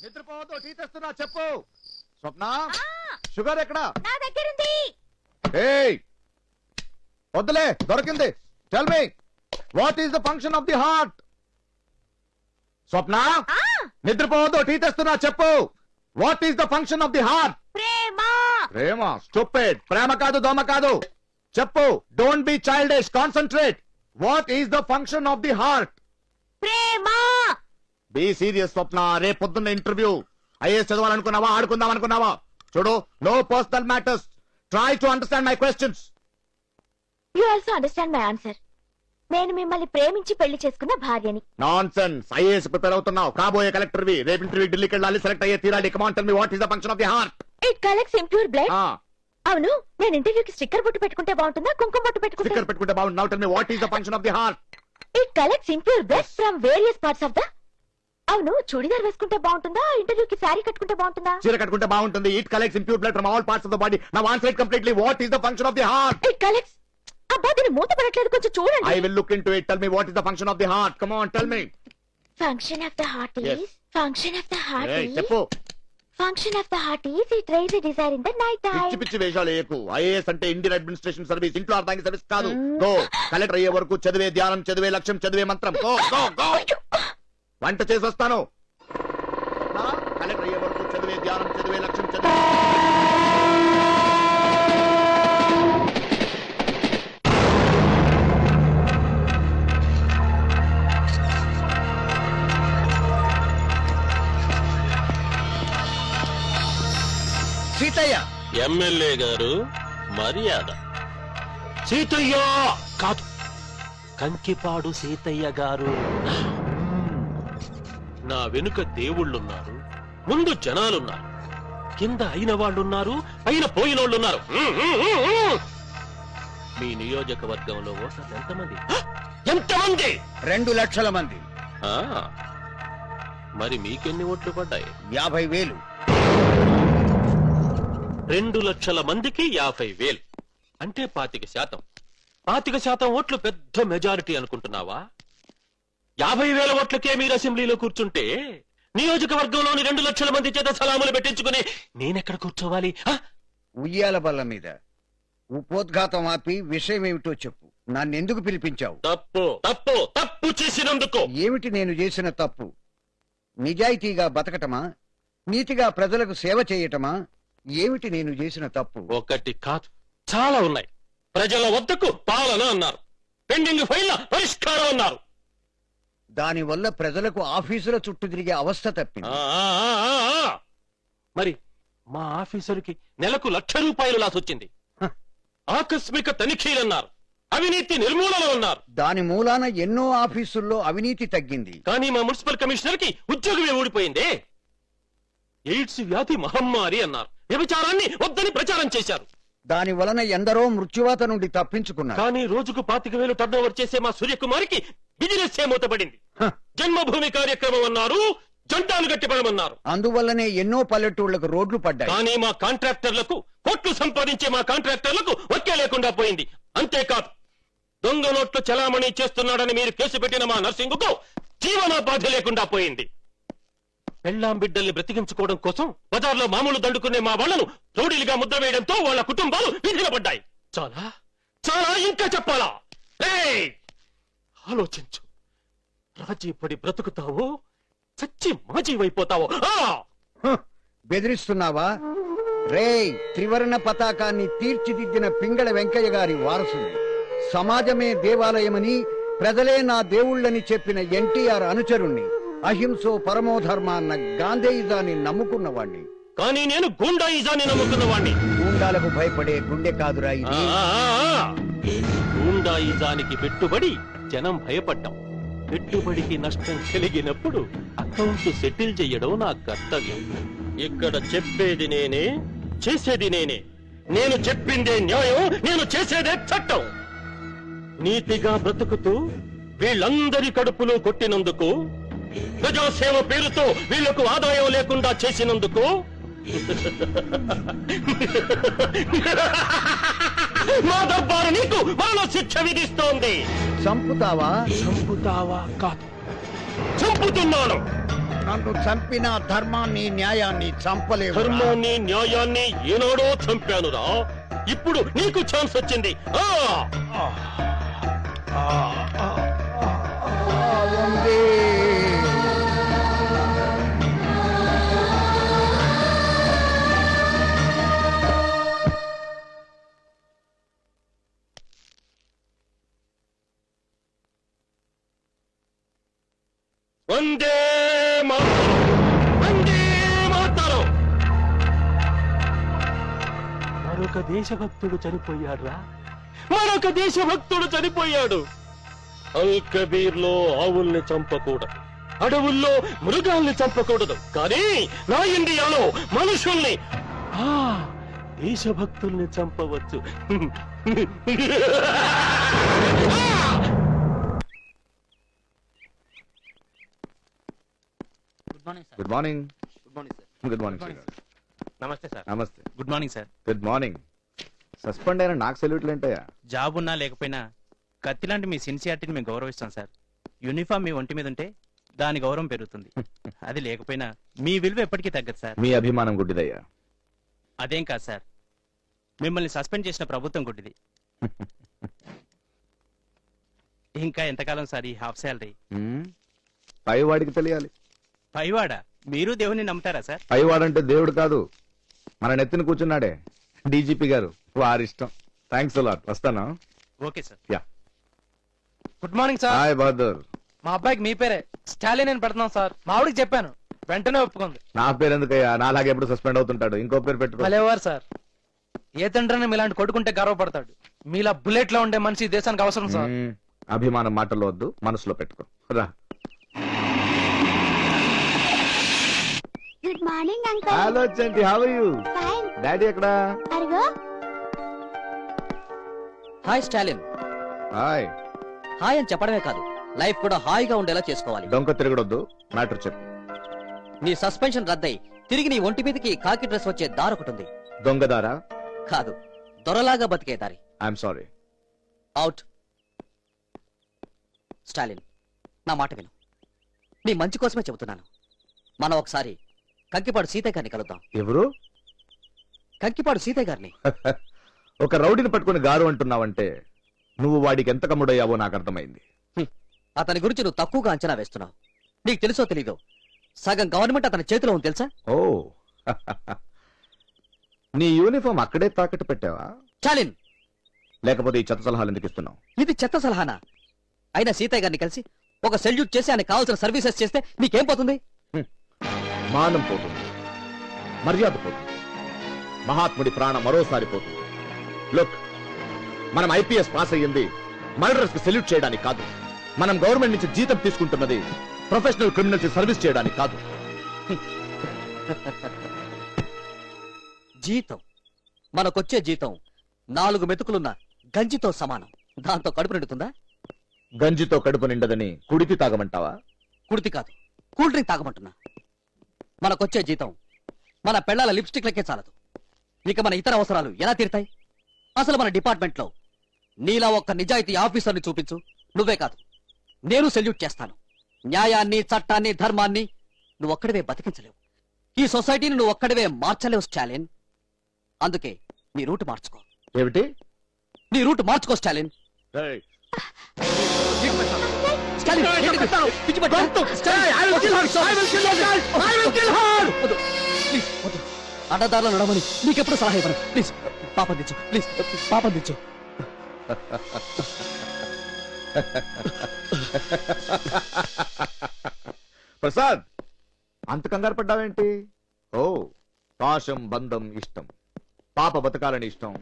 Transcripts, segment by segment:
నిద్రపోవద్దు, tea తెస్తున్నా చెప్పు. స్వప్న, sugar ఎక్కడ? నా దగ్గర ఉంది. ఏయ్ వద్దులే, దొరికింది. Tell me what is the function of the heart? Swapna, నిద్రపోవద్దు, టీ తెస్తున్నా చెప్పు. What is the function of the heart? ప్రేమ. ప్రేమ? స్టూపిడ్. ప్రేమ కాదు, దోమ కాదు. చెప్పు. Don't be childish, concentrate. What is the function of the heart? ప్రేమ. Be serious Swapna. రేపు పొద్దున్న ఇంటర్వ్యూ. ఐఏఎస్ చదవాలనుకున్నావా, ఆడుకుందాం అనుకున్నావా? చూడు, no personal matters. Try to understand my questions. You also understand my answer. నేను మిమ్మల్ని ప్రేమించి పెళ్లి చేసుకున్న భార్యని. Non sense. ఐఏఎస్ ప్రిపేర్ అవుతున్నావు, కాబోయే కలెక్టర్ వి. రేపు ఇంటర్వ్యూ ఢిల్లీకి వెళ్ళాలి, సెలెక్ట్ అయ్యే తీరాలి. Come on tell me what is the function of the heart? It collects impure blood. అవును, నేను ఇంటర్వ్యూకి స్టిక్కర్ బొట్టు పెట్టుకుంటే బాగుంటుందా, కుంకుమ బొట్టు పెట్టుకుంటే? స్టిక్కర్ పెట్టుకుంటే బాగుంటుంది. Now tell me what is the function of the heart? It collects impure blood from various parts of the. అవును, చూడిదార్ వేసుకుంటే బాగుంటుందా, ఇంటర్వ్యూకి శారీ కట్టుకుంటే బాగుంటుందా? చీర కట్టుకుంటే బాగుంటుంది. It collects impure blood from all parts of the body. Now answer it completely. What is the function of the heart? It collects. అబ్బా, దీని మూత పడట్లేదు, కొంచెం చూడండి. I will look into it. Tell me what is the function of the heart. Come on, tell me. Function of the heart is. Yes. Function of the heart Hey, is. చెప్పు. Function of the heart is it raise a desire in the night time. పిచ్చి పిచ్చి వేషాలు వేయకు. IAS అంటే Indian administration service, ఇంట్లో అర్థానికి service కాదు. Go. Collector అయ్యే వరకు చదివే ధ్యానం, చదివే లక్ష్యం, చదివే మంత్రం. Go go go. వంట చేసి వస్తాను. కలెక్టర్ అయ్యే వరకు చదివే ధ్యానం, చదివే లక్ష్యం, చదివే. సీతయ్య. ఎమ్మెల్యే గారు మర్యాద. సీతయ్య కాదు, కంకిపాడు సీతయ్య గారు. నా వెనుక దేవుళ్ళున్నారు, ముందు జనాలున్నారు, కింద అయిన వాళ్ళున్నారు, పైన పోయినోళ్ళున్నారు. మీ నియోజకవర్గంలో ఓటర్లు ఎంతమంది? ఎంతమంది? 2 లక్షల మంది. ఆ, మరి మీకెన్ని ఓట్లు పడ్డాయి? 50,000. 2 లక్షల మందికి 50,000 అంటే 25%. 25% ఓట్లు పెద్ద మెజారిటీ అనుకుంటున్నావా? 50,000 ఓట్లకే మీరు అసెంబ్లీలో కూర్చుంటే నియోజకవర్గంలోని 2 లక్షల మంది చేత సలాములు పెట్టించుకుని నేనెక్కడ కూర్చోవాలి? ఉయ్యాల బల్ల మీద ఉపోద్ఘాతం ఆపి విషయం ఏమిటో చెప్పు. నన్నెందుకు పిలిపించావు? తప్పు తప్పు తప్పు చేసినందుకు. ఏమిటి నేను చేసిన తప్పు? నిజాయితీగా బతకటమా, నీతిగా ప్రజలకు సేవ చేయటమా? ఏమిటి నేను చేసిన తప్పు? ఒకటి కాదు, చాలా ఉన్నాయి. ప్రజల వద్దకు పాలన అన్నారు, పెండింగ్ ఫైళ్ల పరిష్కారం అన్నారు. దానివల్ల ప్రజలకు ఆఫీసుల చుట్టూ తిరిగే అవస్థ తప్పింది. మరి మా ఆఫీసర్కి నెలకు ₹1,00,000 లాస్ వచ్చింది. ఆకస్మిక తనిఖీలన్నారు, అవినీతి నిర్మూలన అన్నారు. దాని మూలాన ఎన్నో ఆఫీసుల్లో అవినీతి తగ్గింది. కానీ మా మున్సిపల్ కమిషనర్ కి ఉద్యోగమే ఊడిపోయింది. ఎయిడ్స్ వ్యాధి మహమ్మారి అన్నారు, వ్యభిచారాన్ని వద్దని ప్రచారం చేశారు. దాని వలన ఎందరో మృత్యువాత నుండి తప్పించుకున్నారు. కానీ రోజుకు 25,000 టర్నోవర్ చేసే మా సూర్యకుమారికి బిజినెస్ మూతపడింది. జన్మభూమి కార్యక్రమం అన్నారు, జంటాలు గట్టిపడమన్నారు. అందువల్లనే ఎన్నో పల్లెటూళ్లకు రోడ్లు పడ్డాయి. కానీ మా కాంట్రాక్టర్లకు, కోట్లు సంపాదించే మా కాంట్రాక్టర్లకు ఒకే లేకుండా పోయింది. అంతేకాదు, దొంగ నోట్లు చలామణి చేస్తున్నాడని మీరు కేసు పెట్టిన మా నర్సింగుకు జీవనోపాధి లేకుండా పోయింది. పెళ్లాం బిడ్డల్ని బ్రతికించుకోవడం కోసం బజార్లో మామూలు దండుకునే మా వాళ్లను రౌడీలుగా ముద్ర వేయడంతో వాళ్ళ కుటుంబాలు వీధిలో పడ్డాయి. చాలా చాలా ఇంకా చెప్పాలా? ఆలోచించు. రాజీ పడి బ్రతుకుతావో, చచ్చి మాజీవైపోతావో. బెదిరిస్తున్నావా? రేయ్, త్రివర్ణ పతాకాన్ని తీర్చిదిద్దిన పింగళ వెంకయ్య గారి వారసుని, సమాజమే దేవాలయమని, ప్రజలే నా దేవుళ్ళని చెప్పిన ఎన్టీఆర్ అనుచరుణ్ణి, అహింసో పరమోధర్మ అన్న గాంధేయిజాన్ని నమ్ముకున్నవాణ్ణి. కానీ నేను గూండాయిజాన్ని నమ్ముకున్నవాణ్ణి. గూండాలకు భయపడే గుండె కాదురా ఇది. గూండాయిజానికి పెట్టుబడి జనం భయపడ్డాం. పెట్టుబడికి నష్టం కలిగినప్పుడు అకౌంట్ సెటిల్ చేయడం నా కర్తవ్యం. ఇక్కడ చెప్పేది నేనే, చేసేది నేనే. నేను చెప్పిందే న్యాయం, నేను చేసేదే చట్టం. నీతిగా బ్రతుకుతూ వీళ్ళందరి కడుపులో కొట్టినందుకు, ప్రజాసేవ పేరుతో వీళ్లకు ఆదాయం లేకుండా చేసినందుకు మా దర్బారు నీకు మరణ శిక్ష విధిస్తోంది. చంపుతావా? చంపుతావా కాదు, చంపుతున్నాను. నన్ను చంపిన ధర్మాన్ని న్యాయాన్ని చంపలేవు ధర్మాన్ని న్యాయాన్ని ఏనాడో చంపానురా. ఇప్పుడు నీకు ఛాన్స్ వచ్చింది. వందే మాతరం, వందే మాతరం. మరొక దేశభక్తుడు చనిపోయాడురా, మరొక దేశభక్తుడు చనిపోయాడు. అల్ కబీర్ లో ఆవుల్ని చంపకూడదు, అడవుల్లో మృగాల్ని చంపకూడదు, కానీ నా ఇండియాలో మనుషుల్ని, దేశభక్తుల్ని చంపవచ్చు. Good morning. Good morning sir. Good morning sir. నమస్తే సార్. నమస్తే. Good morning sir. Good morning. Suspend అయిన నాకు సెల్యూట్లు ఏంటయ్యా? జాబ్ ఉన్నా లేకపోయినా కత్తి లాంటి మీ సిన్సియారిటీని మేము గౌరవిస్తాం సార్. యూనిఫామ్ మీ ఒంటి మీద ఉంటే దాని గౌరవం పెరుగుతుంది. అది లేకపోయినా మీ విలువ ఎప్పటికీ తగ్గదు సార్. మీ అభిమానం గుడ్డిదయ్యా. అదేం కాదు సార్, మిమ్మల్ని సస్పెండ్ చేసిన ప్రభుత్వం గుడ్డిది. ఇంకా ఎంతకాలం సార్ ఈ హాఫ్ శాలరీ? పైవాడికి తెలియాలి. పైవాడా? మీరు దేవుని నమ్ముతారా సార్? పైవాడంటే దేవుడు కాదు, మన నెత్తిన కూర్చున్నాడే డీజీపీ గారు, వారిష్టం. Thanks a lot. వస్తాను. Okay sir. Yeah. Good morning sir. Hi Bahadur. మా అబ్బాయికి మీ పేరే స్టాలిన్ అని పెడుతున్నాం సార్. మా ఆవిడకి చెప్పాను, వెంటనే ఒప్పుకుంది. నా పేరు ఎందుకయ్యా? నాలాగే ఎప్పుడు సస్పెండ్ అవుతుంటాడు. ఇంకో పేరు పెట్టుకో. భలేవారు సార్. ఏ తండ్రిని మీలాంటి కొడుకుంటే గర్వపడతాడు. మీలా బుల్లెట్ లో ఉండే మనిషి దేశానికి అవసరం సార్. అభిమానం మాటల్లో వద్దు, మనసులో పెట్టుకో. రా. Good morning uncle. Hello Chanti, how are you? Fine. Daddy ఎక్కడా? అరుగో. హాయ్ స్టాలిన్. హాయ్. హాయ్ అని చెప్పడమే కాదు, లైఫ్ కూడా హాయిగా ఉండేలా చేసుకోవాలి. డొంక తిరగడొద్దు, మ్యాటర్ చెప్పు. నీ సస్పెన్షన్ రద్దై తిరిగి నీ ఒంటి మీదకి కాకి డ్రెస్ వచ్చే దారి ఒకటి ఉంది. దొంగదారా? కాదు, దొరలాగా బతికే దారి. I'm sorry. అవుట్. స్టాలిన్, నా మాట విను. నీ మంచి కోసమే చెబుతున్నాను. మనం ఒకసారి కంకిపాడు సీతయ్య గారిని కలుద్దాం. ఎవరు? కంకిపాడు సీతయ్య గారిని. ఒక రౌడీని పట్టుకుని గారు అంటున్నావంటే నువ్వు వాడికి ఎంత కమ్ముడయ్యావో నాకు అర్థమైంది. అతని గురించి నువ్వు తక్కువగా అంచనా వేస్తున్నావు. నీకు తెలుసో తెలీదో, సగం గవర్నమెంట్ అతని చేతిలో ఉంది తెలుసా? ఓ. నీ యూనిఫామ్ అక్కడే తాకట్టు పెట్టావా? స్టాలిన్, లేకపోతే ఈ చెత్త సలహాలు ఎందుకు ఇస్తున్నావు? ఇది చెత్త సలహానా? అయినా సీతయ్య గారిని కలిసి ఒక సెల్యూట్ చేసి ఆయన కావాల్సిన సర్వీసెస్ చేస్తే నీకేం పోతుంది? మానం పోతుంది, మర్యాద పోతుంది, మహాత్ముడి ప్రాణం మరోసారి పోతుంది. లుక్, మనం ఐపీఎస్ పాస్ అయ్యింది మర్డర్స్ కి సెల్యూట్ చేయడానికి కాదు. మనం గవర్నమెంట్ నుంచి జీతం తీసుకుంటున్నది ప్రొఫెషనల్ క్రిమినల్స్ సర్వీస్ చేయడానికి కాదు. జీతం, మనకొచ్చే జీతం 4 మెతుకులున్న గంజితో సమానం. దాంతో కడుపు నిండుతుందా? గంజితో కడుపు నిండదని కుడితి తాగమంటావా? కుడితి కాదు, కూల్ డ్రింక్ తాగమంటున్నా. మనకొచ్చే జీతం మన పెళ్లాల లిప్స్టిక్లకే చాలదు. ఇక మన ఇతర అవసరాలు ఎలా తీరుతాయి? అసలు మన డిపార్ట్మెంట్ లో నీలా ఒక్క నిజాయితీ ఆఫీసర్ని చూపించు, నువ్వే కాదు నేను సెల్యూట్ చేస్తాను. న్యాయాన్ని, చట్టాన్ని, ధర్మాన్ని నువ్వు ఒక్కడివే బతికించలేవు. ఈ సొసైటీని నువ్వు ఒక్కడివే మార్చలేవు స్టాలిన్. అందుకే నీ రూట్ మార్చుకో. ఏమిటి? నీ రూట్ మార్చుకో స్టాలిన్. ఏయ్. స్టాలిన్, ఏంటిది? పిచ్చి పట్టిందా? వద్దు, ప్లీజ్ వద్దు. అడ్డదారులు నడవని నీకెప్పుడు సలహా ఇవ్వను. ప్లీజ్ పాపం తెచ్చు, ప్లీజ్ పాపం తెచ్చు. ప్రసాద్, అంత కంగారు పడ్డావేంటి? ఓ, పాశం, బంధం, ఇష్టం. పాప బతకాలని ఇష్టం,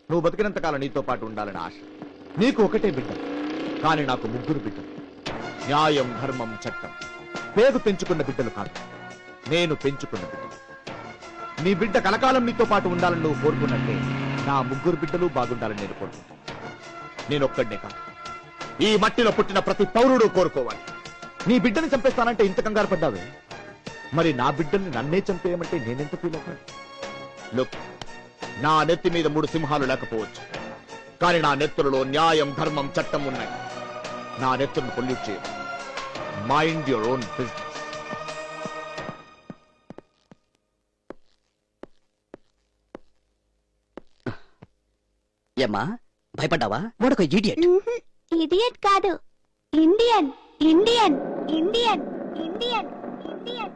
నువ్వు బతికినంత కాలం నీతో పాటు ఉండాలని ఆశ. నీకు ఒకటే బిడ్డ, కానీ నాకు 3 బిడ్డలు. న్యాయం, ధర్మం, చట్టం. పేరు పెంచుకున్న బిడ్డలు కాదు, నేను పెంచుకున్న బిడ్డలు. నీ బిడ్డ కలకాలం నీతో పాటు ఉండాలని నువ్వు కోరుకున్నట్టే నా 3 బిడ్డలు బాగుండాలని నేను కోరుకుంటాను. నేనొక్కడినే కాదు, ఈ మట్టిలో పుట్టిన ప్రతి పౌరుడు కోరుకోవాలి. నీ బిడ్డని చంపేస్తానంటే ఇంత కంగారు పడ్డావే, మరి నా బిడ్డల్ని నన్నే చంపేయమంటే నేనెంత ఫీల్ అవుతాను? లుక్, నా నెత్తి మీద 3 సింహాలు లేకపోవచ్చు, కానీ నా నెత్తులలో న్యాయం, ధర్మం, చట్టం ఉన్నాయి. నా నెత్తులను పొల్యూట్ చేయదు. Mind your own business. ఏమ్మా భయపడ్డావా వాడొక ఇడియట్. ఇడియట్ కాదు, Indian Indian Indian Indian Indian.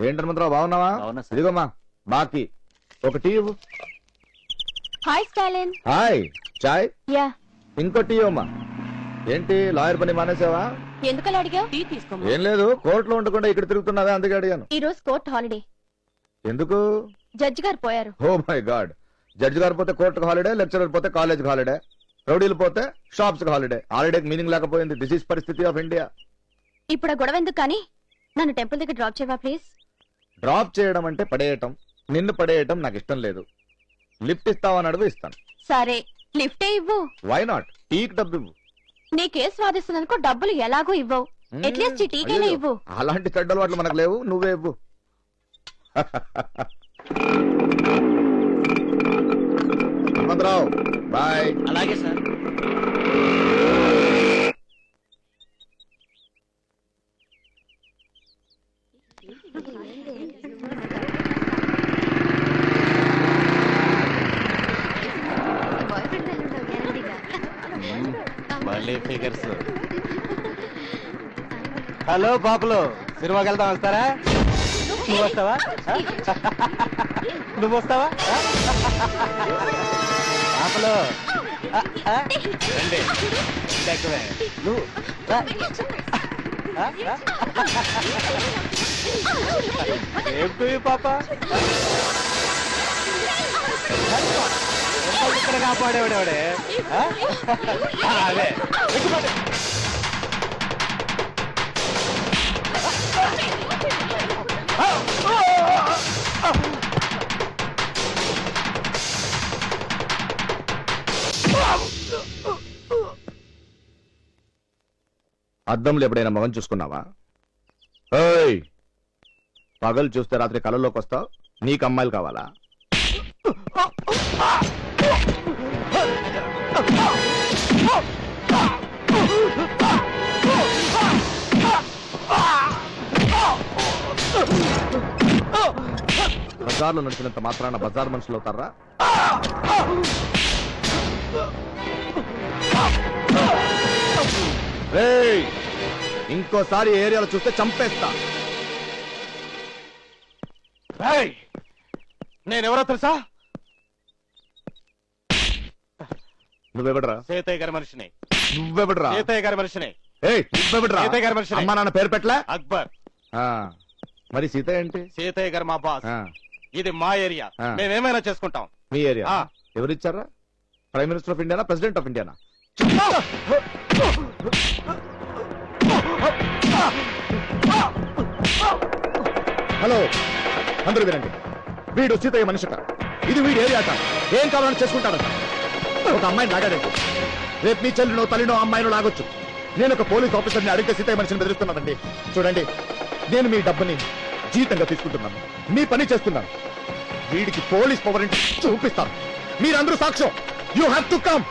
ఏంటి హనుమంతరావు బాగున్నావా? బాగున్నా సార్. ఇదిగోమ్మా బాకీ ఒక టీ ఇవ్వు. హాయ్ స్టాలిన్. హాయ్ చాయ్ యా, ఇంకో టీ ఇవ్వమ్మా. ఏంటి లాయర్ పని మానేసావా? ఎందుకలా అడిగావు? టీ తీసుకోమా. ఏం లేదు, కోర్టులో ఉండకుండా ఇక్కడ తిరుగుతున్నావే అందుకే అడిగాను. ఈ రోజు కోర్ట్ హాలిడే, ఎందుకు? జడ్జి గారు పోయారు. ఓ మై గాడ్, జడ్జి గారు పోతే కోర్టుకు హాలిడే, లెక్చరర్ పోతే కాలేజ్కి హాలిడే, రౌడీలు పోతే షాప్స్ కి హాలిడే. హాలిడేకి మీనింగ్ లేకపోయింది. దిస్ ఇస్ పరిస్థితి ఆఫ్ ఇండియా. ఇప్పుడు ఆ గొడవ ఎందుకు కానీ నన్ను టెంపుల్ దగ్గర డ్రాప్ చేయవా ప్లీజ్? డ్రాప్ చేయడం అంటే పడేయటం, నిన్ను పడేయటం నాకు ఇష్టం లేదు. లిఫ్ట్ ఇస్తావని అడుగు, ఇస్తాను. సరే లిఫ్టే ఇవ్వు. Why not? టీకి డబ్బు ఇవ్వు. నీ కేసు వాదిస్తున్నందుకు డబ్బులు ఎలాగో ఇవ్వవు, అట్లీస్ట్ ఈ టీకైనా అయ్యో, ఇవ్వు. అలాంటి చెడ్డ అలవాట్లు మనకు లేవు, నువ్వే ఇవ్వు. హనుమంతరావు బాయ్. అలాగే సార్. మళ్ళీ ఫిగర్స్. హలో పాపలు, సినిమాకి వెళ్తాం, వస్తారా? నువ్వు వస్తావా? నువ్వు వస్తావా పాపలు? రండి, దగ్గరే. నువ్వు రా. ఏం కుయ్యి పాప, ఇక్కడ కాపాడేవాడేవాడే. అదే ఎక్కుపడే. అద్దంలో ఎప్పుడైనా మొగం చూసుకున్నావా? ఏయ్, పగలు చూస్తే రాత్రి కళ్ళలోకి వస్తావు. నీకు అమ్మాయిలు కావాలా? బజార్లో నడిచినంత మాత్రాన బజార్ మనుషులు అవుతారా? ఏయ్, ఇంకోసారి ఏరియాలో చూస్తే చంపేస్తా. నేనెవరో తెలుసా? నువ్వెవడరా? సీతయ్య గారి మనిషిని. నువ్వెవడరా? సీతయ్య గారి మనిషిని. ఏయ్, నువ్వెవడరా? సీతయ్య గారి మనిషిని. అమ్మా నాన్న పేరు పెట్టలా? అక్బర్. ఆ, మరి సీత ఏంటి? సీతయ్య గారు మా బాస్. ఆ, ఇది మా ఏరియా, ఆ. మేమేమైనా చేసుకుంటాం. మీ ఏరియా ఆ. ఎవరిచ్చారా? ప్రైమ్ మినిస్టర్ ఆఫ్ ఇండియానా, ప్రెసిడెంట్ ఆఫ్ ఇండియానా? హలో, అందరూ వినండి. వీడు సీతయ్య మనిషిట, ఇది వీడి ఏరియాట. ఏం కావాలని చేసుకుంటాడట. ఒక అమ్మాయిని లాగాడండి. రేపు మీ చెల్లినో తల్లినో అమ్మాయినో లాగొచ్చు. నేను ఒక పోలీస్ ఆఫీసర్ని అడిగితే సీతయ్య మనిషిని బెదిరిస్తున్నానండి. చూడండి, నేను మీ డబ్బుని జీతంగా తీసుకుంటున్నాను, మీ పని చేస్తున్నాను. వీడికి పోలీస్ పవర్ ఏంటి చూపిస్తాను. మీరందరూ సాక్ష్యం. You have to come.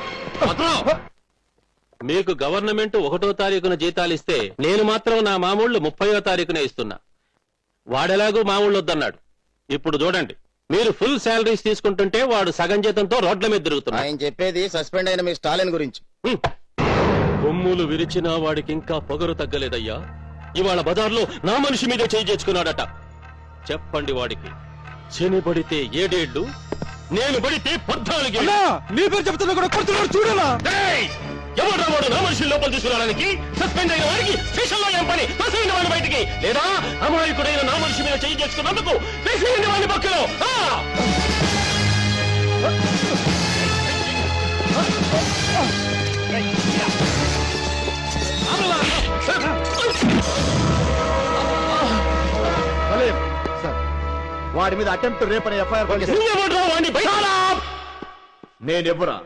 మీకు గవర్నమెంట్ 1వ తారీఖున జీతాలు ఇస్తే నేను మాత్రం నా మామూళ్ళు 30వ తారీఖునే ఇస్తున్నా. వాడెలాగూ మామూళ్ళు వద్దన్నాడు. ఇప్పుడు చూడండి, మీరు ఫుల్ శాలరీస్ తీసుకుంటుంటే వాడు సగం జీతంతో రోడ్ల మీద తిరుగుతున్నాడు. ఆయన చెప్పేది సస్పెండ్ అయిన మీ స్టాలిన్ గురించి. కొమ్ములు విరిచినా వాడికి ఇంకా పొగరు తగ్గలేదయ్యా. ఇవాళ బజార్లో నా మనిషి మీద చేయి చేసుకున్నాడట. చెప్పండి వాడికి, శని పడితే 7 ఏళ్లు, నేను పడితే 14 ఏళ్లు. నీ పేరు చెప్తున్నా కూడా కొడుతున్నాడు చూడలా. ఎవరు వాడు నా మనిషి లోపల తీసుకురావడానికి? సస్పెండ్ అయిన వాడికి స్టేషన్ లో ఏం పని? తోసేయండి వాడిని బయటికి. లేదా అమాయకుడైన నా మనిషి మీద చేయి చేసుకున్నందుకు వేసేయండి వాడిని పక్కలో. వాడి మీద అటెంప్ట్ రేప్ అనే ఎఫ్ఐఆర్ వాడిని బయట. నేనెవరా?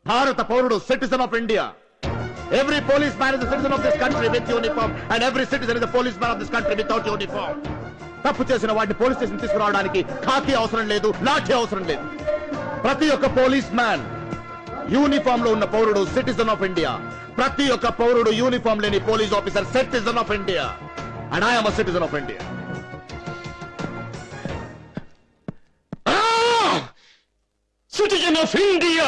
భారత పౌరుడు, citizen of India. Every police man is citizen of this country with uniform and every citizen is police man of this country without uniform. తప్పు చేసిన వాడిని పోలీస్ స్టేషన్ తీసుకురావడానికి ఖాకీ అవసరం లేదు, లాఠీ అవసరం లేదు. ప్రతి ఒక్క పోలీస్ మ్యాన్ యూనిఫామ్ లో ఉన్న పౌరుడు సిటిజన్ ఆఫ్ ఇండియా. ప్రతి ఒక్క పౌరుడు యూనిఫామ్ లేని police officer citizen of India. And I am a citizen of India. Citizen of India.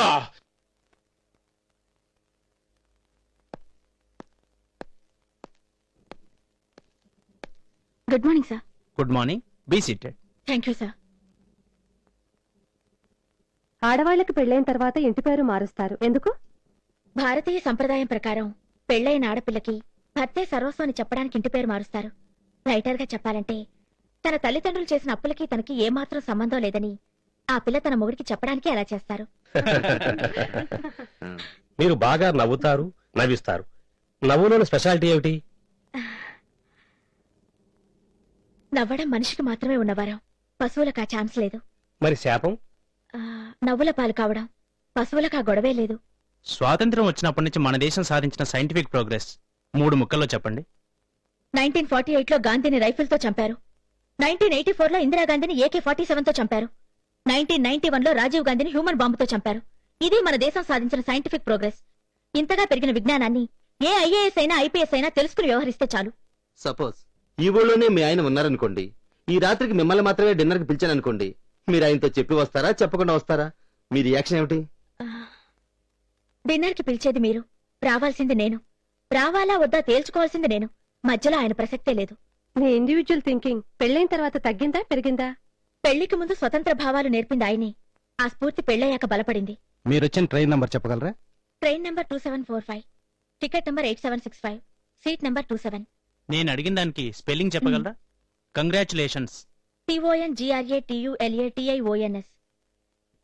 Good morning sir. Good morning, be seated. Thank you sir. ఆడవాళ్లకు పెళ్లైన తర్వాత ఇంటి పేరు మారుస్తారు, ఎందుకు? భారతీయ సంప్రదాయం ప్రకారం పెళ్లైన ఆడపిల్లకి భర్తే సర్వస్వం అని చెప్పడానికి ఇంటి పేరు మారుస్తారు. రైటర్ గా చెప్పాలంటే తన తల్లిదండ్రులు చేసిన అప్పులకి తనకి ఏమాత్రం సంబంధం లేదని ఆ పిల్ల తన మొగుడికి చెప్పడానికి అలా చేస్తారు. మీరు బాగా నవ్వుతారు, నవ్విస్తారు. నవ్వులోని స్పెషాలిటీ ఏమిటి? నవ్వడం మనిషికి మాత్రమే ఉన్నవారం, పశువులకు ఆ ఛాన్స్ లేదు. మరి శాపం? నవ్వుల పాలు కావడం, పశువులకు ఆ గొడవే లేదు. స్వాతంత్రం వచ్చినప్పటి నుంచి మన దేశం సాధించిన సైంటిఫిక్ ప్రోగ్రెస్ 3 ముక్కల్లో చెప్పండి. 1948లో గాంధీని రైఫిల్తో చంపారు. 1984లో ఇందిరాగాంధీని AK-47తో చంపారు. 1991లో రాజీవ్ గాంధీని హ్యూమన్ బాంబుతో చంపారు. ఇది మన దేశం సాధించిన సైంటిఫిక్ ప్రోగ్రెస్. ఇంతగా పెరిగిన విజ్ఞానాన్ని ఏ IAS అయినా IPS అయినా తెలుసుకుని వ్యవహరిస్తే చాలు. సపోజ్ ఈ ఊళ్ళోనే మీ ఆయన ఉన్నారనుకోండి, ఈ రాత్రికి మిమ్మల్ని మాత్రమే డిన్నర్ కి పిలిచాననుకోండి, మీరు ఆయనతో చెప్పి వస్తారా, చెప్పకుండా వస్తారా? మీ రియాక్షన్ ఏమిటి? డిన్నర్ కి పిలిచేది మీరు, రావాల్సింది నేను. రావాలా వద్దా తేల్చుకోవాల్సింది నేను. మధ్యలో ఆయన ప్రసక్తే లేదు. నీ ఇండివిజువల్ థింకింగ్ పెళ్లైన తర్వాత తగ్గిందా పెరిగిందా? పెళ్లికి ముందు స్వతంత్ర భావాలు నేర్పింది ఆయనే. ఆ స్ఫూర్తి పెళ్లయ్యాక బలపడింది. మీరొచ్చిన ట్రైన్ నంబర్ చెప్పగలరా? Train number 2745, ticket number 8765, seat number 27. నేను అడిగిన దానికి స్పెల్లింగ్ చెప్పగలరా? Congratulations. CONGRATULATIONS,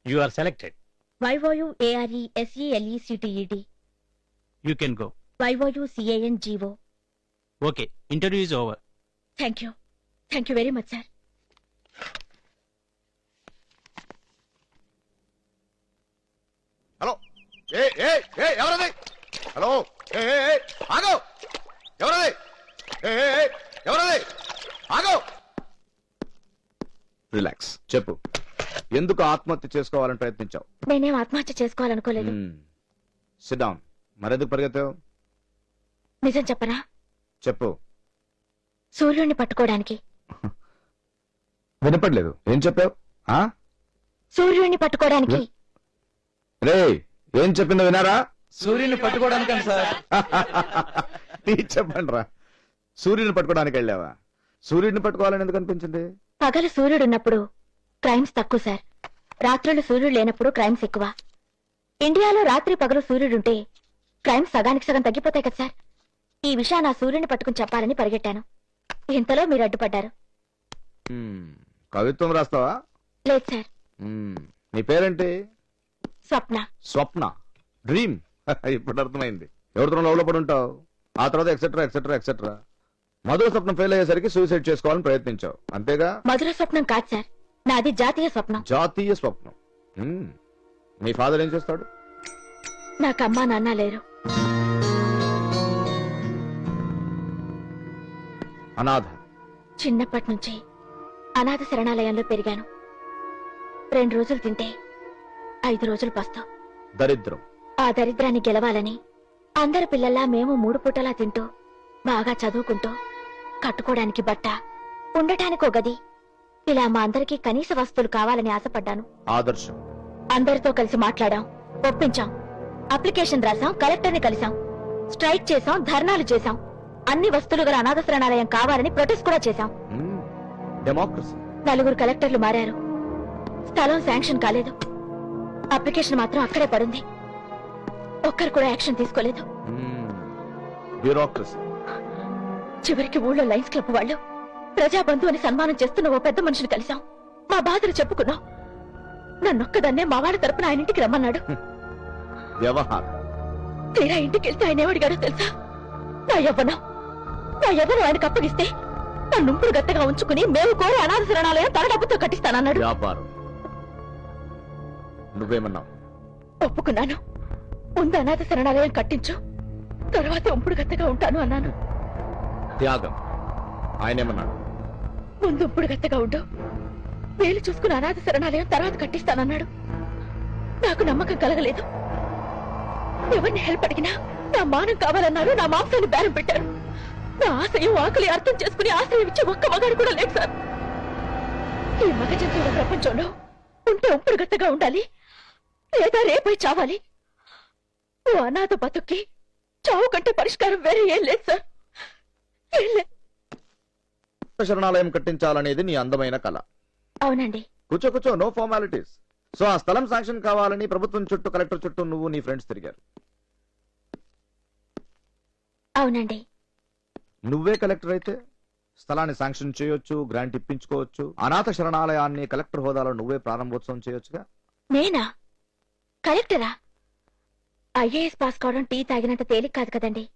you are selected. YOUARESELECTED, you can go. YOUCANGO. Okay, interview is over. Thank you. Thank you very much sir. Hello, ఎవరది? Hello, ఆగో, ఎవరది? ఎవరది? ఆగో. రిలాక్స్, చెప్పు. ఎందుకు ఆత్మహత్య చేసుకోవాలని ప్రయత్నించావు? నేనేం ఆత్మహత్య చేసుకోవాలనుకోలేదు. SIT down. మరెందుకు పరిగెత్తావు? నిజం చెప్పనా? చెప్పు. సూర్యుడిని పట్టుకోవడానికి. వినపడలేదు, ఏం చెప్పావు? సూర్యుడిని పట్టుకోవడానికి. రే, ఏం చెప్పిందో వినారా? సూర్యుని పట్టుకోవడానికి సార్. చెప్పండి రా. సూర్యుని పట్టుకోవడానికి వెళ్ళావా? సూర్యుడిని పట్టుకోవాలని ఎందుకు అనిపించింది? పగలు సూర్యుడున్నప్పుడు క్రైమ్స్ తక్కువ సార్, రాత్రులు సూర్యుడు లేనప్పుడు క్రైమ్స్ ఎక్కువ. ఇండియాలో రాత్రి పగలు సూర్యుడుంటే క్రైమ్స్ సగానికి సగం తగ్గిపోతాయి కదా సార్. ఈ విషయాన్ని ఆ సూర్యుని పట్టుకుని చెప్పాలని పరిగెట్టాను. ఇంతలో మీరు అడ్డుపడ్డారు. కవిత్వం రాస్తావా? లేదు సార్. నీ పేరేంటి? స్వప్న. స్వప్న, డ్రీమ్. ఇప్పుడు అర్థమైంది. ఎవరితో లవ్ లో పడి ఉంటావు, ఆ తర్వాత ఎక్సెట్రా ఎక్సెట్రా ఎక్సెట్రా. మధుర స్వప్నం ఫెయిల్ అయ్యేసరికి సూసైడ్ చేసుకోవాలని ప్రయత్నించావు, అంతేగా? మధుర స్వప్నం కాదు సార్, నాది జాతీయ స్వప్నం. జాతీయ స్వప్నం. మీ ఫాదర్ ఏం చేస్తాడు? నాకు అమ్మా నాన్న లేరు. అనాథ. చిన్నప్పటి నుంచి అనాథ శరణాలయంలో పెరిగాను. 2 రోజులు తింటే 5 రోజులు పస్తాం. దరిద్రం. ఆ దరిద్రాన్ని గెలవాలని అందరి పిల్లల్లా మేము 3 పూటలా తింటూ బాగా చదువుకుంటూ కట్టుకోవడానికి బట్ట, ఉండటానికో గది, ఇలా మా అందరికీ కనీస వస్తువులు కావాలని ఆశపడ్డాను. ఆదర్శం. అందరితో కలిసి మాట్లాడాం, ఒప్పించాం, అప్లికేషన్ రాసాం, కలెక్టర్ని కలిసాం, స్ట్రైక్ చేసాం, ధర్నాలు చేశాం. అన్ని వస్తువులు గల అనాథ శరణాలయం కావాలని ప్రొటెస్ట్ కూడా చేశాం. డెమోక్రసీ. 4 కలెక్టర్లు మారారు. స్థలం శాంక్షన్ కాలేదు. అప్లికేషన్ మాత్రం అక్కడే పడుంది. ఒక్కరు కూడా యాక్షన్ తీసుకోలేదు. బ్యూరోక్రసీ. చివరికి ఊళ్ళో లయన్స్ క్లబ్ వాళ్ళు ప్రజాబంధు అని సన్మానం చేస్తున్న ఓ పెద్ద మనిషిని కలిసాం. మా బాధలు చెప్పుకున్నాం. నన్నొక్కదాన్నే మా వాళ్ళ తరపున ఆయన ఇంటికి రమ్మన్నాడు. వ్యవహారం. తీరా ఇంటికి వెళ్తే ఆయన ఏమడిగాడో తెలుసా? నా యవ్వనం ఆయనకు అప్పగిస్తే నన్నుంపుడు గత్తగా ఉంచుకుని మేము కోరే అనాథ శరణాలయం తన డబ్బుతో కట్టిస్తానన్నాడు. వ్యాపారం. నువ్వేమన్నావు? ఒప్పుకున్నాను. ముందు అనాథ శరణాలయం కట్టించు, తర్వాత ఉంపుడు గత్తగా ఉంటాను అన్నాను. త్యాగం. ఆయనేమన్నాడు? ముందు ఉంపుడు గత్తగా ఉండు, వేలు చూసుకుని అనాథ శరణాలయం తర్వాత కట్టిస్తానన్నాడు. నాకు నమ్మకం కలగలేదు. ఎవరిని హెల్ప్ అడిగినా నా మానం కావాలన్నారు, నా మాంసాన్ని బేరం పెట్టారు. నా ఆశయం ఆకలి అర్థం చేసుకుని ఆశ్రయం ఇచ్చే ఒక్క మగాడు కూడా లేదు సార్. ఈ మగ జంతువుల ప్రపంచంలో ఉంటే ఉంపుడు గత్తగా ఉండాలి, లేదా రేపై చావాలి. ఓ అనాథ బతుక్కి చావు కంటే పరిష్కారం వేరే ఏం లేదు సార్, ఏం లేదు. కొత్త శరణాలయం కట్టించాలనేది నీ అందమైన కళ. అవునండి. కూర్చో కూర్చో, నో ఫార్మాలిటీస్. సో ఆ స్థలం శాంక్షన్ కావాలని ప్రభుత్వం చుట్టూ, కలెక్టర్ చుట్టూ నువ్వు నీ ఫ్రెండ్స్ తిరిగారు. అవునండి. నువ్వే కలెక్టర్ అయితే స్థలాన్ని శాంక్షన్ చేయొచ్చు, గ్రాంట్ ఇప్పించుకోవచ్చు. అనాథ శరణాలయాన్ని కలెక్టర్ హోదాలో నువ్వే ప్రారంభోత్సవం చేయొచ్చుగా. నేనా కలెక్టరా? ఐఏఎస్ పాస్ కావడం టీ తాగినంత తేలిక కాదు కదండి.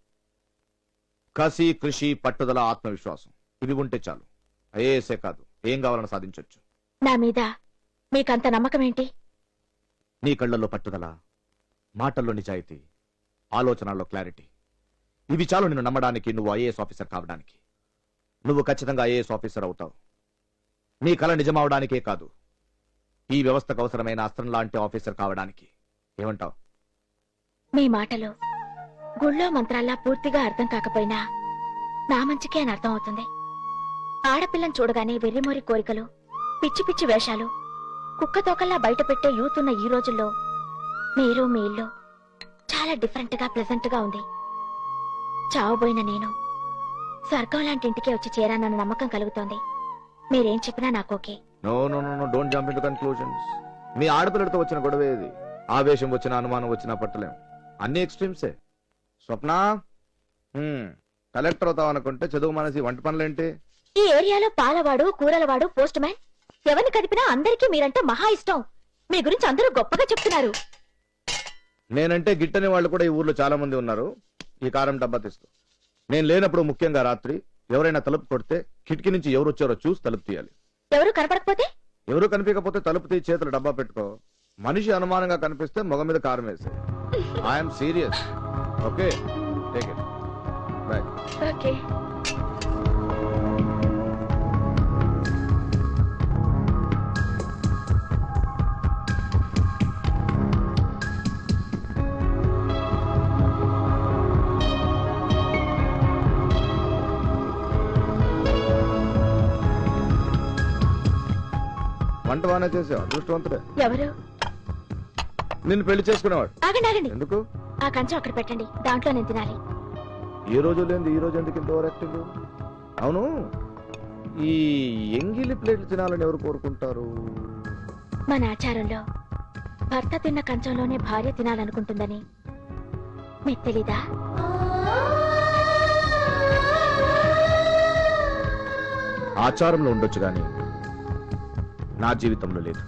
కసి, కృషి, పట్టుదల, ఆత్మవిశ్వాసం ఇవి ఉంటే చాలు. ఐఏఎస్ఏ కాదు, ఏం కావాలని సాధించొచ్చు. నా మీద మీకంత నమ్మకం ఏంటి? నీ కళ్ళల్లో పట్టుదల, మాటల్లో నిజాయితీ, ఆలోచనల్లో క్లారిటీ ఇవి చాలు నిన్ను నమ్మడానికి, నువ్వు ఐఏఎస్ ఆఫీసర్ కావడానికి. నువ్వు ఖచ్చితంగా ఐఏఎస్ ఆఫీసర్ అవుతావు. నీ కళ నిజమవడానికే కాదు, ఈ వ్యవస్థకు అవసరమైన అస్త్రం లాంటి ఆఫీసర్ కావడానికి. ఏమంటావు? మీ మాటలు గుళ్ళో మంత్రాల్లా పూర్తిగా అర్థం కాకపోయినా నా మంచికే అని అర్థం అవుతుంది. ఆడపిల్లని చూడగానే వెర్రిమోరి కోరికలు, పిచ్చి పిచ్చి వేషాలు, కుక్క తోకల్లా బయట పెట్టే యూత్ ఉన్న ఈ రోజుల్లో మీరు మీ ఇల్లు చాలా డిఫరెంట్ గా ప్లెజెంట్ గా ఉంది. చావబోయిన నేను స్వర్గం లాంటి ఇంటికే వచ్చి చేరానన్న నమ్మకం కలుగుతోంది. మీరేం చెప్పినా నాకు okay. No no no no, don't jump into conclusions. మీ ఆడపిల్లడితో వచ్చిన గొడవ ఇది. ఆవేశం వచ్చినా, అనుమానం వచ్చినా పట్టలేం. అన్ని ఎక్స్ట్రీమ్సే. స్వప్న, కలెక్టర్ అవుతావు అనుకుంటే చదువు మనసి వంట పనులేంటి? ఈ ఏరియాలో పాలవాడు, కూరలవాడు, పోస్ట్ మ్యాన్ ఎవరిని కదిపినా అందరికీ మీరంటే మహా ఇష్టం. మీ గురించి అందరూ గొప్పగా చెప్తున్నారు. నేనంటే గిట్టని వాళ్ళు కూడా ఈ ఊర్లో చాలా మంది ఉన్నారు. ఈ కారం డబ్బా తీస్తూ నేను లేనప్పుడు, ముఖ్యంగా రాత్రి ఎవరైనా తలుపు కొడితే కిటికీ నుంచి ఎవరు వచ్చారో చూసి తలుపు తీయాలి. ఎవరు కనపడకపోతే? ఎవరు కనిపించకపోతే తలుపు తీసి చేతులు డబ్బా పెట్టుకో. మనిషి అనుమానంగా కనిపిస్తే మొగ మీద కారం వేసే. I'm serious. Okay, take it. By. Okay. వంట బాగానే చేసావు, అదృష్టవంతుడే. ఎవరు? నిన్ను పెళ్లి చేసుకునేవాడు. ఆగండి ఆగండి. ఎందుకు? ఆ కంచం అక్కడ పెట్టండి, దాంట్లో నేను తినాలి. ఈ రోజు లేని ఈ రోజు ఎందుకు ఇంత ఓవర్ యాక్టింగ్? అవును, ఈ ఎంగిలి ప్లేట్లు తినాలని ఎవరు కోరుకుంటారు? మన ఆచారంలో భర్త తిన్న కంచంలోనే భార్య తినాలనుకుంటుందని మీకు తెలీదా? ఆచారంలో ఉండొచ్చు గాని నా జీవితంలో లేదు.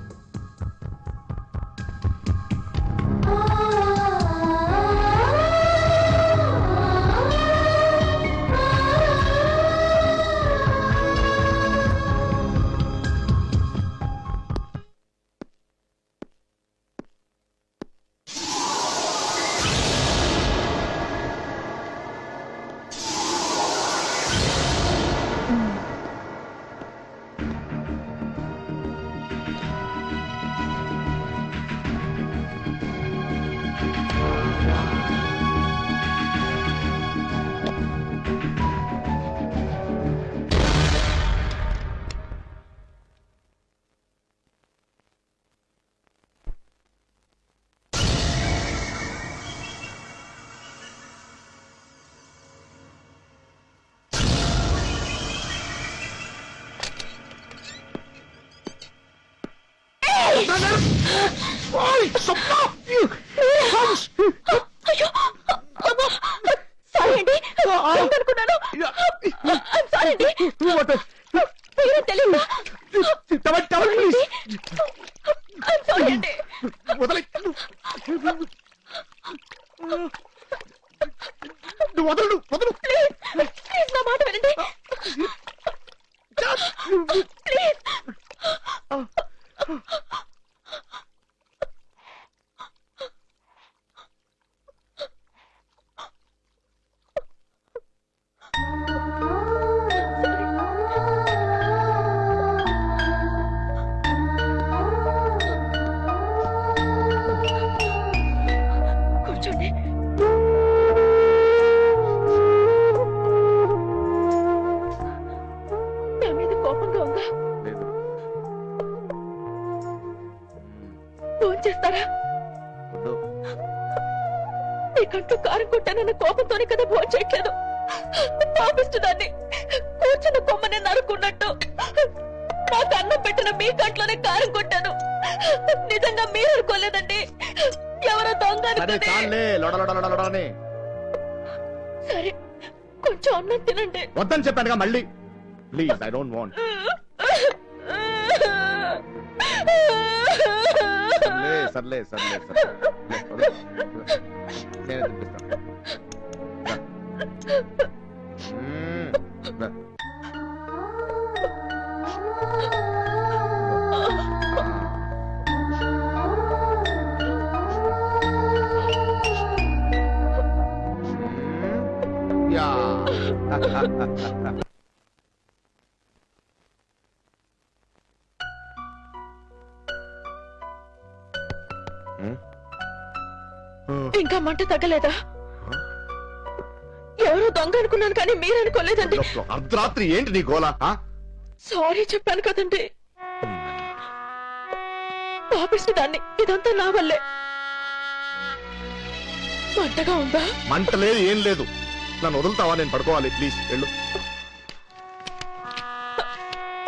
సారీ అండి, అనుకున్నాను. సారీ అండి, పేరు తెలీదా? సారీ అండి. ప్లీజ్ నా మాట వినండి. ప్లీజ్. కూర్చోండి. నా మీద కోపంగా ఉందా? లేదు. ఫోన్ చేస్తారా? వద్దు. నీ కంట్లో కారం కొట్టానన్న కోపంతోనే కదా ఫోన్ చేయట్లేదు. పాపిస్తుదాన్ని, కూర్చున్న కొమ్మని నరుకున్నట్టు నాకు అన్నం పెట్టిన మీ కంట్లోనే కారం కొట్టాను. నిజంగా మీరు అనుకోలేదండి, ఎవరో దొంగ సరే అనుకుని. చాలే లొడలొడలొడలని. సరే కొంచెం అన్నం తినండి. వద్దని చెప్పానుగా మళ్ళీ. Please, I don't want. సర్లే సర్లే సర్లే నేనే తినిపిస్తాను. దా. యా. ఇంకా మంట తగ్గలేదా? ఎవరో దొంగ అనుకున్నాను కానీ మీరు అనుకోలేదండి. అర్ధరాత్రి ఏంటి నీ గోల? సారీ చెప్పాను కదండి, పాపిస్తుంది దాన్ని. ఇదంతా నా వల్లే. మంటగా ఉందా? మంట లేదు, ఏం లేదు. నన్ను వదులుతావా? నేను పడుకోవాలి. ప్లీజ్ వెళ్ళు.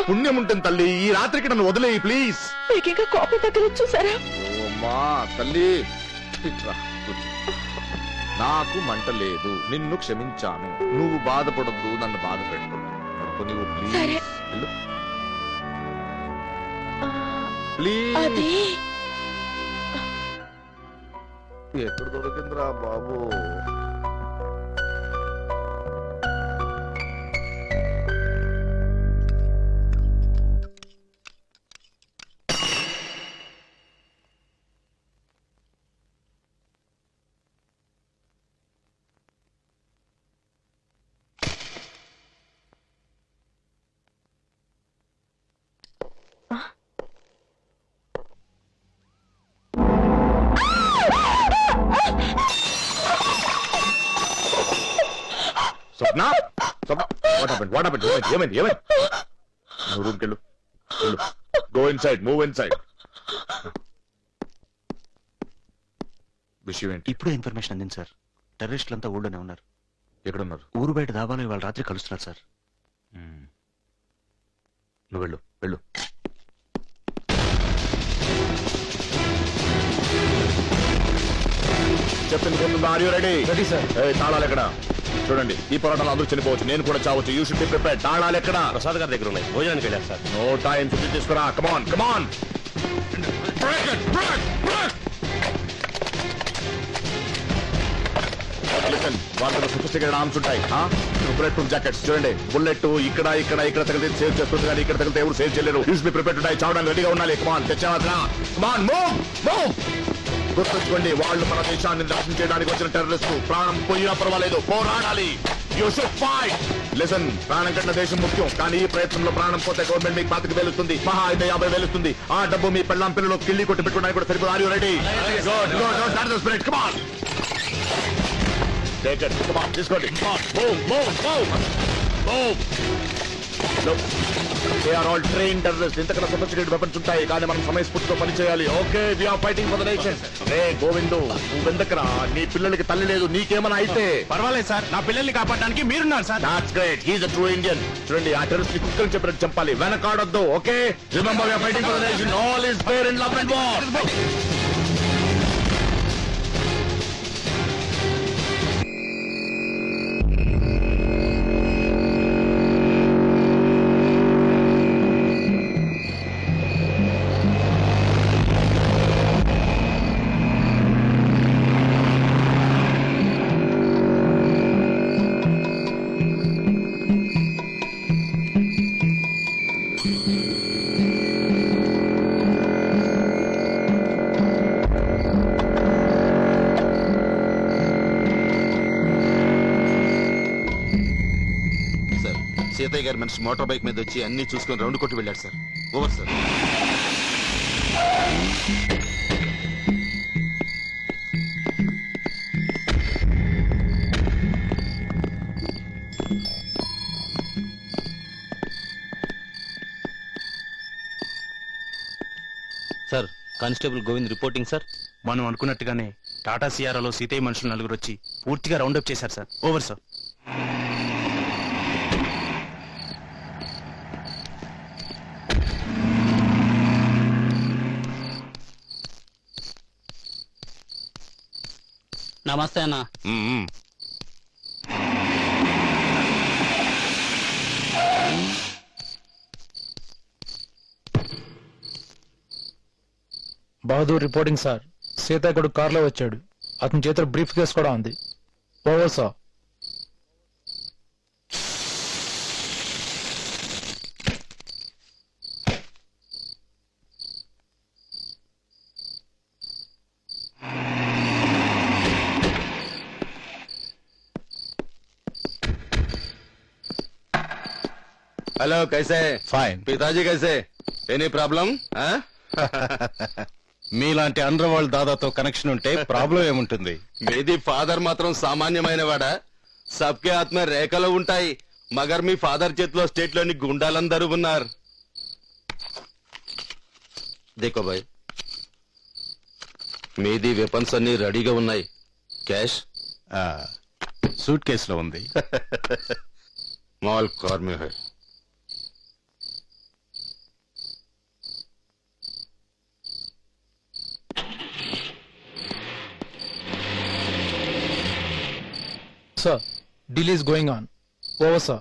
పుణ్యం ఉంటుంది తల్లి, ఈ రాత్రికి నన్ను వదిలేయి ప్లీజ్. మీకు ఇంకా కోపం దగ్గర చూసారా? ఓమ్మా తల్లి, ఇట్రా కూర్చో. నాకు మంట లేదు, నిన్ను క్షమించాను. నువ్వు బాధపడద్దు, నన్ను బాధ పెట్టు. నువ్వు ప్లీజ్ సరే. వెళ్ళు ప్లీజ్. అది ఎక్కడ దొరికిందిరా బాబు? స్వప్న, స్వప్న, what happened? What happened? ఏమైంది? నువ్వు రూమ్కి వెళ్ళు. Go inside, move inside. విషయం ఏంటి? ఇప్పుడే ఇన్ఫర్మేషన్ అందింది సార్. టెర్రరిస్టులంతా ఊళ్ళోనే ఉన్నారు. ఎక్కడున్నారు? ఊరు బయట దాబాలో ఇవాళ రాత్రి కలుస్తున్నారు సార్. నువ్వు వెళ్ళు, వెళ్ళు. చెప్పింది గుర్తుందా? Are you ready? Ready sir. తాళాలు ఎక్కడ? చూడండి, ఈ పోరాటంలో అందరూ చనిపోవచ్చు, నేను కూడా చావచ్చు. You should be prepared. తాళాలు ఎక్కడ? ప్రసాద్ గారి దగ్గర ఉన్నాయి, భోజనానికి వెళ్ళారు సార్. No time. చుట్టూ తీసుకురా. కమాన్ కమాన్. వాళ్ళ సొఫిస్టికేటెడ్ ఆర్మ్స్ ఉంటాయి. బుల్లెట్ ప్రూఫ్ జాకెట్స్ చూడండి. బుల్లెట్ ఇక్కడ ఇక్కడ ఇక్కడ తగిలితే సేవ్ చేస్తుంది, కానీ ఇక్కడ తగిలితే ఎవరు సేవ్ చేయలేరు. Use be prepared to die. చావడానికి రెడీగా ఉండాలి. కమాన్, తెచ్చావా? Come on, move move. గుర్తుంచుకోండి, వాళ్ళు మన దేశాన్ని నాశనం చేయడానికి వచ్చిన టెర్రరిస్ట్. ప్రాణం పోయినా పర్వాలేదు, పోరాడాలి. You should fight. లిసన్, ప్రాణం కట్టిన దేశం ముఖ్యం, కానీ ఈ ప్రయత్నంలో ప్రాణం పోతే గవర్నమెంట్ మీకు 25,000 వెలుస్తుంది, మహా అయితే 50,000 వెలుస్తుంది. ఆ డబ్బు మీ పెళ్ళాం పిల్లలు కిళ్ళి కొట్టి పెట్టుకోవడానికి కూడా సరిపోదు. Are you ready? Come on, take it. Come on, తీసుకోండి. Move, move, move, move. Look, they are all trained terrorists. ఇంతకన్నా సొఫిస్టికేటెడ్ వెపన్స్ ఉంటాయి, కానీ మనం సమయస్ఫూర్తితో పని చేయాలి. Okay, we are fighting for the nation. రే గోవిందు, నువ్వెందుకురా? నీ పిల్లలకి తల్లి లేదు, నీకేమైనా అయితే? పర్వాలేదు సార్, నా పిల్లల్ని కాపాడడానికి మీరున్నారు sir. That's great. He's a true Indian. చూడండి, ఆ టెర్రరిస్ట్ ని కుక్కని చెప్పినట్టు చంపాలి, వెనకాడొద్దు. Okay, remember we are fighting for the nation. All is fair in love and war. Seethayya గారి మనిషి మోటార్ బైక్ మీద వచ్చి అన్ని చూసుకుని రౌండ్ కొట్టి వెళ్ళాడు sir. Over sir. Sir, constable Govind reporting sir. మనం అనుకున్నట్టుగానే టాటా సియారాలో సీతయ్య మనుషులు 4 వచ్చి పూర్తిగా రౌండప్ చేశారు సార్. Over sir. నమస్తే అన్న. Bahadur reporting sir. సీతాగడు కార్లో వచ్చాడు. అతని చేతిలో బ్రీఫ్ కేస్ కూడా ఉంది. Over sir. हेलो कैसे ఫైన్. पिताजी कैसे एनी प्रॉब्लम మీలాంటి అండర్ వరల్డ్ దాదాతో కనెక్షన్ ఉంటే ప్రాబ్లం ఏముంటుంది? మీది ఫాదర్ మాత్రం సామాన్యమైన వాడా? సబ్కే ఆత్మ రేఖలు ఉంటాయి. మగర్ మీ ఫాదర్ చేతిలో స్టేట్ లోని గుండాలందరూ ఉన్నారు. దేకో భాయ్, మీది వెపన్స్ అన్ని రెడీగా ఉన్నాయి. క్యాష్ సూట్ కేసులో ఉంది. Mall car May high. Sir, deal is going on. Over, sir.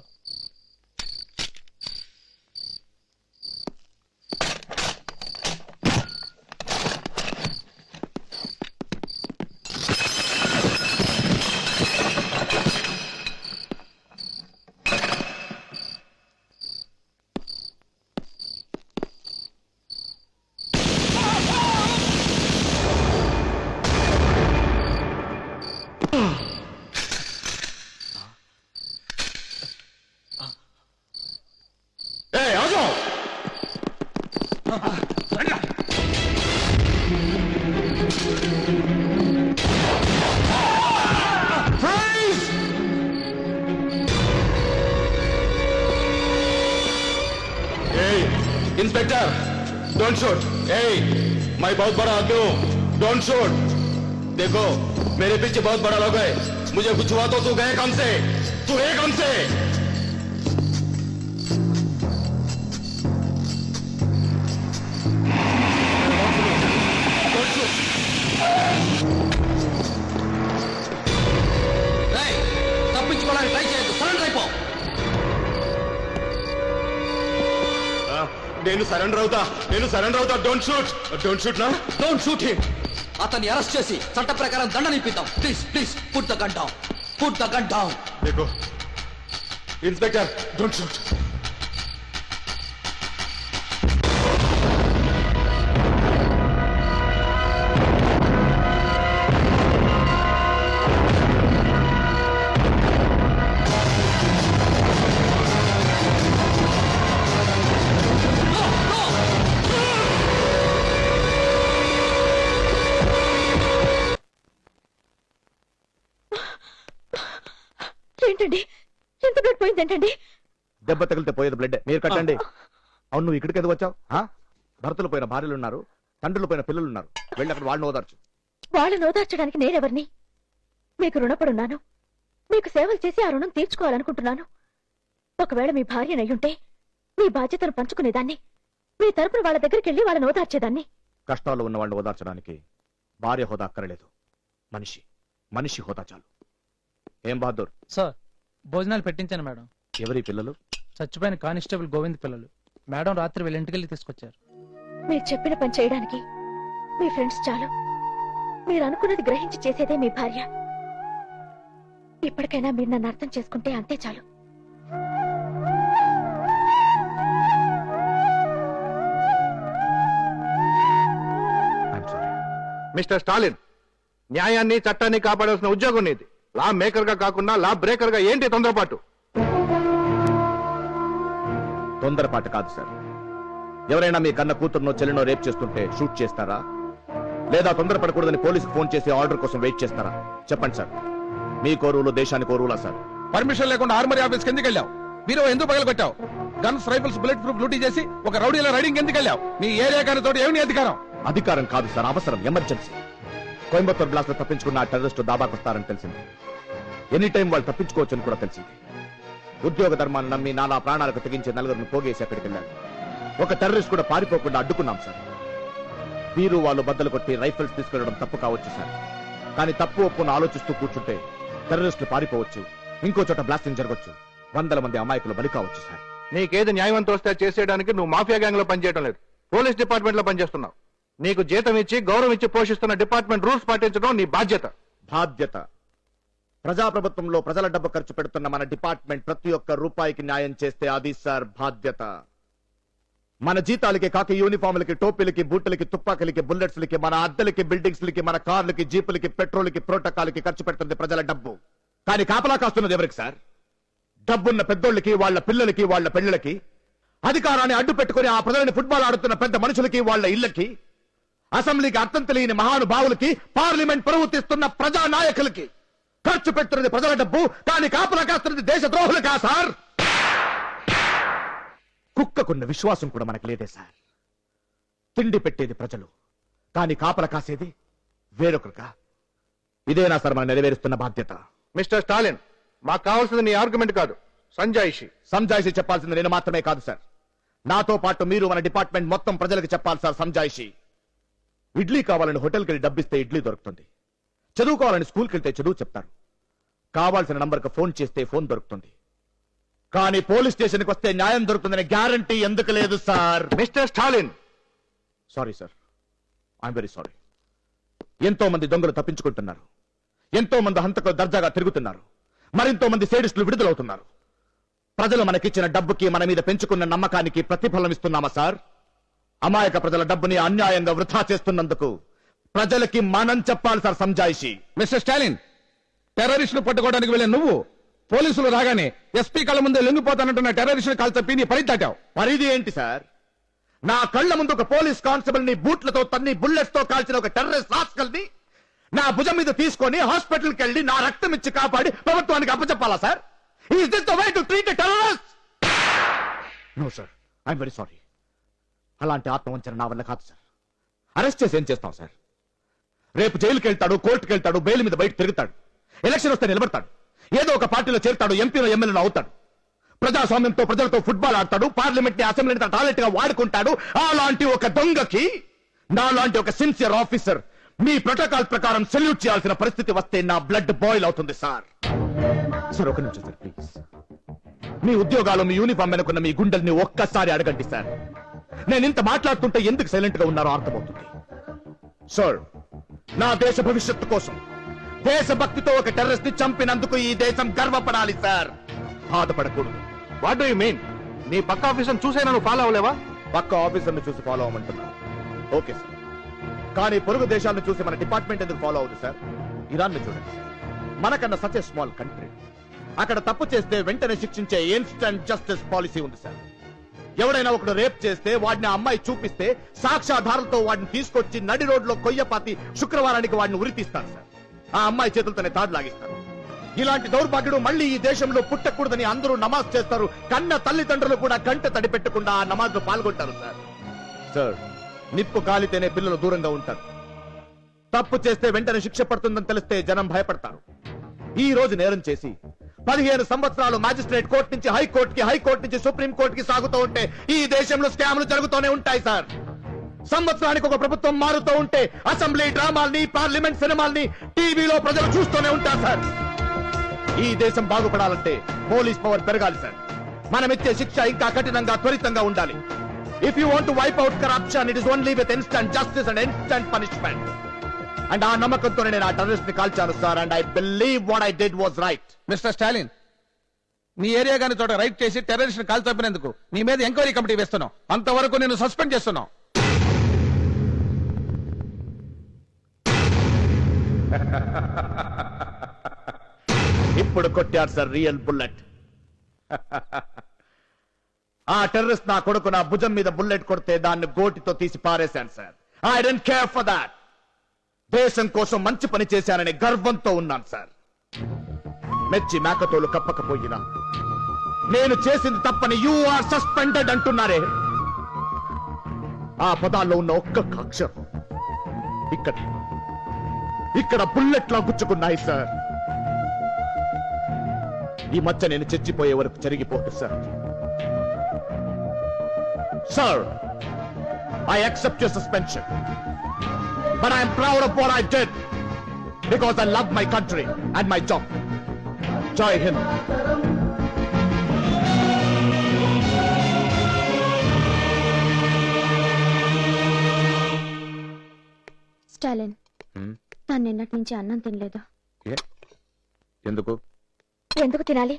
Inspector don't shoot. मैं बहुत बड़ा आदमी हूँ. Don't shoot. देखो मेरे पीछे बहुत बड़ा लोग है. मुझे कुछ हुआ तो तू गए कम से. तू है कम से. తప్పించుకోవడానికి ట్రై చేయొద్దు. సరెండర్ అయిపో. నేను సరెండర్ అవుతా. డోంట్ షూట్ నా. Don't shoot him. అతన్ని అరెస్ట్ చేసి చట్ట ప్రకారం దండ నింపిద్దాం. Please put the gun down. देखो इंस्पेक्टर डोंट शूट. ఏంటండి ఎంత బ్లడ్ పోయింది ఏంటండి? దెబ్బ తగిలితే పోయేది బ్లడ్. మీరు కట్టండి. అవును, నువ్వు ఇక్కడికి ఎందుకు వచ్చావు? భర్తలు పోయిన భార్యలు ఉన్నారు, తండ్రులు పోయిన పిల్లలు ఉన్నారు. వెళ్ళి అక్కడ వాళ్ళని ఓదార్చు. వాళ్ళని ఓదార్చడానికి నేనెవరిని? మీకు రుణపడున్నాను. మీకు సేవలు చేసి ఆ రుణం తీర్చుకోవాలనుకుంటున్నాను. ఒకవేళ మీ భార్య నయ్యుంటే మీ బాధ్యతను పంచుకునేదాన్ని. మీ తరపున వాళ్ళ దగ్గరికి వెళ్ళి వాళ్ళని ఓదార్చేదాన్ని. కష్టాలు ఉన్న వాళ్ళని ఓదార్చడానికి భార్య హోదా అక్కర్లేదు. మనిషి హోదా చాలు. ఏం బహదూర్? సార్, భోజనాలు పెట్టించాను మేడం. ఎవరి పిల్లలు? చచ్చిపోయిన కానిస్టేబుల్ గోవింద్ పిల్లలు. మేడం రాత్రి వీళ్ళ ఇంటికెళ్ళి తీసుకొచ్చారు. మీరు చెప్పిన పని చేయడానికి మీ ఫ్రెండ్స్ చాలు. మీరు అనుకున్నది గ్రహించి చేసేదే మీ భార్య. ఇప్పటికైనా మీరు నన్ను అర్థం చేసుకుంటే అంతే చాలు. మిస్టర్ స్టాలిన్, న్యాయాన్ని చట్టాన్ని కాపాడాల్సిన ఉద్యోగం నీది. లా మేకర్ గా కాకుండా లా బ్రేకర్ గా ఏంటి తొందరపాటు? తొందరపాటు కాదు సార్. ఎవరైనా మీ కన్న కూతురునో చెల్లినో రేప్ చేస్తుంటే షూట్ చేస్తారా, లేదా తొందరపడకూడదని పోలీసుకు ఫోన్ చేసి ఆర్డర్ కోసం వెయిట్ చేస్తారా? చెప్పండి సార్. మీ కోరువులు దేశానికి కోరువులా సార్? పర్మిషన్ లేకుండా ఆర్మరీ ఆఫీస్కి ఎందుకు వెళ్ళావు? మీరు ఎందుకు పగలగొట్టావు? గన్స్, రైఫిల్స్, బుల్లెట్ ప్రూఫ్ లూటీ చేసి ఒక రౌడీల రైడింగ్ ఎందుకు వెళ్ళావు? నీ ఏరియా కాని తోటి ఏమి అధికారం? అధికారం కాదు సార్, అవసరం, ఎమర్జెన్సీ. కోయంబత్తూర్ బ్లాస్ట్ లో తప్పించుకున్న ఆ టెర్రరిస్టు దాబాకొస్తారని తెలిసింది. ఎనీ టైం వాళ్ళు తప్పించుకోవచ్చని కూడా తెలిసింది. ఉద్యోగ ధర్మాన్ని నమ్మి నానా ప్రాణాలకు తెగించే నలుగురిని పోగేసి అక్కడికి వెళ్ళారు. ఒక టెర్రరిస్ట్ కూడా పారిపోకుండా అడ్డుకున్నాం సార్. వీరు వాళ్ళు బద్దలు కొట్టి రైఫిల్స్ తీసుకెళ్లడం తప్పు కావచ్చు సార్. కానీ తప్పు ఒప్పును ఆలోచిస్తూ కూర్చుంటే టెర్రరిస్టులు పారిపోవచ్చు, ఇంకో చోట బ్లాస్టింగ్ జరగవచ్చు, 100 మంది అమాయకులు బలి కావచ్చు సార్. నీకేది న్యాయవంతం వస్తే చేసేయడానికి నువ్వు మాఫియా గ్యాంగ్ లో పనిచేయడం లేదు, పోలీస్ డిపార్ట్మెంట్ లో పనిచేస్తున్నావు. నీకు జీతం ఇచ్చి గౌరవం ఇచ్చి పోషిస్తున్న డిపార్ట్మెంట్ రూల్స్ పాటించడం నీ బాధ్యత. బాధ్యత. ప్రజాప్రభుత్వంలో ప్రజల డబ్బు ఖర్చు పెడుతున్న మన డిపార్ట్మెంట్ ప్రతి ఒక్క రూపాయికి న్యాయం చేస్తే అది సార్ బాధ్యత. మన జీతాలకి, కాకి యూనిఫామ్లకి, టోపీలకి, బూట్లకి, తుపాకులకి, బుల్లెట్స్లకి, మన అద్దెలకి, బిల్డింగ్స్లకి, మన కార్లకి, జీపులకి, పెట్రోల్కి, ప్రోటోకాల్కి ఖర్చు పెడుతుంది ప్రజల డబ్బు. కానీ కాపలా కాస్తున్నది ఎవరికి సార్? డబ్బున్న పెద్దోళ్ళకి, వాళ్ళ పిల్లలకి, వాళ్ళ పెళ్లిళ్ళకి, అధికారాన్ని అడ్డు పెట్టుకుని ఆ ప్రజలని ఫుట్బాల్ ఆడుతున్న పెద్ద మనుషులకి, వాళ్ళ ఇళ్లకి, అసెంబ్లీకి అర్థం తెలియని మహానుభావులకి, పార్లమెంట్ ప్రవర్తిస్తున్న ప్రజా నాయకులకి ఖర్చు పెడుతున్నది ప్రజల డబ్బు. కానీ కాపలా కాస్తున్నది దేశ ద్రోహులుగా సార్. కుక్కకున్న విశ్వాసం కూడా మనకు లేదే సార్. తిండి పెట్టేది ప్రజలు, కానీ కాపలా కాసేది వేరొకరుగా. ఇదేనా సార్ మనం నెరవేరుస్తున్న బాధ్యత? మిస్టర్ స్టాలిన్, మాకు కావాల్సింది నీ ఆర్గ్యుమెంట్ కాదు, సంజాయిషి. సంజాయిషి చెప్పాల్సింది నేను మాత్రమే కాదు సార్, నాతో పాటు మీరు మన డిపార్ట్మెంట్ మొత్తం ప్రజలకు చెప్పాలి సార్ సంజాయిషి. ఇడ్లీ కావాలని హోటల్కి వెళ్ళి డబ్బిస్తే ఇడ్లీ దొరుకుతుంది, చదువుకోవాలని స్కూల్కి వెళ్తే చదువు చెప్తారు, కావాల్సిన నంబర్కి ఫోన్ చేస్తే ఫోన్ దొరుకుతుంది. కానీ పోలీస్ స్టేషన్కి వస్తే న్యాయం దొరుకుతుందనే గ్యారంటీ ఎందుకు లేదు sir? Mister Stalin, sorry sir, I'm very sorry. ఎంతో మంది దొంగలు తప్పించుకుంటున్నారు, ఎంతో మంది హంతకులు దర్జాగా తిరుగుతున్నారు, మరింతో మంది సేడిస్టులు విడుదలవుతున్నారు. ప్రజలు మనకిచ్చిన డబ్బుకి, మన మీద పెంచుకున్న నమ్మకానికి ప్రతిఫలం ఇస్తున్నామా సార్? అమాయక ప్రజల డబ్బుని అన్యాయంగా వృధా చేస్తున్నందుకు ప్రజలకి మనం చెప్పాలి సార్ సంజాయిషి. మిస్టర్ స్టాలిన్, టెర్రరిస్టులు పట్టుకోవడానికి వెళ్ళే నువ్వు పోలీసులు రాగానే ఎస్పీ కళ్ళ ముందే లొంగిపోతానంటున్న టెర్రరిస్టులు కాల్ తప్పి నీ పని దాటావు. పరిధి ఏంటి సార్? నా కళ్ళ ముందు ఒక పోలీస్ కానిస్టేబుల్ ని బూట్లతో తన్ని బుల్లెట్స్ తో కాల్చిన ఒక టెర్రరిస్ట్ రాస్కల్ని నా భుజం మీద తీసుకొని హాస్పిటల్కి వెళ్లి నా రక్తం ఇచ్చి కాపాడి ప్రభుత్వానికి అప్పచెప్పాలా sir? Is this the way to treat a terrorist? No sir, I'm very sorry. అలాంటి ఆత్మవంచన నా వల్ల కాదు సార్. అరెస్ట్ చేసి ఏం చేస్తాం సార్? రేపు జైలుకి వెళ్తాడు, కోర్టుకు వెళ్తాడు, బెయిల్ మీద బయట తిరుగుతాడు, ఎలక్షన్ వస్తే నిలబడతాడు, ఏదో ఒక పార్టీలో చేరుతాడు, ఎంపీలో ఎమ్మెల్యేలో అవుతాడు, ప్రజాస్వామ్యంతో ప్రజలతో ఫుట్బాల్ ఆడతాడు, పార్లమెంట్ ని అసెంబ్లీని తన టాయిలెట్ గా వాడుకుంటాడు. అలాంటి ఒక దొంగకి నాలాంటి ఒక సిన్సియర్ ఆఫీసర్ మీ ప్రోటోకాల్ ప్రకారం సెల్యూట్ చేయాల్సిన పరిస్థితి వస్తే నా బ్లడ్ బాయిల్ అవుతుంది సార్. సార్ ఒక నిమిషం సార్ ప్లీజ్. మీ ఉద్యోగాలు, మీ యూనిఫామ్ వెనుకున్న మీ గుండెల్ని ఒక్కసారి అడగండి సార్. నేను ఇంత మాట్లాడుతుంటే ఎందుకు సైలెంట్ గా ఉన్నారో అర్థమవుతుంది సార్. నా దేశ భవిష్యత్తు కోసం, దేశభక్తితో ఒక టెర్రరిస్ట్ ని చంపినందుకు ఈ దేశం గర్వపడాలి సార్, బాధపడకూడదు. What do you mean? నీ పక్క ఆఫీసర్ చూసైనా నువ్వు ఫాలో అవ్వలేవా? పక్క ఆఫీసర్ ని చూసి ఫాలో అవ్వమంటున్నా. ఓకే సార్, కానీ పొరుగు దేశాలను చూసి మన డిపార్ట్మెంట్ ఎందుకు ఫాలో అవుతుంది సార్? ఇరాన్ ని చూడండి, మనకన్నా సచ్ ఏ స్మాల్ కంట్రీ. అక్కడ తప్పు చేస్తే వెంటనే శిక్షించే ఇన్స్టంట్ జస్టిస్ పాలసీ ఉంది సార్. ఎవడైనా ఒకడు రేప్ చేస్తే వాడిని ఆ అమ్మాయి చూపిస్తే సాక్ష్యాధారాలతో వాడిని తీసుకొచ్చి నడి రోడ్లో కొయ్యపాతి శుక్రవారానికి వాడిని ఉరితీస్తారు సార్. ఆ అమ్మాయి చేతులతోనే తాడు లాగిస్తారు. ఇలాంటి దౌర్భాగ్యుడు మళ్ళీ ఈ దేశంలో పుట్టకూడదని అందరూ నమాజ్ చేస్తారు. కన్న తల్లిదండ్రులు కూడా గంట తడి పెట్టకుండా ఆ నమాజ్ లో పాల్గొంటారు సార్. సార్, నిప్పు కాలితేనే పిల్లలు దూరంగా ఉంటారు. తప్పు చేస్తే వెంటనే శిక్ష పడుతుందని తెలిస్తే జనం భయపడతారు. ఈ రోజు నేరం చేసి 15 సంవత్సరాలు మ్యాజిస్ట్రేట్ కోర్టు నుంచి హైకోర్టుకి, హైకోర్టు నుంచి సుప్రీం కోర్టుకి సాగుతూ ఉంటే ఈ దేశంలో స్కామ్లు జరుగుతూనే ఉంటాయి సార్. సంవత్సరానికి ఒక ప్రభుత్వం మారుతూ ఉంటే అసెంబ్లీ డ్రామాల్ని, పార్లమెంట్ సినిమాల్ని టీవీలో ప్రజలు చూస్తూనే ఉంటారు సార్. ఈ దేశం బాగుపడాలంటే పోలీస్ పవర్ పెరగాలి సార్. మనం ఇచ్చే శిక్ష ఇంకా కఠినంగా, త్వరితంగా ఉండాలి. If you want to wipe out corruption, it is only with instant justice and instant punishment. And ఆ నమ్మకంతోనే నేను ఆ టెర్రరిస్ట్ ని కాల్చాను sir. And I believe what I did was right. Mister Stalin, నీ ఏరియా గాని చోట రైట్ చేసి టెర్రరిస్ట్ ని కాల్ తప్పినందుకు నీ మీద ఎంక్వైరీ కమిటీ వేస్తున్నావు. అంతవరకు నేను సస్పెండ్ చేస్తున్నావు. ఇప్పుడు కొట్టారు సార్ రియల్ బుల్లెట్. ఆ టెర్రరిస్ట్ నా కొడుకు నా భుజం మీద బుల్లెట్ కొడితే దాన్ని గోటితో తీసి పారేశాను sir. I don't care for that. దేశం కోసం మంచి పని చేశాననే గర్వంతో ఉన్నాను సార్. మెచ్చి మేకతోలు కప్పకపోయినా నేను చేసింది తప్పని యు ఆర్ సస్పెండెడ్ అంటున్నారే. ఆ పదాల్లో ఉన్న ఒక్కొక్క అక్షరం ఇక్కడ బుల్లెట్ లా గుచ్చుకున్నాయి సార్. ఈ మధ్య నేను చచ్చిపోయే వరకు జరిగిపోదు sir. Sir, I accept your suspension, but I am proud of what I did. because I love my country and my job. Jai Hind. Stalin, నేను నిన్నటి నుంచి అన్నం తినలేదు. ఎందుకు ఎందుకు తినాలి?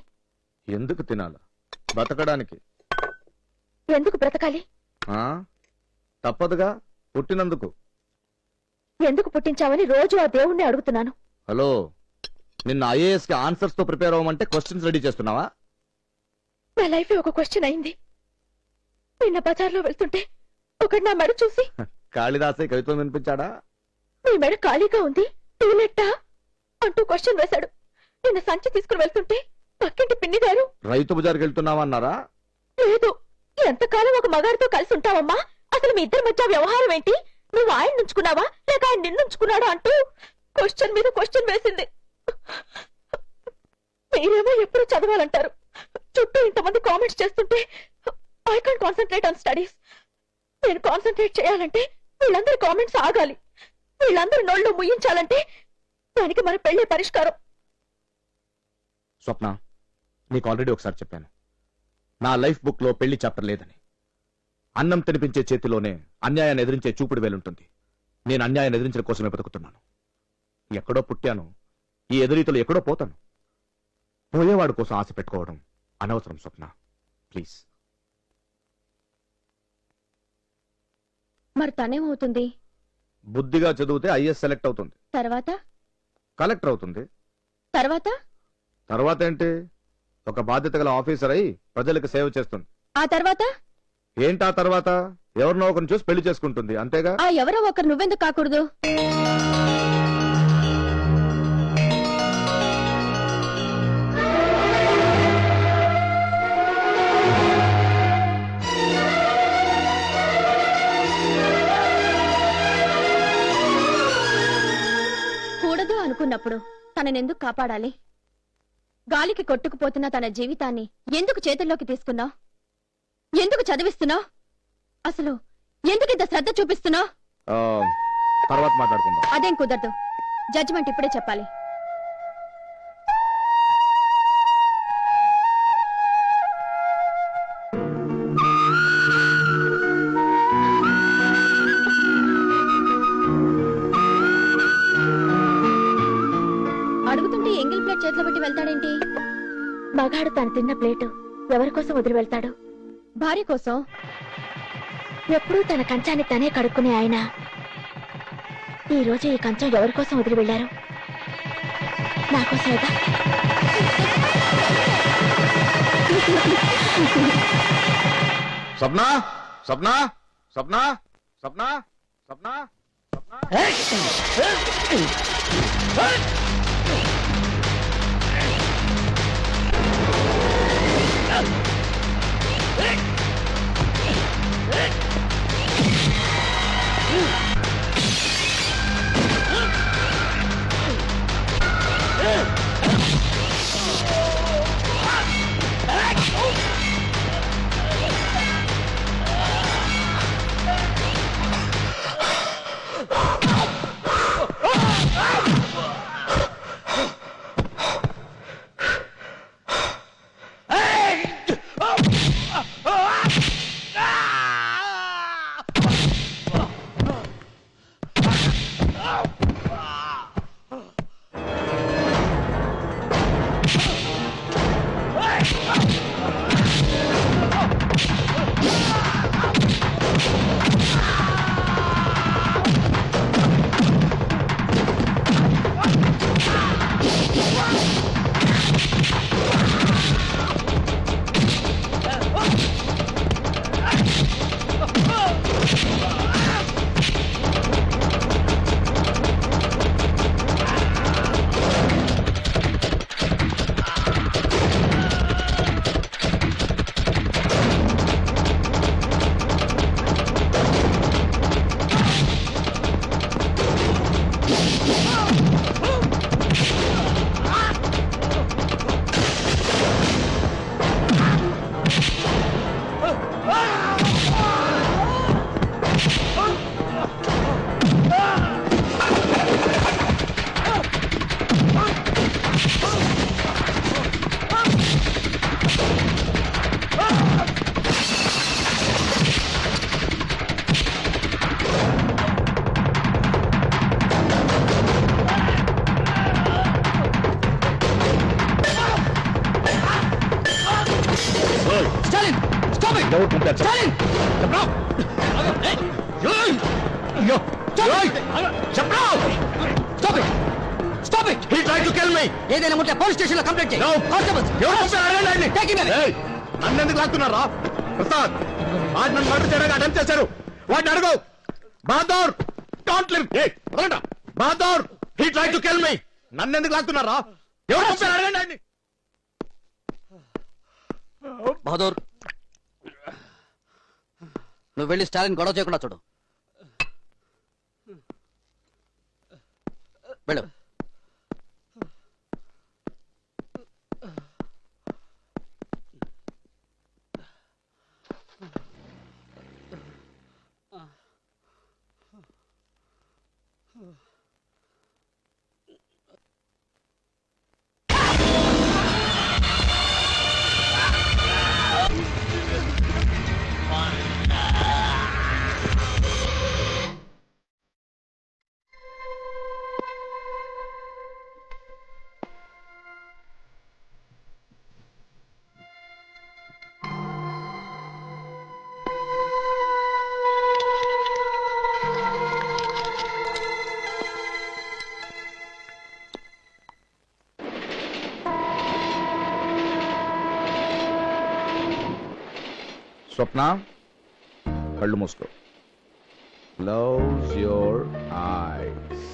ఎందుకు తినాలా? బతకడానికి. ఎందుకు బ్రతకాలి? తప్పదుగా, పుట్టినందుకు. ఎందుకు పుట్టించావని రోజు ఆ దేవుణ్ణి అడుగుతున్నాను. హలో, నిన్న ఐఏఎస్ కి ఆన్సర్స్ తో ప్రిపేర్ అవ్వమంటే క్వశ్చన్స్ రెడీ చేస్తున్నావా? నా లైఫ్ ఒక క్వశ్చన్ అయింది. నిన్న బజార్లో వెళ్తుంటే ఒకడు నా మెడ చూసి కాళిదాసే కవిత్వం వినిపించాడా? నీ మెడ ఖాళీగా ఉంది, టూలెట్టా అంటూ క్వశ్చన్ వేశాడు. నిన్న సంచి తీసుకుని వెళ్తుంటే పక్కింటి పిన్ని గారు రైతు బజార్కి వెళ్తున్నావా అన్నారా? లేదు, ఎంతకాలం ఒక మగారితో కలిసి ఉంటావమ్మా, అసలు మీ ఇద్దరి మధ్య వ్యవహారం ఏంటి, నువ్వు ఆయన ఉంచుకున్నావా లేక ఆయన నిన్నుంచుకున్నాడా అంటూ క్వశ్చన్ మీద క్వశ్చన్ వేసింది. మీరేమో ఎప్పుడు చదవాలంటారు, చుట్టూ ఇంతమంది కామెంట్స్ చేస్తుంటే I can't concentrate on studies. నేను కాన్సన్ట్రేట్ చేయాలంటే వీళ్ళందరి కామెంట్స్ ఆగాలి, వీళ్ళందరి నోళ్ళు ముయించాలంటే దానికి మన పెళ్లే పరిష్కారం. స్వప్న, నీకు ఆల్రెడీ ఒకసారి చెప్పాను, నా లైఫ్ బుక్ లో పెళ్లి చాప్టర్ లేదని. అన్నం తినిపించే చేతిలోనే అన్యాయాన్ని ఎదిరించే చూపుడు వేలుంటుంది. నేను అన్యాయాన్ని ఎదిరించడం కోసమే బతుకుతున్నాను. ఎక్కడో పుట్టాను, ఈ ఎదురీతలు ఎక్కడో పోతాను. పోయేవాడు కోసం ఆశ పెట్టుకోవడం అనవసరం స్వప్న, ప్లీజ్. మరి తనేమవుతుంది? బుద్ధిగా చదివితే ఐఎస్ సెలెక్ట్ అవుతుంది, తర్వాత కలెక్టర్ అవుతుంది, తర్వాత తర్వాత ఏంటి, ఒక బాధ్యత గల ఆఫీసర్ అయి ప్రజలకు సేవ చేస్తుంది. ఆ తర్వాత ఏంటా తర్వాత? ఎవరినో ఒకరిని చూసి పెళ్లి చేసుకుంటుంది, అంతేగా? ఆ ఎవరో ఒకరు నువ్వెందుకు కాకూడదు? కూడదు అనుకున్నప్పుడు తననెందుకు కాపాడాలి? గాలికి కొట్టుకుపోతున్న తన జీవితాన్ని ఎందుకు చేతుల్లోకి తీసుకున్నావు? ఎందుకు చదివిస్తున్నావు? అసలు ఎందుకు ఇంత శ్రద్ధ చూపిస్తున్నావు? తర్వాత మాట్లాడుకుందాం. అదేం కుదరదు, జడ్జిమెంట్ ఇప్పుడే చెప్పాలి. అడుగుతుంటే ఎంగిల్ ప్లేట్ చేతిలో పెట్టి వెళ్తాడేంటి? మగాడు తను తిన్న ప్లేటు ఎవరి కోసం వదిలి వెళ్తాడు? భార్య కోసం. ఎప్పుడూ తన కంచాన్ని తనే కడుక్కునే ఆయన ఈ రోజు ఈ కంచం ఎవరి కోసం వదిలి వెళ్లారు? నా కోసమేగా. స్వప్న, స్వప్న, స్వప్న, స్వప్న, స్వప్న, స్వప్న. ఏదైనా ఉంటే పోలీస్ స్టేషన్ లో కంప్లైంట్ చేయి. నన్ను ఎందుకు లాక్కున్నారా? ప్రసాద్ వాడు నన్ను మర్డర్ చేయడానికి అటెంప్ట్ చేశారు. వాడిని అడుగు. Bahadur don't live. Bahadur he try to kill me. నన్ను ఎందుకు లాక్కున్నారా? ఎవరు పంపారు అడగండి ఆయన్ని. బహదూర్, నువ్వు వెళ్ళి స్టాలిన్ గొడవ చేయకుండా చూడు. వెళ్ళు. స్వప్న, కళ్ళు మూసుకో. Close your ice.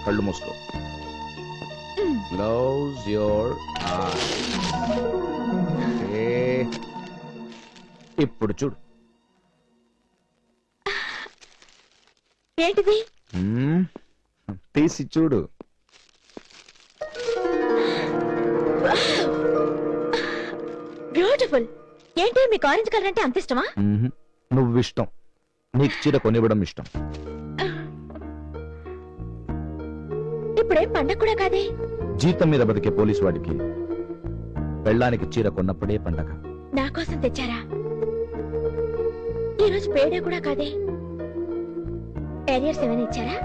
కళ్ళు మూసుకో. Close your ice. ఇప్పుడు చూడు. ఏంటిది? తీసి చూడు. బ్యూటిఫుల్. ఏంటి మీకు ఆరెంజ్ కలర్ అంటే అంత ఇష్టమా? నువ్వు ఇష్టం. నీకు చీర కొనివ్వడం ఇష్టం. ఇప్పుడేం పండగ కూడా కాదే. జీతం మీద బతికే పోలీసు వాడికి పెళ్ళానికి చీర కొన్నప్పుడే పండగ. నా కోసం తెచ్చారా? ఈరోజు పేడే కూడా కాదే. ఏరియర్స్ ఏమైనా ఇచ్చారా?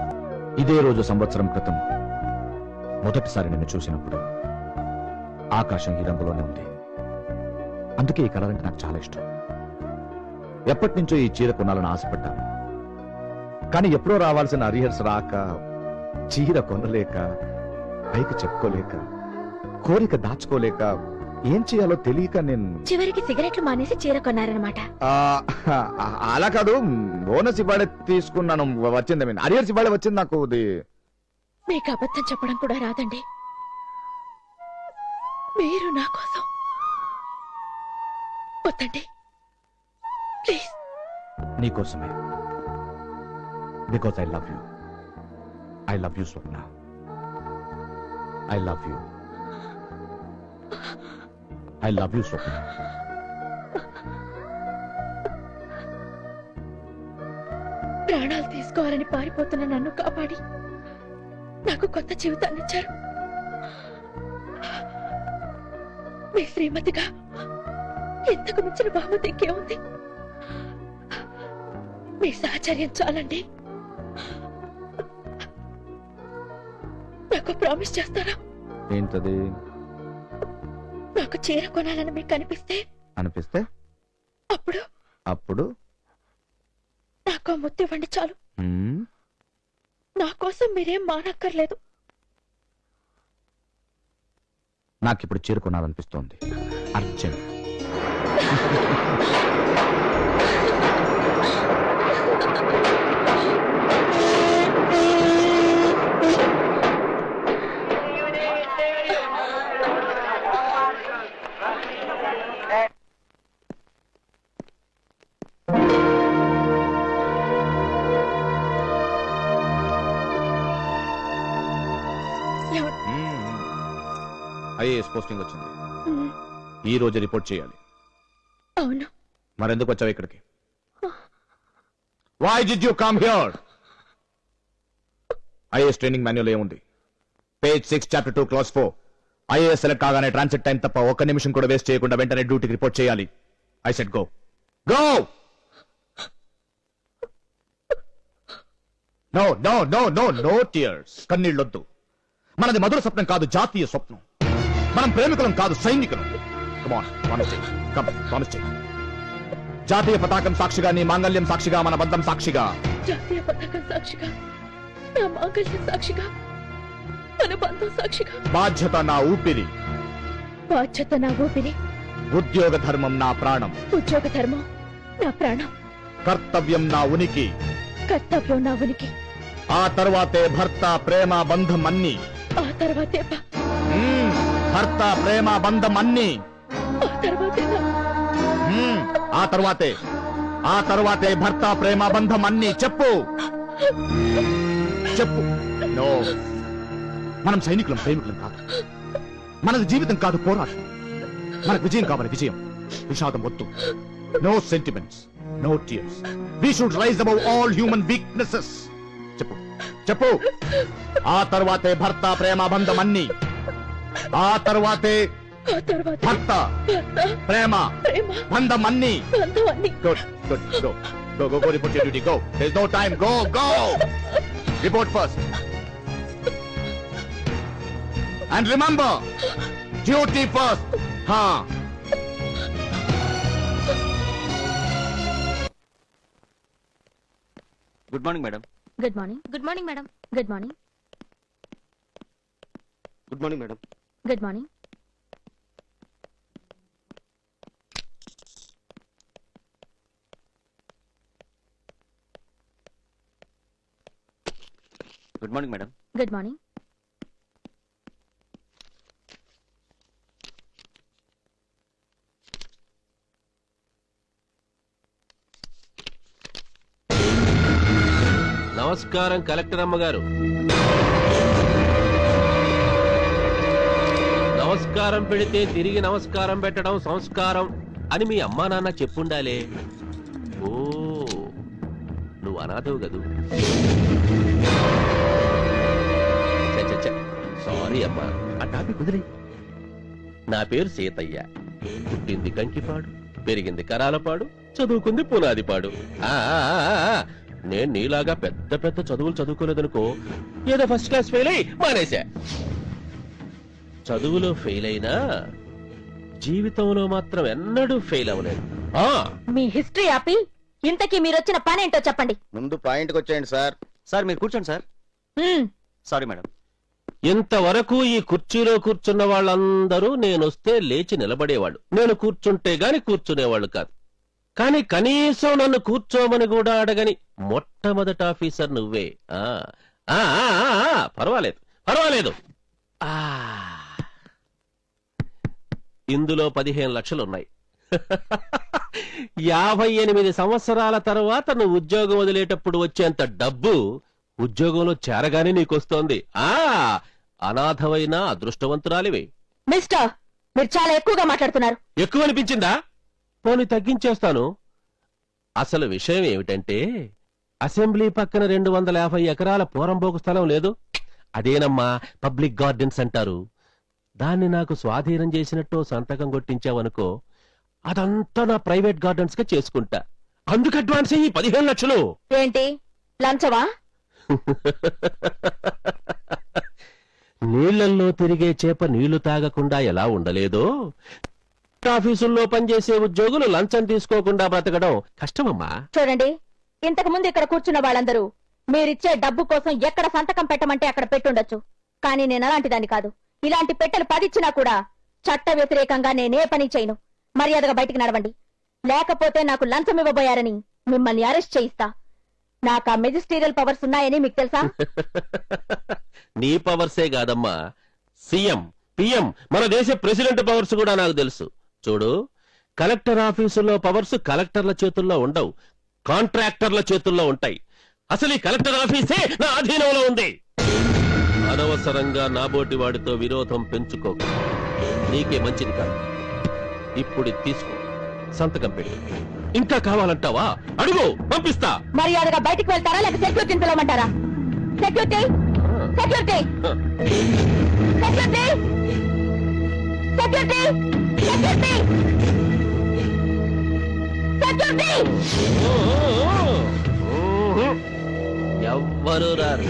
ఇదే రోజు సంవత్సరం క్రితం మొదటిసారి నిన్ను చూసినప్పుడు ఆకాశం ఈ రంగులోనే ఉంది. అందుకే ఈ కలర్ అంటే నాకు చాలా ఇష్టం. ఎప్పటి నుంచో ఈ చీర కొనాలని ఆశపడ్డాను. కానీ ఎప్పుడో రావాల్సిన అరియర్స్ రాక, చీర కొనలేక, పైకి చెప్పుకోలేక, కోరిక దాచుకోలేక, ఏం చేయాలో తెలియక నేను చివరికి సిగరెట్లు మానేసి చీర కొన్నారనమాట. అలా కాదు, బోనస్ ఇవాళ తీసుకున్నాను. వచ్చింది అరియర్స్ ఇవాళ వచ్చింది నాకు. మీకు అబద్ధం చెప్పడం కూడా రాదండి. మీరు నా కోసం వద్దండి ప్లీజ్. నీకోసమే. Because I love you. I love you Swapna. I love you. I love you Swapna. ప్రాణాలు తీసుకోవాలని పారిపోతున్న నన్ను కాపాడి నాకు కొత్త జీవితాన్ని ఇచ్చారు. మీ శ్రీమతిగా ఎంతకు మించిన బహుమతి ఇంకేముంది? మీ సహచర్యం చాలండి. నాకు ప్రామిస్ చేస్తారా? ఏంటది? నాకు చీర కొనాలని మీకు అనిపిస్తే అప్పుడు నాకు ముద్దు ఇవ్వండి చాలు. నా కోసం మీరేం మానక్కర్లేదు. నాకిప్పుడు చీర కొనాలనిపిస్తోంది. అర్జెంట్. ఐఏఎస్ పోస్టింగ్ వచ్చింది. ఈ రోజు రిపోర్ట్ చేయాలి. అవును. మరెందుకు వచ్చావు ఇక్కడికి? Why did you come here? IAS training manual ఏముంది? Page 6 chapter 2 class 4. IAS select కాగానే ట్రాన్సిట్ టైం తప్ప ఒక్క నిమిషం కూడా వేస్ట్ చేయకుండా వెంటనే డ్యూటీకి రిపోర్ట్ చేయాలి. I said go. Go. No no no no no tears. కన్నీళ్ళొద్దు. మనది మధుర స్వప్నం కాదు, జాతీయ స్వప్నం. మనం ప్రేమికులం కాదు, సైనికులం. Come on, promise చేయి. Come, promise చేయి. జాతీయ పతాకం సాక్షిగా నీ మాంగళ్యం సాక్షిగా మన బంధం సాక్షిగా జాతీయ పతాకం సాక్షిగా నా మాంగళ్యం సాక్షిగా మన బంధం సాక్షిగా బాధ్యత నా ఊపిరి, బాధ్యత నా ఊపిరి, ఉద్యోగ ధర్మం నా ప్రాణం, ఉద్యోగ ధర్మం నా ప్రాణం, కర్తవ్యం నా ఉనికి, కర్తవ్యం నా ఉనికి, ఆ తర్వాతే భర్త ప్రేమ బంధం అన్ని. ఆ తర్వాతే భర్త ప్రేమ బంధం అన్ని. ఆ తర్వాతే ఆ తర్వాతే భర్త ప్రేమ బంధం అన్ని. చెప్పు చెప్పు. నో, మనం సైనికులం, ప్రేమికులం కాదు. మనది జీవితం కాదు, పోరాటం. మనకు విజయం కావాలి, విజయం. విషాదం వద్దు. No sentiments, no tears. We should rise above all human weaknesses. చెప్పు చెప్పు. ఆ తర్వాతే భర్త ప్రేమ బంధం అన్ని. ఆ తర్వాతే భర్త ప్రేమ బంధం అన్ని. Good good. Go go go go. Report your duty. Go. There is no time. Go go. Report first. And remember, duty first. హా. Good morning madam. Good morning. Good morning madam. Good morning. Good morning madam. Good morning. Good morning madam. Good morning. నమస్కారం collector అమ్మగారు. నమస్కారం పెడితే తిరిగి నమస్కారం పెట్టడం సంస్కారం అని మీ అమ్మా నాన్న చెప్పుండాలే. ఓ, నువ్వు అనాథవు కదూ. సారీ అమ్మా, ఆ టాపిక్ కుదిరి. నా పేరు సీతయ్య. పుట్టింది కంకిపాడు, పెరిగింది కరాలపాడు, చదువుకుంది పునాదిపాడు. నేను నీలాగా పెద్ద పెద్ద చదువులు చదువుకోలేదనుకో, ఏదో ఫస్ట్ క్లాస్ ఫెయిల్ అయి మానేశా. చదువులో ఫెయిల్ అయినా జీవితంలో మాత్రం ఎన్నడూ ఫెయిల్ అవ్వలేదు. మీ హిస్టరీ ఆపి ఇంతకీ మీరొచ్చిన పనేంటో చెప్పండి. ముందు పాయింట్కి వచ్చేయండి సార్. సార్ మీరు కూర్చోండి సార్. Sorry madam. ఇంతవరకు ఈ కుర్చీలో కూర్చున్న వాళ్ళందరూ నేనొస్తే లేచి నిలబడేవాళ్ళు, నేను కూర్చుంటే గాని కూర్చునేవాళ్ళు కాదు. కానీ కనీసం నన్ను కూర్చోమని కూడా అడగని మొట్టమొదటి ఆఫీసర్ నువ్వే. పర్వాలేదు పర్వాలేదు. ఇందులో 15 లక్షలున్నాయి. 58 సంవత్సరాల తర్వాత నువ్వు ఉద్యోగం వదిలేటప్పుడు వచ్చేంత డబ్బు ఉద్యోగంలో చేరగానే నీకొస్తోంది. అనాథవైన అదృష్టవంతురాలివి. మిస్టర్, మీరు చాలా ఎక్కువగా మాట్లాడుతున్నారు. ఎక్కువ అనిపించిందా? పోనీ తగ్గించేస్తాను. అసలు విషయం ఏమిటంటే, అసెంబ్లీ పక్కన 250 ఎకరాల పోరంబోకు స్థలం లేదు, అదేనమ్మా పబ్లిక్ గార్డెన్స్ అంటారు. దాన్ని నాకు స్వాధీనం చేసినట్టు సంతకం కొట్టించావనుకో, అదంతా నా ప్రైవేట్ గార్డెన్స్ గా చేసుకుంటా. అందుకు అడ్వాన్స్ అయ్యి 15 లక్షలు. ఏంటి, లంచవా? నీళ్లల్లో తిరిగే చేప నీళ్లు తాగకుండా ఎలా ఉండలేదో, ఆఫీసుల్లో పనిచేసే ఉద్యోగులు లంచం తీసుకోకుండా బ్రతకడం కష్టమమ్మా. చూడండి, ఇంతకు ముందు ఇక్కడ కూర్చున్న వాళ్ళందరూ మీరిచ్చే డబ్బు కోసం ఎక్కడ సంతకం పెట్టమంటే అక్కడ పెట్టుండొచ్చు. కానీ నేను అలాంటి దాన్ని కాదు. ఇలాంటి పెట్టెలు 10 ఇచ్చినా కూడా చట్ట వ్యతిరేకంగా నేనే పని చేయను. మర్యాదగా బయటికి నడవండి, లేకపోతే నాకు లంచం ఇవ్వబోయారని మిమ్మల్ని అరెస్ట్ చేయిస్తా. నాకు ఆ మెజిస్టీరియల్ పవర్స్ ఉన్నాయని మీకు తెలుసా? నీ పవర్సే కాదమ్మా, సీఎం, పిఎం, మన దేశ ప్రెసిడెంట్ పవర్స్ కూడా నాకు తెలుసు. చూడు, కలెక్టర్ ఆఫీసులో పవర్స్ కలెక్టర్ల చేతుల్లో ఉండవు, కాంట్రాక్టర్ల చేతుల్లో ఉంటాయి. అసలు ఈ కలెక్టర్ ఆఫీసే నా అధీనంలో ఉంది. అనవసరంగా నాబోటి వాడితో విరోధం పెంచుకోకు, నీకే మంచిది కాదు. ఇప్పుడు తీసుకో, సంతకం పెట్టు. ఇంకా కావాలంటావా? అడుగు, పంపిస్తా. మర్యాదగా బయటికి వెళ్తారా లేక సెక్యూరిటీని పిలవమంటారా? Security, security, security, security, security, security. ఎవ్వరు రారు.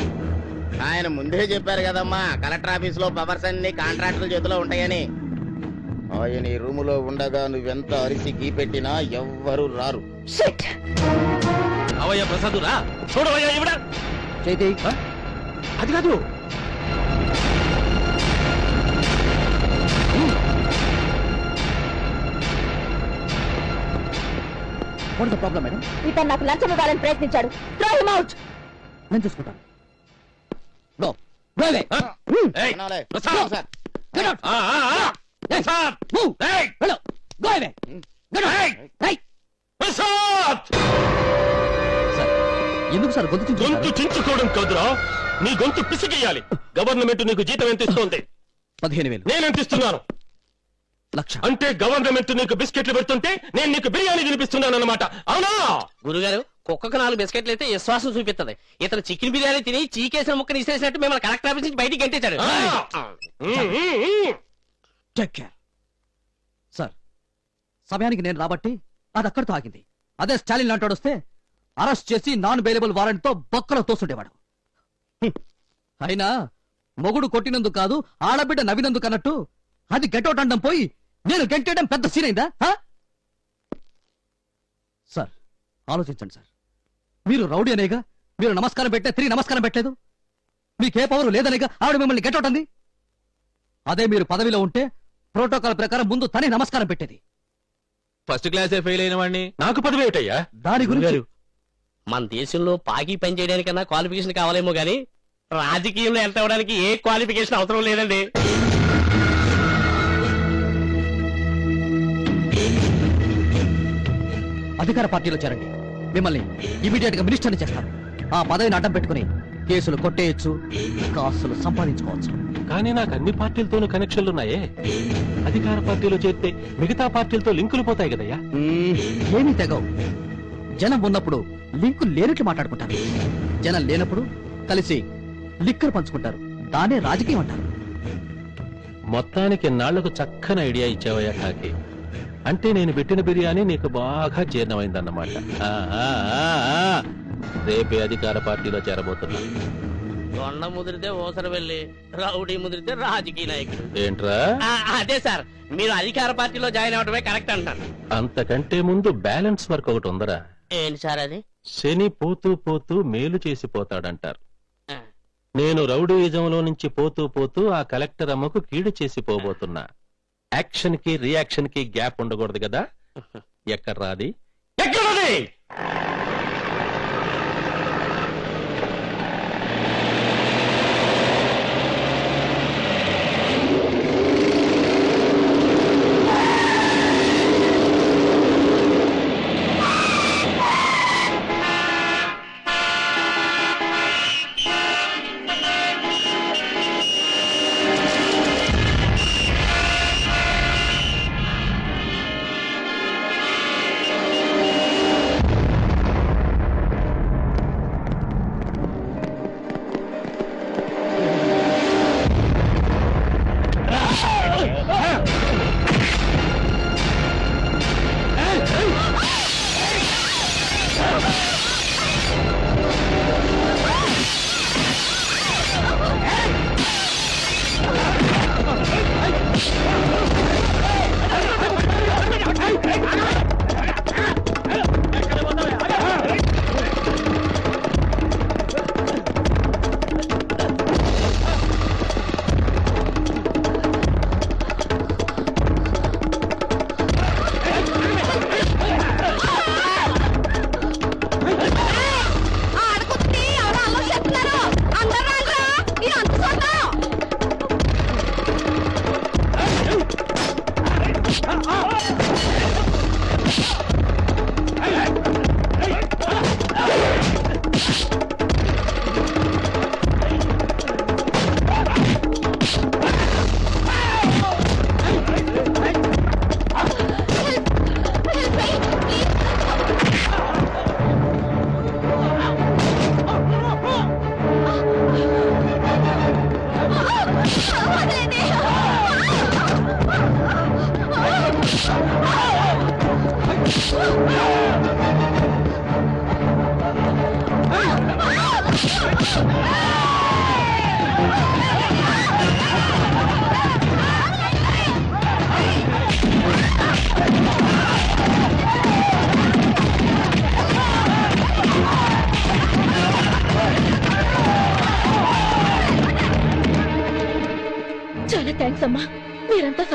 ఆయన ముందే చెప్పారు కదమ్మా, కలెక్టర్ ఆఫీస్ లో పవర్స్ అన్ని కాంట్రాక్టుల చేతిలో ఉంటాయని. ఆయన ఈ రూములో ఉండగా నువ్వెంత అరిసి గీ పెట్టినా ఎవ్వరు రారు. షిట్! అవయ్య ప్రసాదు రా చూడవయ్యా ఇవిడ చైతి అది కాదు వాట్ ద ప్రాబ్లం మేడం? ఇతను నాకు లంచం ఇవ్వాలని ప్రయత్నించాడు. Throw him out. నేను చూసుకుంటాను. Go go away. ఏయ్, వినాలే. ప్రసాద్! Sir, get out. ఆ, ఆ, ఆ! ప్రసాద్! ఏయ్, వెళ్ళు. Go away. Get out. ఏయ్ ప్రసాద్! సార్, ఎందుకు సార్ గొంతు గొంతు చించుకుంటారు? చించుకోవడం కాదురా నీ గొంతు పిసికేయాలి. గవర్నమెంట్ నీకు జీతం ఎంత ఇస్తోంది? 15,000. నేనెంత ఇస్తున్నాను? 1,00,000. అంటే గవర్నమెంట్ నీకు బిస్కెట్లు పెడుతుంటే నేను నీకు బిర్యానీ తినిపిస్తున్నాను అన్నమాట. అవునా? గురుగారు కుక్కకు 4 బిస్కెట్లు అయితే విశ్వాసం చూపిస్తుంది. ఇతను చికెన్ బిర్యానీ తిని చీకేసిన ముక్కని ఇసేసినట్టు మిమ్మల్ని కలెక్టర్ ఆఫీస్ నుంచి బయటికి గంటేశాడు. Take care. సార్, సమయానికి నేను రాబట్టి అది అక్కడితో ఆగింది. అదే స్టాలిన్ లాంటి వస్తే అరెస్ట్ చేసి నాన్ బెయిలబుల్ వారెంట్ తో బొక్కలో తోస్తుండేవాడు. అయినా మొగుడు కొట్టినందుకు కాదు ఆడబిడ్డ నవ్వినందుకు అన్నట్టు అది గెటౌట్ అనడం పోయి నేను గెంటేయడం పెద్ద సీన్ అయిందా? సార్, ఆలోచించండి సార్. మీరు రౌడీ అనేగా మీరు నమస్కారం పెట్టే తిరిగి నమస్కారం పెట్టలేదు. మీకే పవరు లేదనేగా ఆవిడ మిమ్మల్ని గెటౌట్ అంది. అదే మీరు పదవిలో ఉంటే ప్రోటోకాల్ ప్రకారం ముందు తనే నమస్కారం పెట్టేది. ఫస్ట్ క్లాసే ఫెయిల్ అయిన వాడిని నాకు పదవి ఏటయ్యా? దాని గురించి మన దేశంలో పాకి పని చేయడానికన్నా క్వాలిఫికేషన్ కావాలేమో గానీ రాజకీయంలో ఎంత అవ్వడానికి ఏ క్వాలిఫికేషన్ అవసరం లేదండి. అధికార పార్టీలో చేరండి. మిమ్మల్ని ఇమీడియట్ గా మినిస్టర్ని చేస్తారు. ఆ పదవిని అడ్డం పెట్టుకుని కేసులు కొట్టేయచ్చు, కాసులు సంపాదించుకోవచ్చు. కానీ నాకు అన్ని పార్టీలతోనూ కనెక్షన్లున్నాయే. అధికార పార్టీలో చేరితే మిగతా పార్టీలతో లింకులు పోతాయి కదయ్యా. ఏమీ తెగవు. జనం ఉన్నప్పుడు లింకులు లేనట్లు మాట్లాడుకుంటారు. జనం లేనప్పుడు కలిసి లిక్కర్ పంచుకుంటారు. దానే రాజకీయం అంటారు. మొత్తానికి నాళ్లకు చక్కని ఐడియా ఇచ్చావయ్యా కాకి. అంటే నేను పెట్టిన బిర్యానీ నీకు బాగా జీర్ణమైందన్నమాట. రేపే అధికార పార్టీలో చేరబోతున్నా. దొండ ముదిరితే ఓసర వెళ్ళి రౌడీ ముదిరితే రాజకీయ నాయకుడు. ఏంట్రా? అదే సార్, మీరు అధికార పార్టీలో జాయిన్ అవడమే కరెక్ట్ అంటారు. అంతకంటే ముందు బ్యాలెన్స్ వర్క్ ఒకటి ఉందరా. ఏంటి సార్ అది? శని పోతూ పోతూ మేలు చేసిపోతాడంటారు. నేను రౌడీయిజంలో నుంచి పోతూ పోతూ ఆ కలెక్టర్ అమ్మకు కీడు చేసిపోబోతున్నా. యాక్షన్ కి రియాక్షన్ కి గ్యాప్ ఉండకూడదు కదా. ఎక్కడ్రాది? ఎక్కడ్రాది?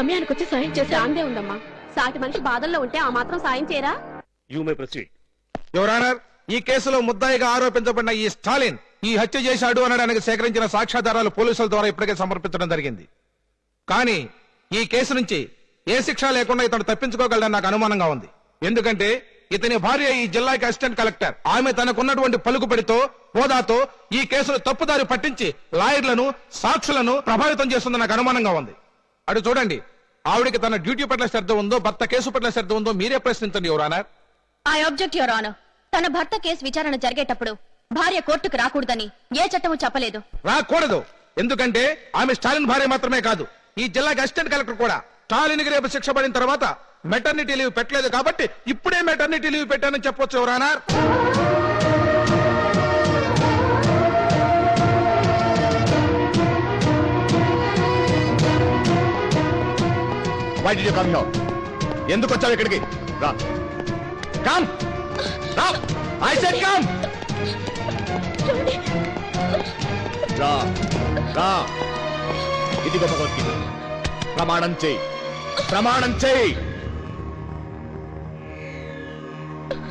సమయానికి వచ్చి సాయం చేశారు. అందే ఉందమ్మా, సాటి మనిషి బాధల్లో ఉంటే ఆ మాత్రం సాయం చేయరా? You may proceed. Your honour, ఈ కేసులో ముద్దాయిగా ఆరోపించబడిన ఈ స్టాలిన్ ఈ హత్య చేశాడు అనడానికి సేకరించిన సాక్ష్యాధారాలు పోలీసుల ద్వారా ఇప్పటికే సమర్పించడం జరిగింది. కానీ ఈ కేసు నుంచి ఏ శిక్ష లేకుండా ఇతను తప్పించుకోగలడని నాకు అనుమానంగా ఉంది. ఎందుకంటే ఇతని భార్య ఈ జిల్లాకి అసిస్టెంట్ కలెక్టర్. ఆమె తనకున్నటువంటి పలుకుబడితో, హోదాతో ఈ కేసును తప్పుదారి పట్టించి లాయర్లను, సాక్షులను ప్రభావితం చేస్తుందని నాకు అనుమానంగా ఉంది. అటు చూడండి, ఆవిడికి తన డ్యూటీ పట్ల శ్రద్ధ ఉందో, భర్త కేసు పట్ల శ్రద్ధ ఉందో మీరే ప్రశ్నించండి your honour. I object your honour. తన భర్త కేసు విచారణ జరిగేటప్పుడు భార్య కోర్టుకు రాకూడదని ఏ చట్టము చెప్పలేదు. రాకూడదు, ఎందుకంటే ఆమె స్టాలిన్ భార్య మాత్రమే కాదు, ఈ జిల్లాకి అసిస్టెంట్ కలెక్టర్ కూడా. స్టాలిన్ కి రేపు శిక్ష పడిన తర్వాత మెటర్నిటీ లీవ్ పెట్టలేదు కాబట్టి ఇప్పుడే మెటర్నిటీ లీవ్ పెట్టానని చెప్పొచ్చు your honour. Why did you come here? ఎందుకు వచ్చావు ఇక్కడికి? రా. Come. రా. I said come. రా. రా. ఇదిగో భగవద్గీత. ప్రమాణం చేయి. ప్రమాణం చేయి.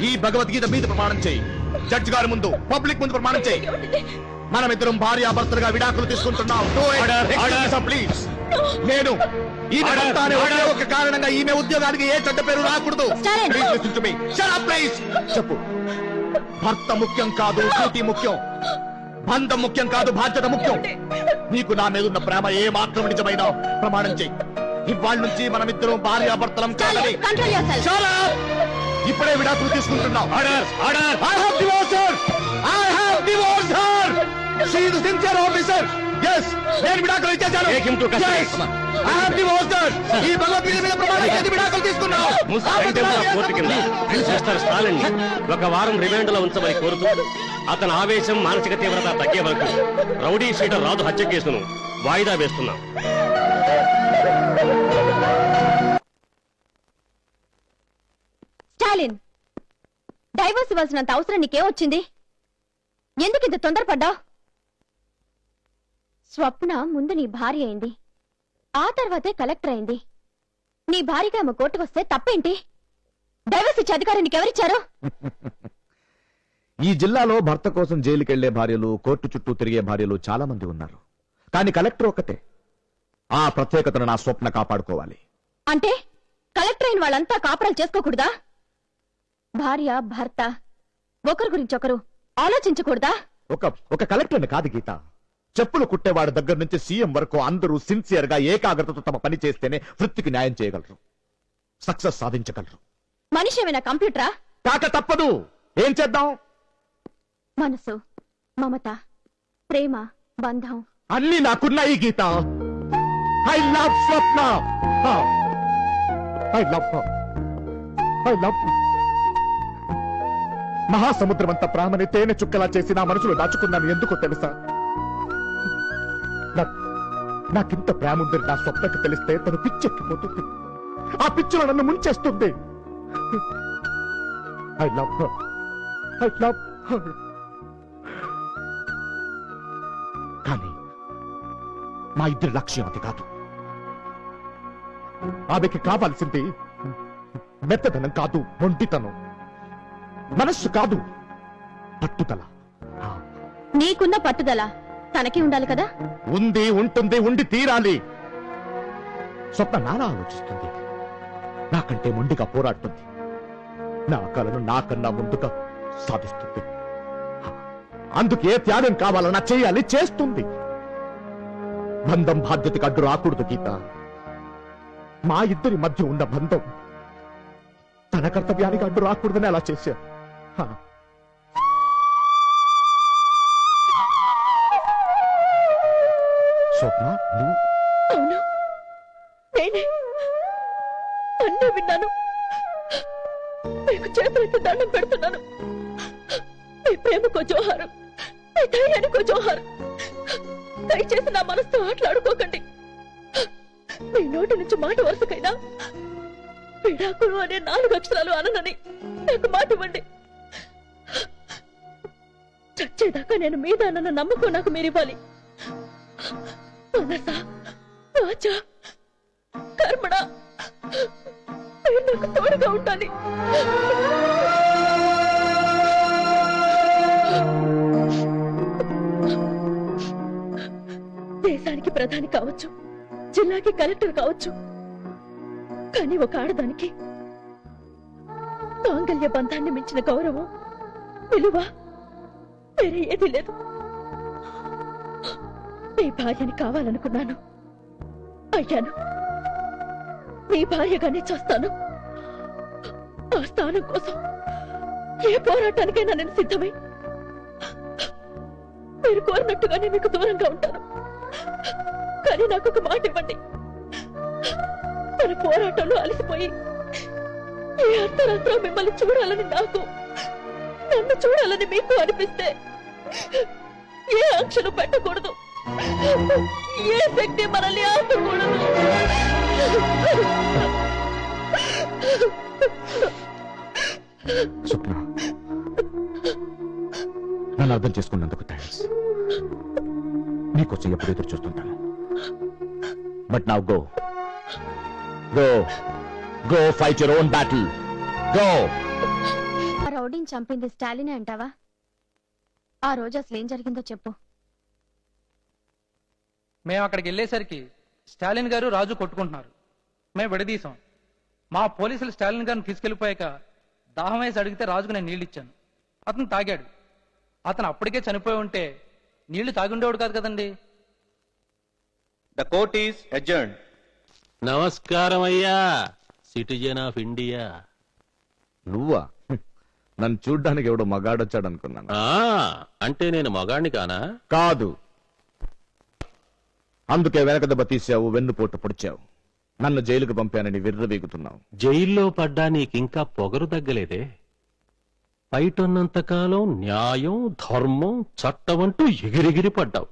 ఈ భగవద్గీత మీద ప్రమాణం చేయి. జడ్జి గారి ముందు, పబ్లిక్ ముందు ప్రమాణం చేయి. మనమిద్దరం భార్యాభర్తలుగా విడాకులు తీసుకుంటున్నాం. ప్లీజ్. నేను ఈమె భర్త ఒకే ఒక కారణంగా ఈమె ఉద్యోగానికి ఏ చెడ్డ పేరు రాకూడదు. ప్లీజ్ చెప్పు. భర్త ముఖ్యం కాదు, డ్యూటీ ముఖ్యం. బంధం ముఖ్యం కాదు, బాధ్యత ముఖ్యం. నీకు నా మీద ఉన్న ప్రేమ ఏ మాత్రం నిజమైనా ప్రమాణం చేయి. ఇవాళ నుంచి మనమిద్దరం భార్యాభర్తలం కాదని. ఇప్పుడే విడాకులు తీసుకుంటున్నాం. నేను విడాకులు ఇచ్చేశాను. ఈ భగవద్గీత మీద ప్రమాణం చేసి విడాకులు తీసుకున్నాం. ఒక వారం రిమాండ్ లో ఉంచమని కోరుతూ అతని ఆవేశం, మానసిక తీవ్రత తగ్గే వరకు రౌడీ షీటర్ రాజు హత్య కేసును వాయిదా వేస్తున్నాం. స్టాలిన్, డైవర్స్ ఇవ్వాల్సినంత అవసరం నీకే వచ్చింది? ఎందుకు ఇంత తొందరపడ్డా? స్వప్న ముందు నీ భార్య అయింది, ఆ తర్వాతే కలెక్టర్ అయింది. నీ భార్యగా ఆమె కోర్టుకు వస్తే తప్పేంటి? డైవర్స్ ఇచ్చే అధికారం నీకెవరిచ్చారు? ఈ జిల్లాలో భర్త కోసం జైలుకెళ్లే భార్యలు, కోర్టు చుట్టూ తిరిగే భార్యలు చాలా మంది ఉన్నారు. కానీ కలెక్టర్ ఒక్కతే. ఆ ప్రత్యేకతను నా స్వప్న కాపాడుకోవాలి. అంటే కలెక్టర్ అయిన వాళ్ళంతా కాపురాలు చేసుకోకూడదా? భార్య, భర్త ఒకరి గురించి ఒకరు ఆలోచించకూడదా? ఒక కలెక్టర్ని కాదు గీత, చెప్పులు కుట్టేవాడి దగ్గర నుంచి సీఎం వరకు అందరూ సిన్సియర్ గా ఏకాగ్రతతో తమ పని చేస్తేనే వృత్తికి న్యాయం చేయగలరు, సక్సెస్ సాధించగలరు. మనిషి ఏమైనా కంప్యూటరా? కాక తప్పదు. ఏం చేద్దాం? మనసు, మమత, ప్రేమ, బంధం అన్ని నాకున్నాయి Geeta. I love Swapna. I love I love. మహాసముద్రం అంత ప్రాణని తేనె చుక్కలా చేసి నా మనసులో దాచుకున్నాను. ఎందుకో తెలుసా? నాకింత ప్రేమ ఉందని నా స్వప్నకి తెలిస్తే తను పిచ్చెక్కిపోతుంది. ఆ పిచ్చిలో నన్ను ముంచేస్తుంది. I love her. I love her. కానీ మా ఇద్దరి లక్ష్యం అది కాదు. ఆమెకి కావాల్సింది మెత్తదనం కాదు, మొండితనం. మనస్సు కాదు, పట్టుదల. నీకున్న పట్టుదల తనకి ఉండాలి కదా? ఉంది, ఉంటుంది, ఉండి తీరాలి. స్వప్న నాలా ఆలోచిస్తుంది, నాకంటే మొండిగా పోరాడుతుంది, నా కలను నాకన్నా ముందుగా సాధిస్తుంది. అందుకే త్యాగం కావాలన్నా చేయాలి, చేస్తుంది. బంధం బాధ్యతకు అడ్డు రాకూడదు గీత. మా ఇద్దరి మధ్య ఉన్న బంధం తన కర్తవ్యానికి అడ్డు రాకూడదని అలా చేశాను. స్వప్న, నువ్వు? అవును, నేనే. అన్నీ విన్నాను. మీకు చేతులెత్తి దండం పెడుతున్నాను. మీ ప్రేమకో జోహారం, మీ ధైర్యానికో జోహారం. దయచేసి నా మనసుతో ఆటలాడుకోకండి. మీ నోటి నుంచి మాట వరుసకైనా విడాకులు అనే 4 అక్షరాలు అననని నాకు మాట ఇవ్వండి. చచ్చేదాకా నేను మీద అన్న నమ్మకం నాకు మీరివ్వాలి. మనస, వాచ, కర్మణ నాకు తోడుగా ఉండాలి. దేశానికి ప్రధాని కావచ్చు, జిల్లాకి కలెక్టర్ కావచ్చు, కానీ ఒక ఆడదానికి మాంగల్య బంధాన్ని మించిన గౌరవం, విలువ వేరే ఏదీ లేదు. నీ భార్యని కావాలనుకున్నాను, అయ్యాను. నీ భార్యగానే చేస్తాను. ఆ స్థానం కోసం ఏ పోరాటానికైనా నేను సిద్ధమై మీరు కోరినట్టుగానే మీకు దూరంగా ఉంటాను. కానీ నాకు ఒక మాట ఇవ్వండి. మన పోరాటంలో అలసిపోయి ఏ అర్ధరాత్రం మిమ్మల్ని చూడాలని నాకు, నన్ను చూడాలని మీకు అనిపిస్తే ఏ ఆంక్షలు పెట్టకూడదు, ఏ శక్తి మనల్ని ఆపకూడదు. స్వప్న, నన్ను అర్థం చేసుకున్నందుకు థ్యాంక్స్. నీకోసం ఎప్పుడు ఎదురు చూస్తుంటాను. But now go go go fight your own battle. Go. ఆ రౌడీని చంపింది స్టాలినే అంటావా? ఆ రోజు అసలు ఏం జరిగిందో చెప్పు. మేము అక్కడికి వెళ్ళేసరికి స్టాలిన్ గారు రాజు కొట్టుకుంటున్నారు. మేము విడదీశాం. మా పోలీసులు స్టాలిన్ గారిని తీసుకెళ్లిపోయాక దాహం వేసి అడిగితే రాజుకు నేను నీళ్ళు ఇచ్చాను. అతను తాగాడు. అతను అప్పటికే చనిపోయి ఉంటే నీళ్లు తాగుండేవాడు కాదు కదండి. The court is adjourned. నమస్కారం అయ్యా, సిటిజన్ ఆఫ్ ఇండియా. నువ్వా? నన్ను చూడ్డానికి ఎవడో మగాడొచ్చాడు అనుకున్నాను. అంటే నేను మగాణ్ణి కానా? కాదు. అందుకే వెనక దెబ్బ తీసావు, వెన్నుపోటు పొడిచావు. నన్ను జైలుకు పంపానని విర్రవీగుతున్నావు. జైల్లో పడ్డా నీకింకా పొగరు తగ్గలేదే. బయటన్నంతకాలం న్యాయం, ధర్మం, చట్టం అంటూ ఎగిరెగిరి పడ్డావు.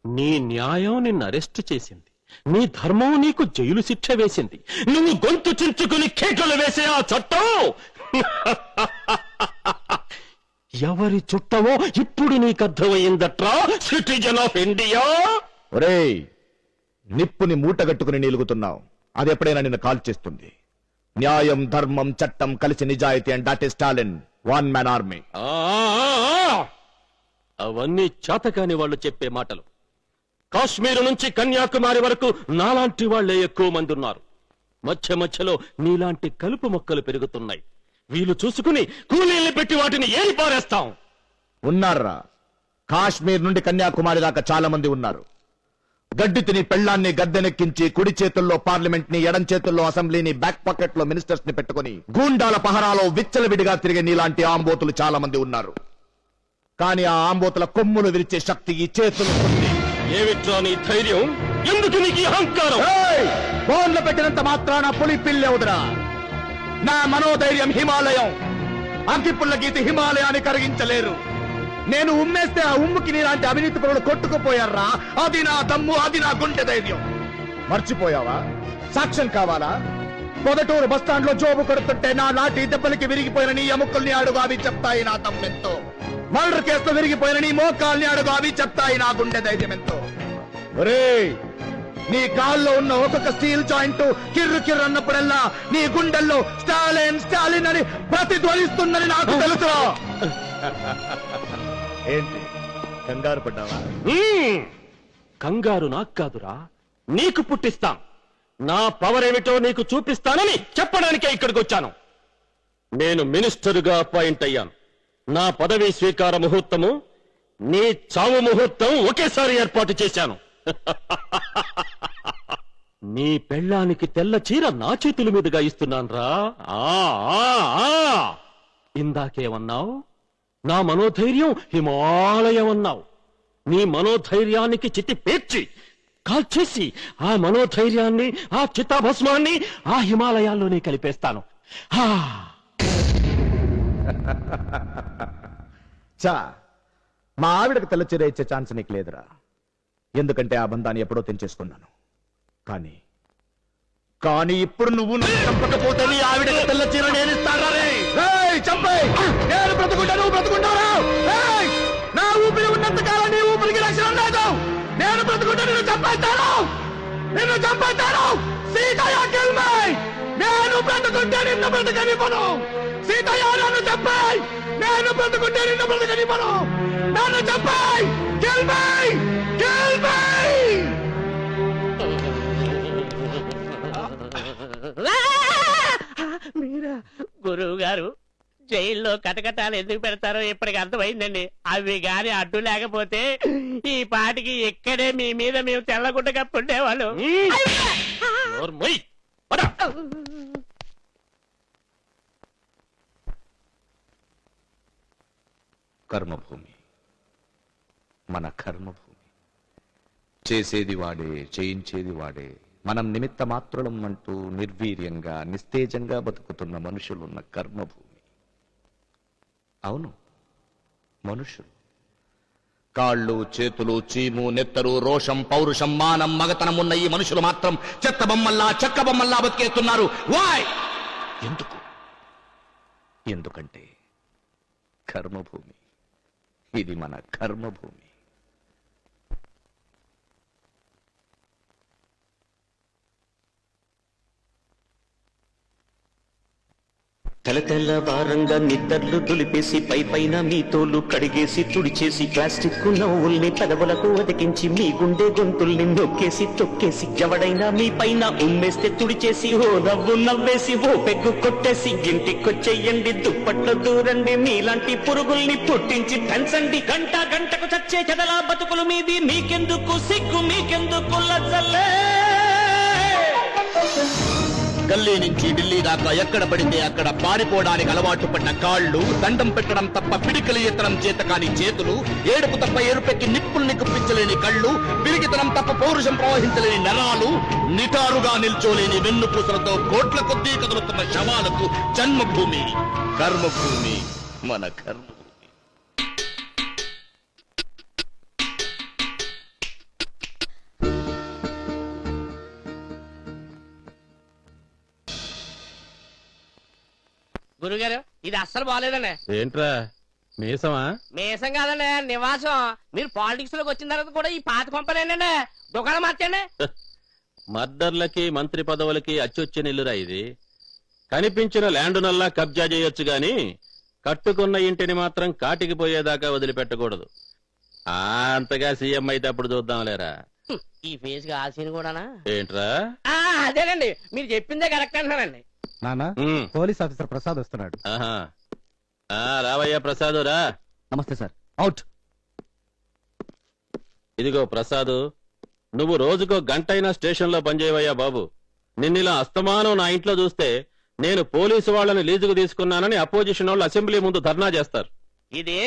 నీ న్యాయం నిన్ను అరెస్టు చేసింది, నీ ధర్మం నీకు జైలు శిక్ష వేసింది. నువ్వు గొంతు చించుకుని కేకలు వేసే ఆ చట్టం ఎవరి చుట్టమో ఇప్పుడు నీకు అర్థమైందట్రా, సిటిజన్ ఆఫ్ ఇండియా. ఒరేయ్, నిప్పుని మూటగట్టుకుని నీలుగుతున్నావు. అది ఎప్పుడైనా నిన్ను కాల్ చేస్తుంది. న్యాయం, ధర్మం, చట్టం కలిసి నిజాయితీ and that is Stalin. One man army. అవన్నీ చేతకాని వాళ్ళు చెప్పే మాటలు. కాశ్మీర్ నుంచి కన్యాకుమారి వరకు నాలాంటి వాళ్లే ఎక్కువ మంది ఉన్నారు. మధ్య మధ్యలో నీలాంటి కలుపు మొక్కలు పెరుగుతున్నాయి. వీలు చూసుకుని కూలీల్ని పెట్టి వాటిని ఏరి పారేస్తాం. ఉన్నారా? కాశ్మీర్ నుండి కన్యాకుమారి దాకా చాలా మంది ఉన్నారు. గడ్డి తిని పెళ్లాన్ని గద్దెనెక్కించి కుడి చేతుల్లో పార్లమెంట్ ని, ఎడం చేతుల్లో అసెంబ్లీని, బ్యాక్ పాకెట్ లో మినిస్టర్స్ ని పెట్టుకుని గూండాల పహరాలో విచ్చలవిడిగా తిరిగే నీలాంటి ఆంబోతులు చాలా మంది ఉన్నారు. కానీ ఆ ఆంబోతుల కొమ్ములు విరిచే శక్తి ఈ చేతులు ఉంది. ఏమిట్రా నీ ధైర్యం? ఎందుకు నీకు ఈ అహంకారం? ఫోన్లు పెట్టినంత మాత్రాన పులి పిల్లెవుదురా. నా మనోధైర్యం హిమాలయం. అంకిపుల్ల గీత హిమాలయాన్ని కరిగించలేరు. నేను ఉమ్మేస్తే ఆ ఉమ్ముకి నీలాంటి అవినీతి పరులు కొట్టుకుపోయారా. అది నా దమ్ము, అది నా గుండె ధైర్యం. మర్చిపోయావా? సాక్ష్యం కావాలా? పొదటూరు బస్టాండ్ లో జోబు కొడుతుంటే నా లాఠీ దెబ్బలకి విరిగిపోయిన నీ ఎముకల్ని అడుగు, అవి చెప్తాయి నా దమ్మెంతో. మర్డర్ కేసులో విరిగిపోయిన నీ మోకాల్ని అడుగు, అవి చెప్తాయి నా గుండె ధైర్యం ఎంతో. ఒరేయ్, నీ కాల్లో ఉన్న ఒక్కొక్క స్టీల్ జాయింట్ కిర్రు కిర్రు అన్నప్పుడల్లా నీ గుండెల్లో స్టాలిన్ స్టాలిన్ అని ప్రతిధ్వనిస్తుందని నాకు తెలుసు. ఏంటి కంగారు పడ్డావా? కంగారు నాకు కాదురా, నీకు పుట్టిస్తాం. నా పవర్ ఏమిటో నీకు చూపిస్తానని చెప్పడానికే ఇక్కడికి వచ్చాను. నేను మినిస్టరుగా అపాయింట్ అయ్యాను. నా పదవీ స్వీకార ముహూర్తము, నీ చావు ముహూర్తం ఒకేసారి ఏర్పాటు చేశాను. నీ పెళ్ళానికి తెల్ల చీర నా చేతుల మీదుగా ఇస్తున్నాను రా. ఇందాకేమన్నావు? నా మనోధైర్యం హిమాలయం అన్నావు. నీ మనోధైర్యానికి చితి పేర్చి కాల్చేసి ఆ మనోధైర్యాన్ని, ఆ చితాభస్మాన్ని ఆ హిమాలయాల్లోనే కలిపేస్తాను. చా, మా ఆవిడకు తెల్ల చీర ఇచ్చే ఛాన్స్ నీకు లేదురా. ఎందుకంటే ఆ బంధాన్ని ఎప్పుడో తెంచేసుకున్నాను. కానీ ఇప్పుడు నువ్వు నన్ను చంపకపోతే నీ ఆవిడకు తెల్ల చీర నేను ఇస్తాను. నేను బ్రతుకుంటా, నువ్వు బ్రతుకుంటావు. నా ఊపిరి ఉన్నంత కాలం నీ ఊపిరికి రక్షణ లేదు. నేను బ్రతుకుంటా, నిన్ను చంపేస్తాను. నేను బ్రతుకుంటే నిన్ను బ్రతకనివ్వను. సీతయ్య నన్ను చంపాయి, నేను బ్రతుకుంటే నిన్ను బ్రతకనివ్వను. నన్ను చంపాయి. Kill me! Kill me! గురువు గారు జైల్లో కటకటాలు ఎందుకు పెడతారో ఇప్పటికి అర్థమైందండి. అవి గాని అడ్డు లేకపోతే ఈ పాటికి ఇక్కడే మీ మీద మేము తెల్లగుడ్డ కప్పుండేవాళ్ళు. కర్మభూమి, మన కర్మభూమి. చేసేది వాడే, చేయించేది వాడే. మనం నిమిత్త మాత్రులం అంటూ నిర్వీర్యంగా నిస్తేజంగా బతుకుతున్న మనుషులున్న కర్మభూమి. అవును, మనుషులు. కాళ్ళు, చేతులు, చీము, నెత్తరు, రోషం, పౌరుషం, మానం, మగతనం ఉన్న ఈ మనుషులు మాత్రం చెత్త బొమ్మల్లా, చెక్క బొమ్మల్లా బతికేస్తున్నారు. వై? ఎందుకు? ఎందుకంటే కర్మభూమి. ఇది మన కర్మభూమి. తెల్లవారంగా నిద్రలు దులిపేసి పైన మీ తోలు కడిగేసి తుడిచేసి ప్లాస్టిక్ నవ్వుల్ని పెదవులకు అతికించి మీ గుండె గొంతుల్ని నొక్కేసి తొక్కేసి ఎవడైనా మీ పైన ఉమ్మేస్తే తుడిచేసి ఓ నవ్వు నవ్వేసి ఓ పెగ్గు కొట్టేసి ఇంటికొచ్చేయండి, దుప్పట్లో దూరండి, మీలాంటి పురుగుల్ని పుట్టించి పెంచండి. గంటకు చచ్చే చెదలా బతుకులు మీది, మీకెందుకు సిగ్గు, మీకెందుకు లజ్జలే? గల్లీ నుంచి ఢిల్లీ దాకా ఎక్కడ పడితే అక్కడ పారిపోవడానికి అలవాటు పడిన కాళ్ళు, దండం పెట్టడం తప్ప పిడికలు ఎత్తడం చేత కాని చేతులు, ఏడుపు తప్ప ఎరుపెక్కి నిప్పుల్ని గుప్పించలేని కళ్ళు, పిరిగితనం తప్ప పౌరుషం ప్రవహించలేని నరాలు, నిటారుగా నిల్చోలేని వెన్నుపూసలతో కోట్ల కొద్దీ కదులుతున్న శవాలకు జన్మభూమి కర్మభూమి, మన కర్మ. గురుగారు ఇది అస్సలు బాగాలేదండి. ఏంట్రా మీసమా? మేసం కాదండి, నివాసం. మీరు పాలిటిక్స్ లోకి వచ్చిన తర్వాత కూడా ఈ పాత పంపలేండి, దుకాణం మార్చండి. మర్డర్లకి, మంత్రి పదవులకి అచ్చొచ్చిన ఇల్లురా ఇది. కనిపించిన ల్యాండ్ నల్లా కబ్జా చేయొచ్చు గాని కట్టుకున్న ఇంటిని మాత్రం కాటికి పోయేదాకా వదిలిపెట్టకూడదు. అంతగా సీఎం అయితే అప్పుడు చూద్దాంలేరా. ఈ ఫేస్ గా ఆశీని కూడానా? ఏంట్రా? అదేనండి, మీరు చెప్పిందే కరెక్ట్ అంటున్నానండి. నానా, పోలీస్ ఆఫీసర్ ప్రసాద్ వస్తున్నాడు. రావయ్యా ప్రసాదు, రా. నమస్తే సార్. అవుట్. ఇదిగో ప్రసాదు, నువ్వు రోజుకో గంటైనా స్టేషన్ లో పనిచేయవయ్యా బాబు. నిన్నిలా అస్తమానం నా ఇంట్లో చూస్తే నేను పోలీసు వాళ్ళని లీజుకు తీసుకున్నానని అపోజిషన్ వాళ్ళు అసెంబ్లీ ముందు ధర్నా చేస్తారు. ఇది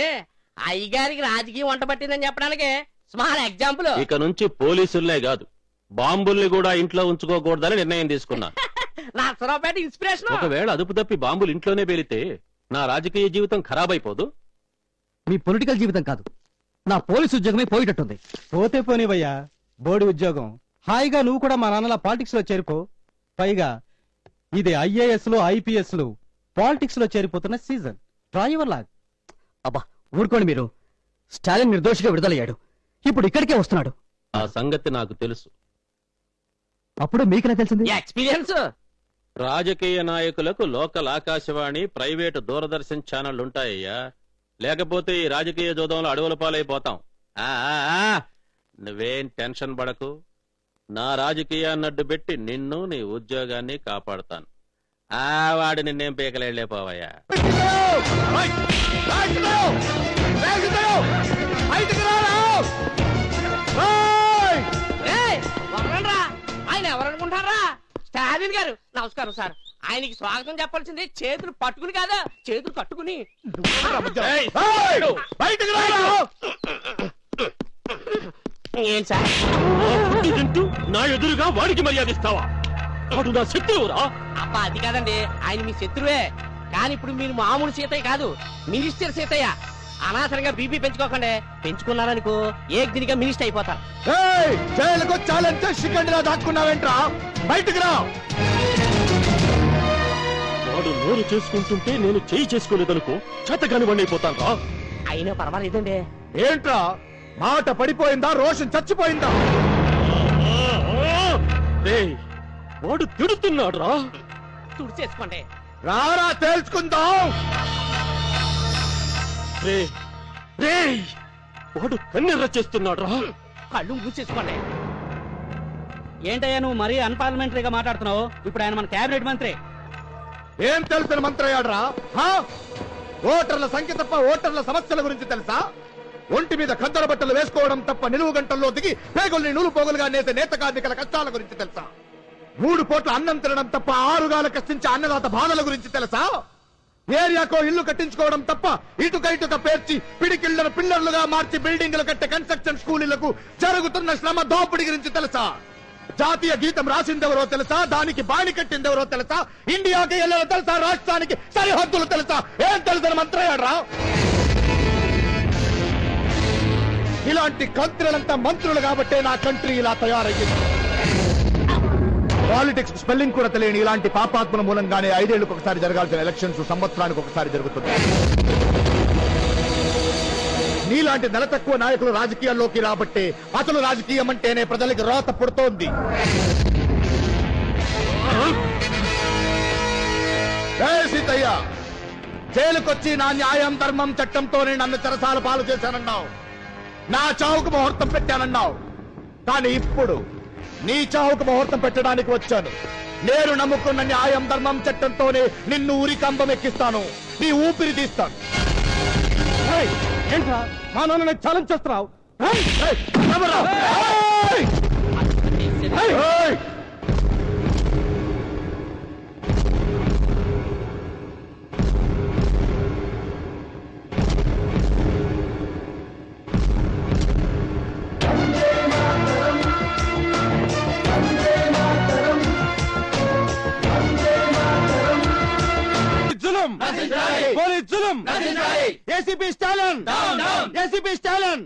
అయ్యగారికి రాజకీయం వంట పట్టిందని చెప్పడానికి స్మాల్ ఎగ్జాంపుల్. ఇక నుంచి పోలీసులనే కాదు, బాంబుల్ని కూడా ఇంట్లో ఉంచుకోకూడదని నిర్ణయం తీసుకున్నా. నర్సరావుపేట ఇన్స్పిరేషన్. ఒకవేళ అదుపు తప్పి బాంబులు ఇంట్లోనే పేలితే నా రాజకీయ జీవితం ఖరాబ్ అయిపోదు. మీ పొలిటికల్ జీవితం కాదు, నా పోలీసు ఉద్యోగమే పోయేటట్టుంది. పోతే పోనివయ్యా, బోర్డు ఉద్యోగం. హాయిగా నువ్వు కూడా మా నాన్నలా పాలిటిక్స్ లో చేరుకో. పైగా ఇది ఐఏఎస్ లో, ఐపీఎస్ లో, పాలిటిక్స్ లో చేరిపోతున్న సీజన్. Try your luck. అబ్బా ఊరుకోండి మీరు. స్టాలిన్ నిర్దోషిగా విడుదలయ్యాడు, ఇప్పుడు ఇక్కడికే వస్తున్నాడు. ఆ సంగతి నాకు తెలుసు. అప్పుడు మీకెలా తెలిసింది? ఎక్స్పీరియన్స్. రాజకీయ నాయకులకు లోకల్ ఆకాశవాణి, ప్రైవేటు దూరదర్శన్ ఛానళ్లు ఉంటాయ్యా. లేకపోతే ఈ రాజకీయ జోదంలో అడవుల పాలైపోతాం. నువ్వేం టెన్షన్ పడకు. నా రాజకీయాన్ని అడ్డు పెట్టి నిన్ను, నీ ఉద్యోగాన్ని కాపాడుతాను. వాడు నిన్నేం పీకలేళ్లేపోవయ్యా. ఆయన ఎవరనుకుంటారా? స్టాలిన్ గారు. నమస్కారం సార్. ఆయనకి స్వాగతం చెప్పాల్సింది చేతులు పట్టుకుని కాదా, చేతులు కట్టుకుని. ఏం సార్ నా ఎదురుగా వాడికి మర్యాదిస్తావా? వాడు నా శత్రువురా. అబ్బా అది కాదండి, ఆయన మీ శత్రువే. కానీ ఇప్పుడు మీరు మామూలు సీతయ్య కాదు, మినిస్టర్ సీతయ్య. అనవసరంగా బీపీ పెంచుకోకండి. పెంచుకున్నారనుకో ఏకదినిగా మినిస్టర్ అయిపోతారు. జైలుకు ఛాలెంజ్ శిఖండిలా దాక్కున్నావేంట్రా? బయటకు రా. వాడు నోరు చేసుకుంటుంటే నేను చేయి చేసుకోలేదనుకో, చేతగాని వాడిని అయిపోతాను రా. అయినా పర్వాలేదండి. ఏంట్రా మాట పడిపోయిందా? రోషన్ చచ్చిపోయిందా? వాడు తిడుతున్నాడు రా. తుడిచేసుకోండి. రారా తేల్చుకుందాం. వాడు కన్నెర్ర చేస్తున్నాడు రా. కళ్ళు మూసేసుకోండి. ఏంటయ్యా నువ్వు మరీ అన్పార్లమెంటరీగా మాట్లాడుతున్నావు? ఇప్పుడు ఆయన మన కేబినెట్ మంత్రి. ఏం తెలిసిన మంత్రయ్యాడ్రా? ఓటర్ల సంఖ్య తప్ప ఓటర్ల సమస్యల గురించి తెలుసా? ఒంటి మీద ఖద్దర బట్టలు వేసుకోవడం తప్ప నిలువు గంటల్లో దిగి పేగుల్ని నూలు పోగులుగా నేసే నేత కార్మికుల కష్టాల గురించి తెలుసా? 3 పూట్ల అన్నం తినడం తప్ప 6 గాలు కష్టించే అన్నదాత బాధల గురించి తెలుసా? ఏరియాకో ఇల్లు కట్టించుకోవడం తప్ప ఇటుక పేర్చి పిడికిళ్లను పిల్లర్లుగా మార్చి బిల్డింగ్లు కట్టే కన్స్ట్రక్షన్ స్కూలీలకు జరుగుతున్న శ్రమ దోపిడి గురించి తెలుసా? జాతీయ గీతం రాసిందెవరో తెలుసా? దానికి బాణి కట్టిందెవరో తెలుసా? ఇండియాకి ఎల్లరో తెలుసా? రాష్ట్రానికి సరిహద్దులు తెలుసా? ఏం తెలుసని మంత్రయ్యాడ్రా? ఇలాంటి కంత్రులంతా మంత్రులు కాబట్టే నా కంట్రీ ఇలా తయారయ్యింది. పాలిటిక్స్ స్పెల్లింగ్ కూడా తెలియని ఇలాంటి పాపాత్మల మూలంగానే 5 ఏళ్లకు ఒకసారి జరగాల్సిన ఎలక్షన్స్ సంవత్సరానికి ఒకసారి జరుగుతుంది. నీలాంటి నెల తక్కువ నాయకులు రాజకీయాల్లోకి రాబట్టే అసలు రాజకీయం అంటేనే ప్రజలకి రోత పుడుతోంది. సీతయ్య, జైలుకొచ్చి నా న్యాయం ధర్మం చట్టంతోనే నన్ను చెరసాల పాలు చేశానన్నావు. నా చావుకు ముహూర్తం పెట్టానన్నావు. కానీ ఇప్పుడు నీ చావుకు ముహూర్తం పెట్టడానికి వచ్చాను. నేను నమ్ముకున్న న్యాయం ధర్మం చట్టంతోనే నిన్ను ఊరి కంబం ఎక్కిస్తాను. నీ ఊపిరి తీస్తాను. ఏంట్రా మా నాన్న ఛాలెంజ్ చేస్తున్నావు? ACP Stalin, ACP Stalin,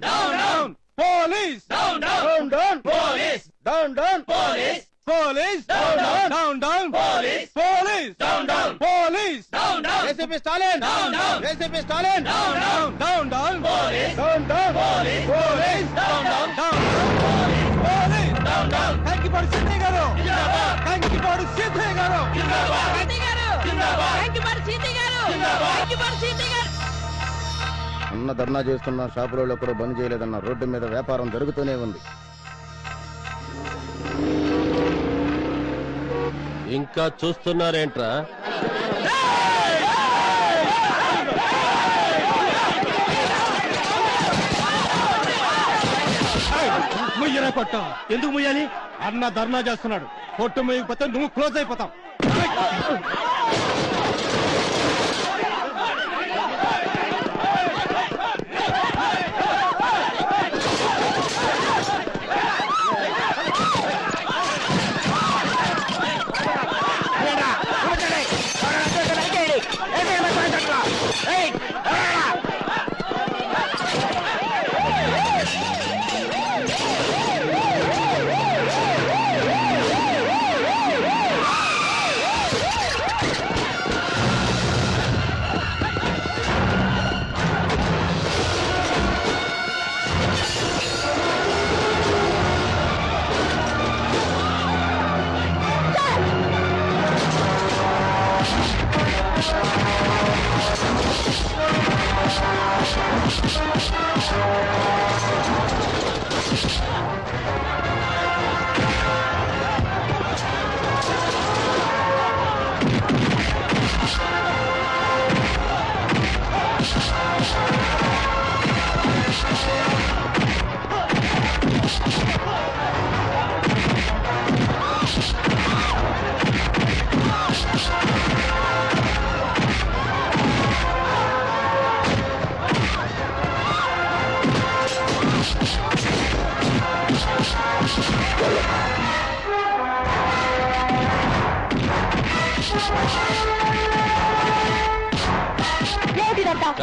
police down down police down down police police down down down down police police down down police ACP Stalin, ACP Stalin, down down down down police Kankipadu Siddhayya garu, Kankipadu Siddhayya గారు. అన్న ధర్నా చేస్తున్న షాపులలో కూడా బంద్ చేయలేదన్న. రోడ్డు మీద వ్యాపారం జరుగుతూనే ఉంది. ఇంకా చూస్తున్నారేంట్రా? ముయ్యరా కొట్ట. ఎందుకు ముయ్యాలి? అన్న ధర్నా చేస్తున్నాడు. కొట్టు ముయ్యకపోతే నువ్వు క్లోజ్ అయిపోతావు.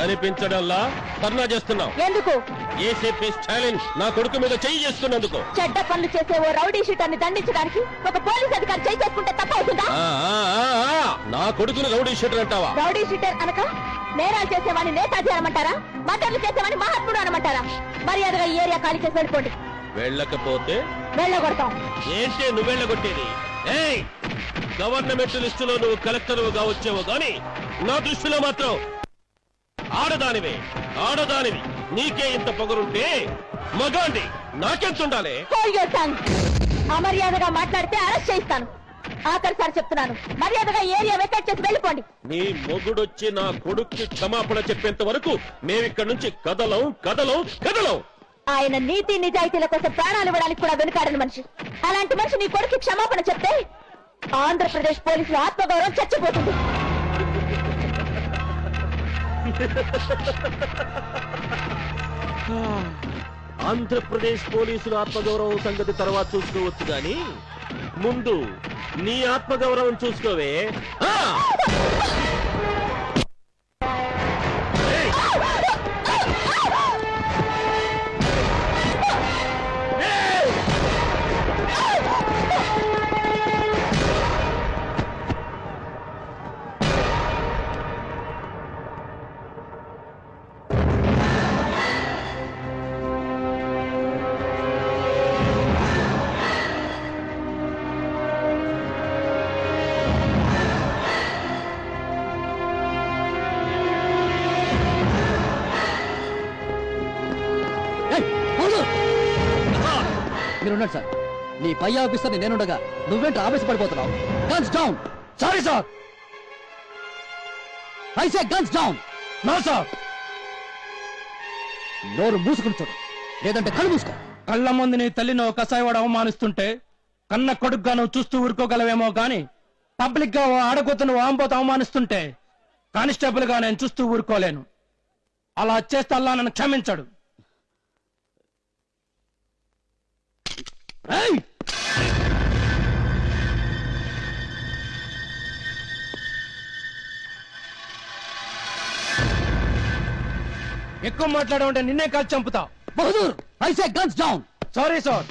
కనిపించడంలా ధర్నా చేస్తున్నావు ఎందుకు? ఏసీపీ స్టాలిన్ నా కొడుకు మీద చెయ్యి చేసుకున్నందుకు. చెడ్డ పనులు చేసే ఓ రౌడీ షీటర్ని దండించడానికి ఒక పోలీస్ అధికారి చేయి చేసుకుంటే తప్ప అవుతుందా? నా కొడుకుని రౌడీ షీటర్ అంటావా? రౌడీ షీటర్ అనక నేరాలు చేసేవాడిని నేతాజీ అనమంటారా? మటర్లు చేసేవాడిని మహాత్ముడు అనమంటారా? మర్యాదగా ఈ ఏరియా ఖాళీ చేసి వెళ్ళిపోండి. వెళ్ళకపోతే వెళ్ళగొడతాం. ఏంటి నువ్వు వెళ్ళగొట్టేది? ఏయ్, గవర్నమెంట్ లిస్టులో నువ్వు కలెక్టర్గా వచ్చావు గాని నా దృష్టిలో మాత్రం ఆడదానివే. ఆడదానివి నీకే ఇంత పొగరుంటే మగాండి నాకెంతుండాలి? అమర్యాదగా మాట్లాడితే అరెస్ట్ చేయిస్తాను. ఆఖరిసారి చెప్తున్నాను, మర్యాదగా ఏరియా వెకేట్ చేసి వెళ్ళిపోండి. నీ మొగుడొచ్చి నా కొడుక్కి క్షమాపణ చెప్పేంత వరకు మేమిక్కడి నుంచి కదలం కదలం కదలం. ఆయన నీతి నిజాయితీల కోసం ప్రాణాలు ఇవ్వడానికి కూడా వెనుకాడని మనిషి. అలాంటి మనిషి నీ కొడుకు క్షమాపణ చెప్తే ఆంధ్రప్రదేశ్ పోలీసులు ఆత్మగౌరవం చచ్చిపోతుంది. ఆంధ్రప్రదేశ్ పోలీసులు ఆత్మగౌరవం సంగతి తర్వాత చూసుకోవచ్చు గాని ముందు నీ ఆత్మగౌరవం చూసుకోవే. మీరున్నాడు సార్, నీ పై ఆఫీసర్ని నేనుండగా నువ్వేంటి ఆవేశపడిపోతున్నావు? Guns down. Sorry sir. I say guns down. No sir. నోరు మూసుకుని చూడు, లేదంటే కళ్ళు మూసుకో. కళ్ళ ముందు నీ తల్లిని ఒక కసాయివాడు అవమానిస్తుంటే కన్న కొడుకుగా నువ్వు చూస్తూ ఊరుకోగలవేమో గాని పబ్లిక్ గా ఆడగొత్తును వాంపోతూ అవమానిస్తుంటే కానిస్టేబుల్ గా నేను చూస్తూ ఊరుకోలేను. అలా చేస్తే అల్లా నన్ను క్షమించడు. ఏయ్! ఎక్కువ మాట్లాడమంటే నిన్నే కాల్చి చంపుతా. Bahadur, I say guns down. Sorry sir,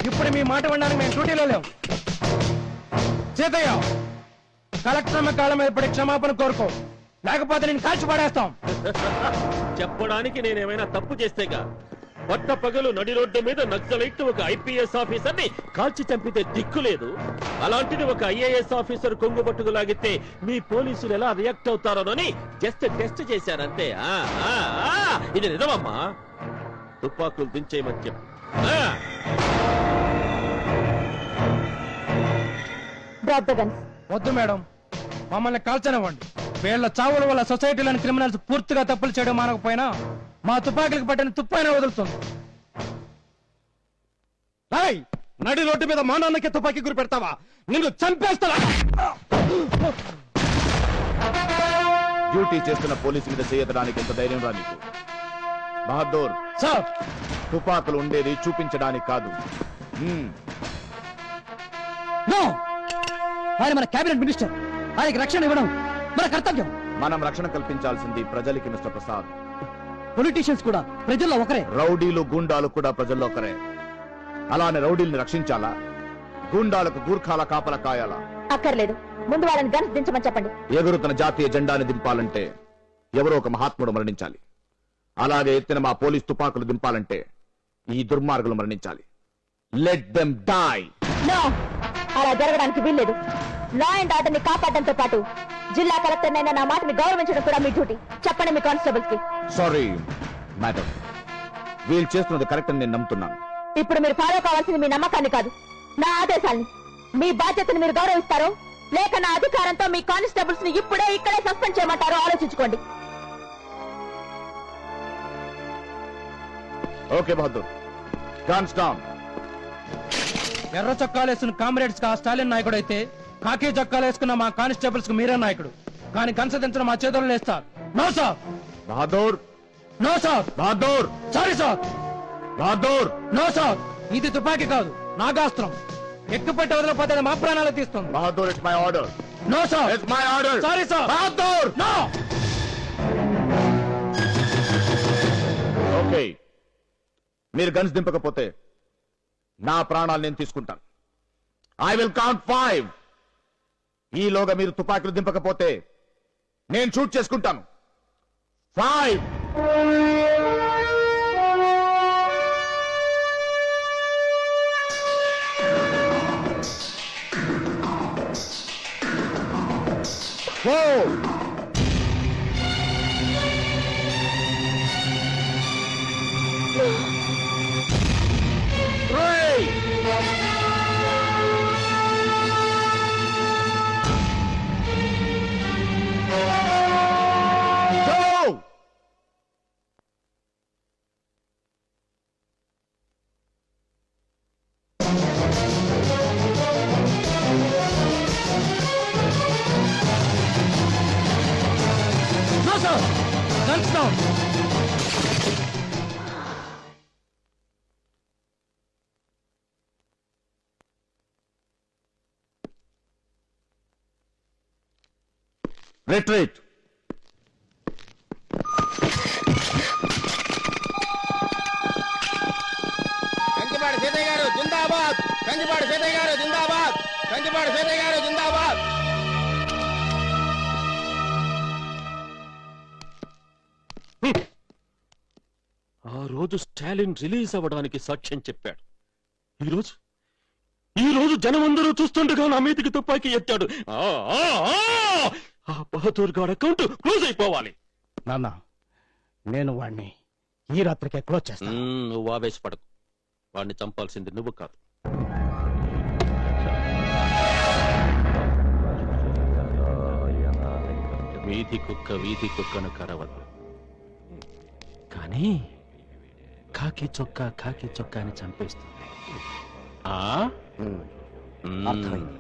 ఇప్పుడు మీ మాట వినడానికి మేము డ్యూటీలో లేవు. సీతయ్య, కలెక్టర్ అమ్మ కాళ్ళ మీద పడి క్షమాపణ కోరుకో, లేకపోతే నేను కాల్చి పడేస్తాం. చెప్పడానికి నేనేమైనా తప్పు చేస్తేగా పట్ట పగలు నడి రోడ్డు మీద నక్సలైట్ ఒక ఐపీఎస్ ఆఫీసర్ ని కాల్చి చంపితే దిక్కులేదు. అలాంటిది ఒక ఐఏఎస్ ఆఫీసర్ కొంగుబట్టుకు లాగితే మీ పోలీసులు ఎలా రియాక్ట్ అవుతారోనని జస్ట్ టెస్ట్ చేశారంతే. ఇది నిజమమ్మా. తుపాకులు దించేయమని చెప్పు. వద్దు మేడం, మమ్మల్ని కాల్చనివ్వండి. వీళ్ళ చావుల వల్ల సొసైటీలోని క్రిమినల్స్ పూర్తిగా తప్పులు చేయడం మానకపోయినా మా తుపాకులకు పట్టిన తుప్పైనా వదులుతుంది. నడి రోడ్డు మీద మా నాన్నకి తుపాకీ గురి పెడతావా? నిన్ను చంపేస్తా. డ్యూటీ చేస్తున్న పోలీసు మీద చేయడానికి ఎంత ధైర్యం రా నీకు? బహదూర్ సార్, తుపాకులు ఉండేది చూపించడానికి కాదు. నో, ఆయన మన కేబినెట్ మినిస్టర్. ఆయనకి రక్షణ ఇవ్వడం మన కర్తవ్యం. మనం రక్షణ కల్పించాల్సింది ప్రజలకి మిస్టర్ ప్రసాద్. పొలిటీషియన్స్ కూడా ప్రజల్లో ఒకరే. రౌడీలు గూండాలు కూడా ప్రజల్లో ఒకరే. అలానే రౌడీల్ని రక్షించాలా, గూండాలకు గూర్ఖాల కాపల కాయాలా? అక్కర్లేదు, ముందు వాళ్ళని గన్స్ దించమని చెప్పండి. ఎగురుతున్న జాతీయ జెండాని దింపాలంటే ఎవరో ఒక మహాత్ముడు మరణించాలి. అలాగే ఎత్తిన మా పోలీస్ తుపాకులు దింపాలంటే ఈ దుర్మార్గులు మరణించాలి. Let them die. నో, అలా జరగడానికి వీల్లేదు. లా అండ్ ఆర్డర్ ని కాపాడడంతో పాటు జిల్లా కలెక్టర్ అయినా నా మాటని గౌరవించడం కూడా మీ డ్యూటీ. చెప్పండి మీ కానిస్టేబుల్స్ కి. సారీ మేడం, వీళ్ళు చేస్తున్నది కరెక్ట్ అని నేను నమ్ముతున్నాను. ఇప్పుడు మీరు ఫాలో కావాల్సింది మీ నమ్మకాన్ని కాదు, నా ఆదేశాన్ని. మీ బాధ్యతను మీరు గౌరవిస్తారో లేక నా అధికారంతో మీ కానిస్టేబుల్స్ ని ఇప్పుడే ఇక్కడే సస్పెండ్ చేయమంటారో ఆలోచించుకోండి. Okay Bahadur, guns down. ఎర్ర చొక్కాలు వేసుకున్న కామ్రేడ్స్ కి ఆ స్టాలిన్ నాయకుడు అయితే, కాకి చొక్కాలు వేసుకున్న మా కానిస్టేబుల్స్ కు మీరే నాయకుడు. కానీ కన్సదించడం మా చేతుల్లో వేస్తారు. No sir. Bahadur, no sir. Bahadur, sorry sir. Bahadur, no sir. ఇది తుపాకీ కాదు, నాగాస్త్రం. ఎక్కుపెట్టి వదిలిపోతే మా ప్రాణాలు తీస్తుంది. Bahadur, it's my order. No sir. It's my order. Sorry sir. Bahadur, no. Okay, మీరు గన్స్ దింపకపోతే నా ప్రాణాలు నేను తీసుకుంటాను. I will count 5. ఈలోగా మీరు తుపాకులు దింపకపోతే నేను షూట్ చేసుకుంటాను. 5. రేయ్! Go! No, sir! Guns down! Retreat. Kankipadu Seethayya గారు జిందాబాద్, కంకిపాడు సీతయ్య గారు జిందాబాద్, కంకిపాడు సీతయ్య గారు జిందాబాద్. ఆ రోజు స్టాలిన్ రిలీజ్ అవ్వడానికి సాక్ష్యం చెప్పాడు. ఈ రోజు జనమందరూ చూస్తుండగా నా మీదికి తుపాకీ ఎత్తాడు. ఆ బహదూర్ గాడ్ అకౌంట్ క్లోజ్ అయిపోవాలి. నాన్న నేను వాణ్ణి ఈ రాత్రికే క్లోజ్ చేస్తాను. నువ్వు ఆవేశపడకు. వాడిని చంపాల్సింది నువ్వు కాదు. వీధి కుక్కను కరవద్దు, కానీ కాకి చొక్కాని చంపేస్తుంది. అర్థమైంది.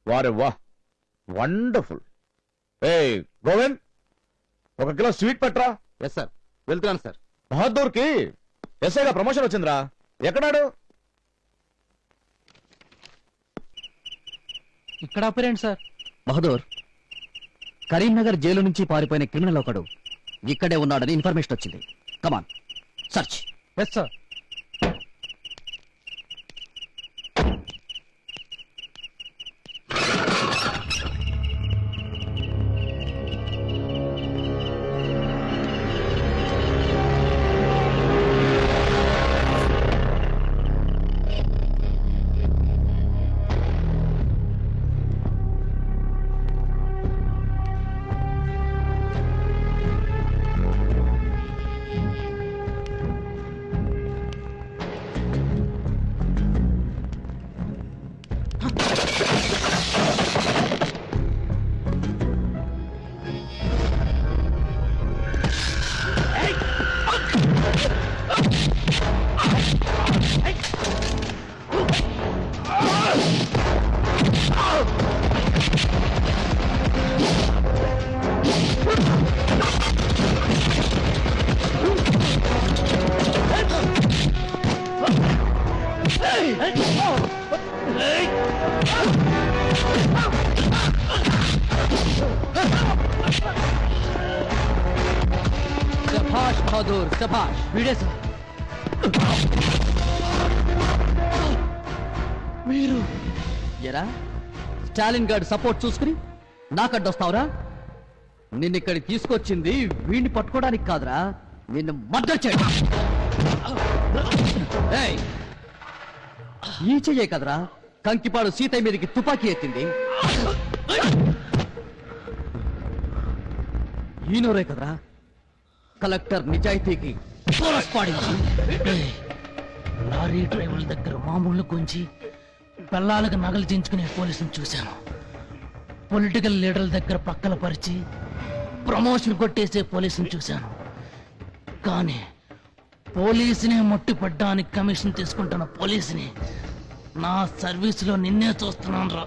వారే వా, వండర్ఫుల్. ఏ గోవింద్, 1 కిలో స్వీట్ పట్రా. ఎస్ సార్, వెళ్తున్నాను సార్. బహదూర్ కి ఎస్ఐగా ప్రమోషన్ వచ్చిందిరా. ఎక్కడాడు? ఇక్కడ ఆపరేంటి సార్? బహదూర్, కరీంనగర్ జైలు నుంచి పారిపోయిన క్రిమినల్ ఒకడు ఇక్కడే ఉన్నాడని ఇన్ఫర్మేషన్ వచ్చింది. Come on search. Yes sir. శభాష్ బహదూర్, శభాష్. వీడే సార్. మీరు ఎరా స్టాలిన్ గార్డ్ సపోర్ట్ చూసుకుని నాకడ్డొస్తావురా? నిన్నిక్కడికి తీసుకొచ్చింది వీడిని పట్టుకోవడానికి కాదురా, నిన్ను మర్డర్ చేయడం. ఏయ్, ఈ చెయ్యే కదరా కంకిపాడు సీతయ్య మీదకి తుపాకీ ఎత్తింది. ఈనోరే కదరా కలెక్టర్ నిజాయితీకి బోనస్ పాడింది. లారీ డ్రైవర్ల దగ్గర మామూలు గుంచి పిల్లలకు నగలు చించుకునే పోలీసులు చూశాను. పొలిటికల్ లీడర్ల దగ్గర పక్కల పరిచి ప్రమోషన్ కొట్టేసే పోలీసుని చూశాను. కానీ పోలీసునే ముట్టి పడ్డానికి కమిషన్ తీసుకుంటున్న పోలీసుని నా సర్వీసులో నిన్నే చూస్తున్నాను రా.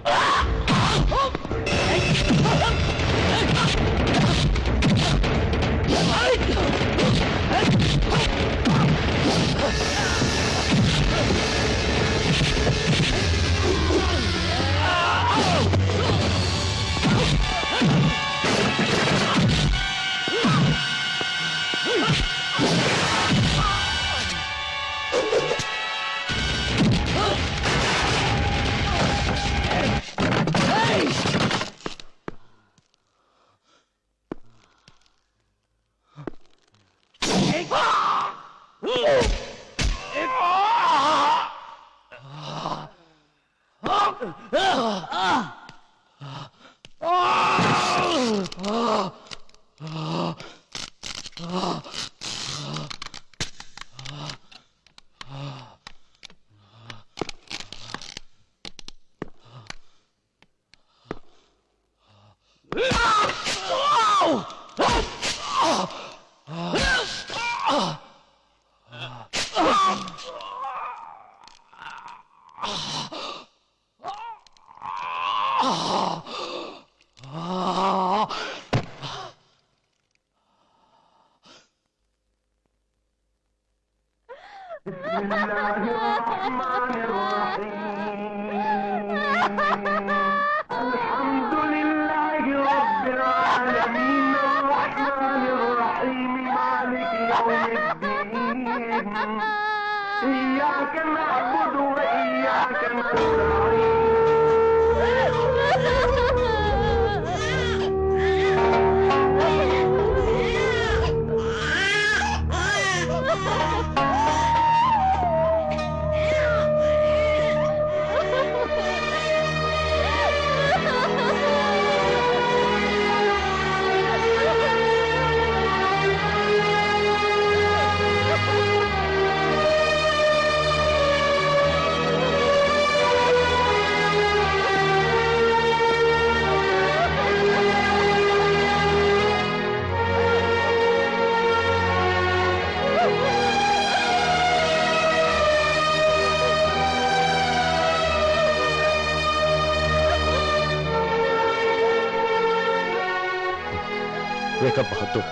వేకప్ బహదూర్.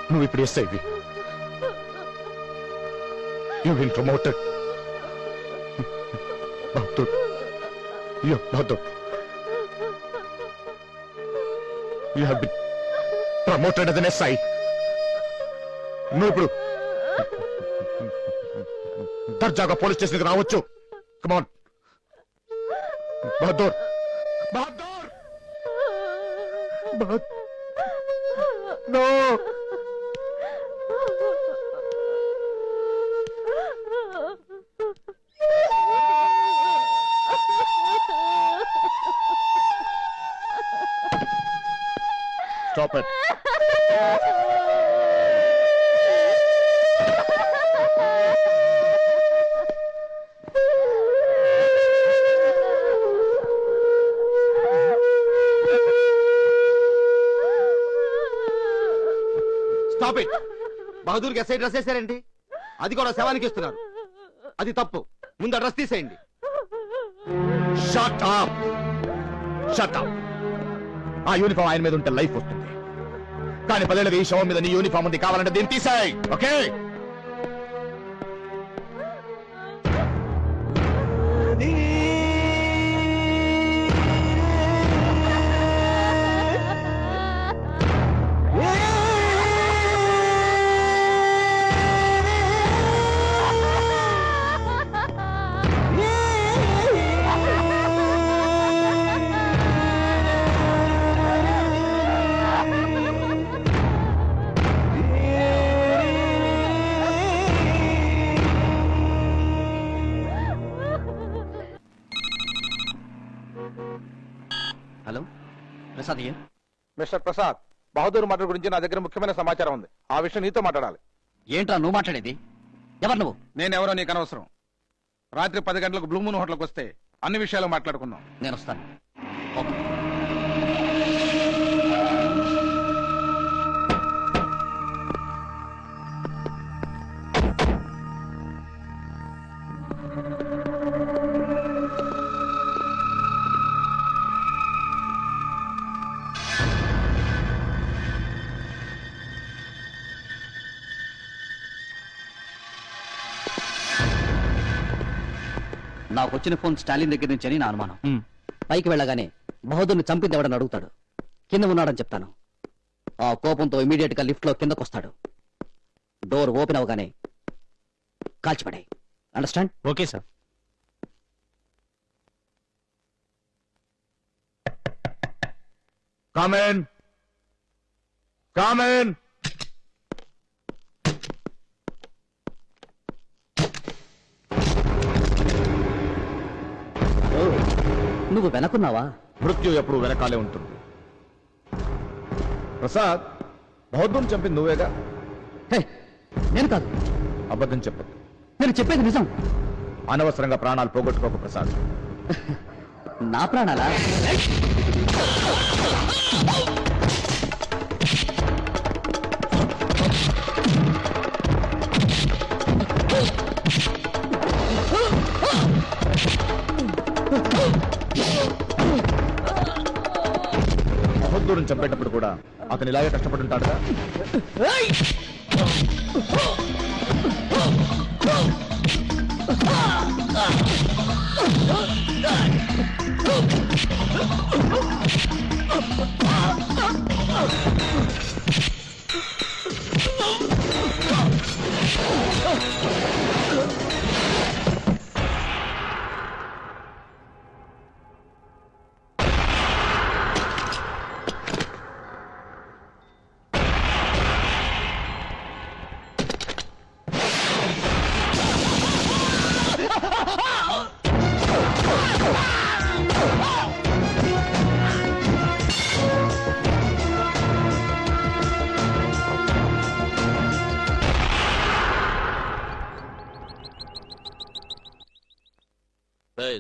నువ్వు ఇప్పుడు ఎస్ అయ్యి you been promoted. Bahadur, Bahadur, you have been promoted as an SI. నువ్వు ఇప్పుడు దర్జాగా పోలీస్ స్టేషన్కి రావచ్చు. Come on Bahadur, Bahadur, no. Stop it. Stop it. బహదూర్కి ఎస్ఐ డ్రెస్ వేసారేంటి? అది కూడా శవానికి ఇస్తున్నారు. అది తప్పు. ముందు ఆ డ్రెస్ తీసేయండి. Shut up, shut up. ఆ యూనిఫామ్ ఆయన మీద ఉంటే లైఫ్ వస్తుంది, కానీ 10 ఏళ్ళకి ఈ శవం మీద నీ యూనిఫామ్ ఉంది. కావాలంటే దీన్ని తీసాయి. ఓకే? హలో, ప్రసాద్ అయ్యా. మిస్టర్ ప్రసాద్, బహదూర్ మర్డర్ గురించి నా దగ్గర ముఖ్యమైన సమాచారం ఉంది. ఆ విషయం నీతో మాట్లాడాలి. ఏంట్రా నువ్వు మాట్లాడేది? ఎవరు నువ్వు? నేనెవరో నీకు అనవసరం. రాత్రి 10 గంటలకు బ్లూ మూన్ హోటల్కి వస్తే అన్ని విషయాలు మాట్లాడుకుందాం. నేను వస్తాను. ఓకే. నాకు వచ్చిన ఫోన్ స్టాలిన్ దగ్గర నుంచి అని నా అనుమానం. పైకి వెళ్ళగానే బహదూర్ని చంపింది ఎవడని అడుగుతాడు. కింద ఉన్నాడని చెప్తాను. ఆ కోపంతో ఇమీడియట్ గా లిఫ్ట్ లో కిందకు వస్తాడు. డోర్ ఓపెన్ అవగానే కాల్చిపడే. Understand? Okay sir. Come in. Come in. నువ్వు వెనకున్నావా? మృత్యు ఎప్పుడు వెనకాలే ఉంటుంది. ప్రసాద్, బౌద్ధుని చంపింది నువ్వేగా? హే, నేను కాదు. అబద్ధం చెప్పదు. నేను చెప్పేది నిజం. అనవసరంగా ప్రాణాలు పోగొట్టుకోకు ప్రసాద్. నా ప్రాణాలా? బౌద్ధుడిని చంపేటప్పుడు కూడా అతను ఇలాగే కష్టపడి ఉంటాడుగా.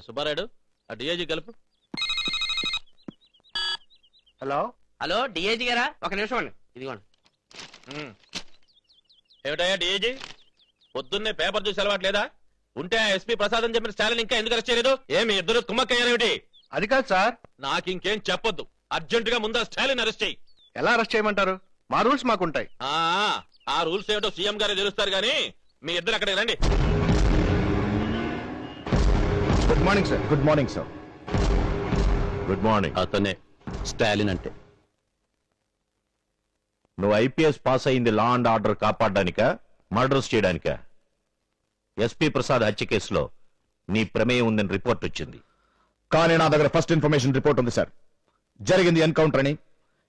సుబ్బారాయుడు, ఆ డిఐజీ కలుపు. హలో హలో డిఐజీ గారా, ఒక నిమిషం అండి, ఇదిగోండి. ఏమిటయ్యా డిఐజీ, పొద్దున్నే పేపర్ చూసి అలవాట్లేదా? ఉంటే ఎస్పీ ప్రసాద్ అని చెప్పిన స్టాలిన్ ఇంకా ఎందుకు అరెస్ట్ చేయలేదు? ఏమి ఇద్దరు కుమ్మక్కయ్యారేమిటి? అది కాదు సార్. నాకు ఇంకేం చెప్పొద్దు, అర్జెంట్ గా ముందు స్టాలిన్ అరెస్ట్ చేయి. ఎలా అరెస్ట్ చేయమంటారు? మా రూల్స్ మాకుంటాయి. ఆ రూల్స్ ఏమిటో సీఎం గారే తెలుస్తారు గానీ మీ ఇద్దరు అక్కడికి రండి. Good morning sir. Good morning sir. Good morning. అతనే స్టాలిన్ అంటే. నువ్వు ఐపీఎస్ పాస్ అయింది లా అండ్ ఆర్డర్ కాపాడడానిక, మర్డర్స్ చేయడానిక? ఎస్పీ ప్రసాద్ హత్య కేసులో నీ ప్రమేయం ఉందని రిపోర్ట్ వచ్చింది. కానీ నా దగ్గర ఫస్ట్ ఇన్ఫర్మేషన్ రిపోర్ట్ ఉంది సార్. జరిగింది ఎన్కౌంటర్ అని,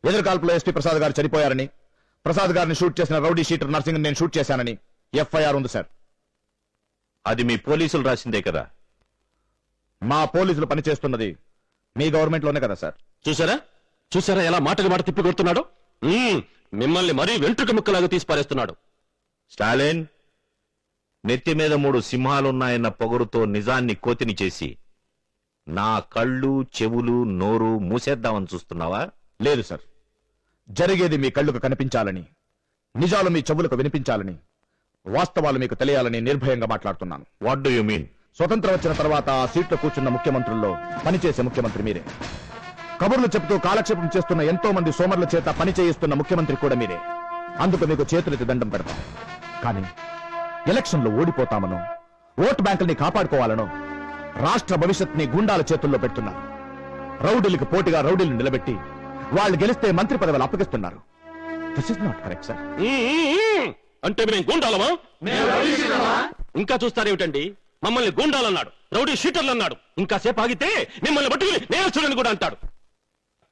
ఎదురుకాల్పులో ఎస్పీ ప్రసాద్ గారు చనిపోయారని, ప్రసాద్ గారిని షూట్ చేసిన రౌడీ షీటర్ నర్సింగ్ నేను షూట్ చేశానని ఎఫ్ఐఆర్ ఉంది సార్. అది మీ పోలీసులు రాసిందే కదా? మా పోలీసులు పనిచేస్తున్నది మీ గవర్నమెంట్ లోనే కదా సార్. చూసారా ఎలా మాటకి మాట తిప్పి కొడుతున్నాడు? మిమ్మల్ని మరీ వెంట్రుక ముక్కలాగా తీసి పారేస్తున్నాడు. స్టాలిన్, నెత్తి మీద 3 సింహాలున్నాయన్న పొగరుతో నిజాన్ని కోతిని చేసి నా కళ్ళు, చెవులు, నోరు మూసేద్దామని చూస్తున్నావా? లేదు సార్, జరిగేది మీ కళ్ళకు కనిపించాలని, నిజాలు మీ చెవులకు వినిపించాలని, వాస్తవాలు మీకు తెలియాలని నిర్భయంగా మాట్లాడుతున్నాను. What do you mean? స్వతంత్రం వచ్చిన తర్వాత ఆ సీట్లో కూర్చున్న ముఖ్యమంత్రుల్లో పనిచేసే ముఖ్యమంత్రి మీరే. కబుర్లు చెబుతూ కాలక్షేపం చేస్తున్న ఎంతో మంది సోమరుల చేత పని చేయిస్తున్న ముఖ్యమంత్రి కూడా మీరే. అందుకు మీకు చేతులెత్తి దండం పెడతాం. కానీ ఎలక్షన్లో ఓడిపోతామనో, ఓటు బ్యాంకుల్ని కాపాడుకోవాలనో రాష్ట్ర భవిష్యత్ని గుండాల చేతుల్లో పెడుతున్నారు. రౌడీలకు పోటీగా రౌడీలను నిలబెట్టి వాళ్ళు గెలిస్తే మంత్రి పదవులు అప్పగిస్తున్నారు. This is not correct sir. అంటే మేము గుండాలమా? ఇంకా చూస్తారేమిటండి? మమ్మల్ని గుండాలన్నాడు, రౌడీ షీటర్లు అన్నాడు. ఇంకా సేపు ఆగితే మిమ్మల్ని బట్టి నేరస్తుడని కూడా అంటాడు.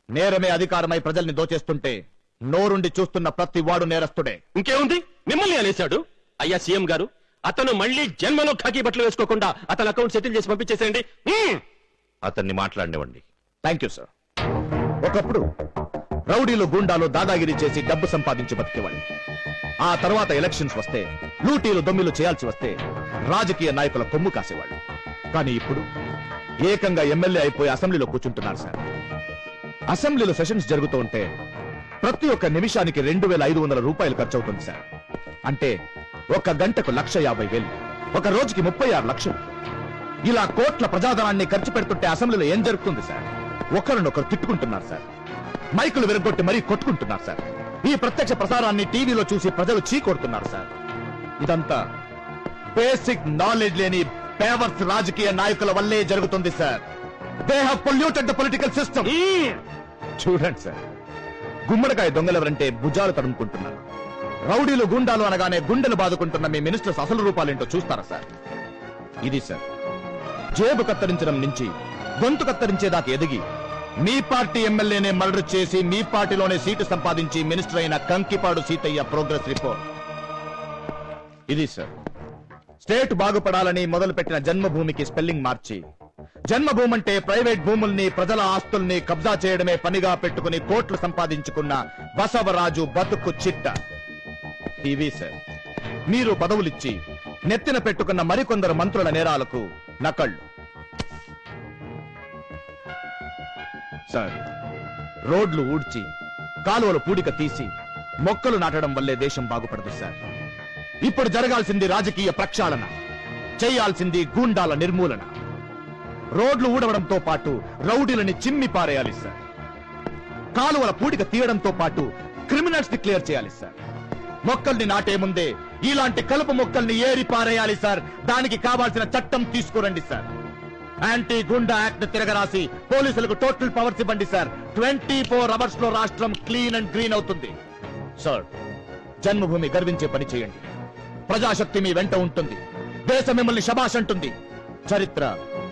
నేరమే అధికారమై ప్రజల్ని దోచేస్తుంటే నోరుండి చూస్తున్న ప్రతి వాడు నేరస్తుడే. ఇంకేముంది, మిమ్మల్ని అనేశాడు. అయ్యా సీఎం గారు, అతను మళ్ళీ జన్మలో ఖాకీ బట్టలు వేసుకోకుండా అతని అకౌంట్ సెటిల్ చేసి పంపించేసేయండి. అతన్ని మాట్లాడినివ్వండి. Thank you sir. ఒకప్పుడు రౌడీలు గుండాలు దాదాగిరి చేసి డబ్బు సంపాదించి బతికేవాళ్ళు. ఆ తర్వాత ఎలక్షన్స్ వస్తే లూటీలు దొమ్మిలు చేయాల్సి వస్తే రాజకీయ నాయకుల కొమ్ము కాసేవాళ్ళు. కానీ ఇప్పుడు ఏకంగా ఎమ్మెల్యే అయిపోయి అసెంబ్లీలో కూర్చుంటున్నారు సార్. అసెంబ్లీలో సెషన్స్ జరుగుతూ ఉంటే ప్రతి ఒక్క నిమిషానికి 2500 రూపాయలు ఖర్చు అవుతుంది సార్. అంటే 1 గంటకు 1,50,000, ఒక రోజుకి 36 లక్షలు. ఇలా కోట్ల ప్రజాధనాన్ని ఖర్చు పెడుతుంటే అసెంబ్లీలో ఏం జరుగుతుంది సార్? ఒకరినొకరు తిట్టుకుంటున్నారు సార్, మైకులు విరగొట్టి మరీ కొట్టుకుంటున్నారు సార్. ఈ ప్రత్యక్ష ప్రసారాన్ని టీవీలో చూసి ప్రజలు చీకొడుతున్నారు సార్. ఇదంతా బేసిక్ నాలెడ్జ్ లేని పేవర్స్ రాజకీయ నాయకుల వల్లే జరుగుతుంది sir. They have polluted the political system. చూడండి సార్, గుమ్మడికాయ దొంగలెవరంటే భుజాలు తడుముకుంటున్నారు. రౌడీలు గుండాలు అనగానే గుండెలు బాదుకుంటున్న మీ మినిస్టర్స్ అసలు రూపాలేంటో చూస్తారా సార్? ఇది సార్, జేబు కత్తరించడం నుంచి గొంతు కత్తరించేదాకా ఎదిగి మీ పార్టీ ఎమ్మెల్యేనే మర్డర్ చేసి మీ పార్టీలోనే సీటు సంపాదించి మినిస్టర్ అయిన కంకిపాడు సీతయ్య ప్రోగ్రెస్ రిపోర్ట్ ఇది సార్. స్టేట్ బాగుపడాలని మొదలుపెట్టిన జన్మభూమికి స్పెల్లింగ్ మార్చి జన్మభూమి అంటే ప్రైవేట్ భూముల్ని ప్రజల ఆస్తుల్ని కబ్జా చేయడమే పనిగా పెట్టుకుని కోట్లు సంపాదించుకున్న బసవరాజు బతుకు చిట్ట టీవీ సార్. మీరు పదవులిచ్చి నెత్తిన పెట్టుకున్న మరికొందరు మంత్రుల నేరాలకు నకళ్ళు. సార్, రోడ్లు ఊడ్చి కాలువలు పూడిక తీసి మొక్కలు నాటడం వల్లే దేశం బాగుపడదు సార్. ఇప్పుడు జరగాల్సింది రాజకీయ ప్రక్షాళన, చేయాల్సింది గూండాల నిర్మూలన. రోడ్లు ఊడవడంతో పాటు రౌడీలని చిమ్మి పారేయాలి సార్. కాలువల పూడిక తీయడంతో పాటు క్రిమినల్స్ ని క్లియర్ చేయాలి సార్. మొక్కల్ని నాటే ముందే ఇలాంటి కలుపు మొక్కల్ని ఏరి పారేయాలి సార్. దానికి కావాల్సిన చట్టం తీసుకురండి సార్. యాంటీ గుండా యాక్ట్ తిరగరాసి పోలీసులకు టోటల్ పవర్స్ ఇవ్వండి సార్. 24 అవర్స్ లో రాష్ట్రం క్లీన్ అండ్ గ్రీన్ అవుతుంది సార్. జన్మభూమి గర్వించే పని చేయండి. ప్రజాశక్తి మీ వెంట ఉంటుంది. దేశం మిమ్మల్ని శబాష్ అంటుంది. చరిత్ర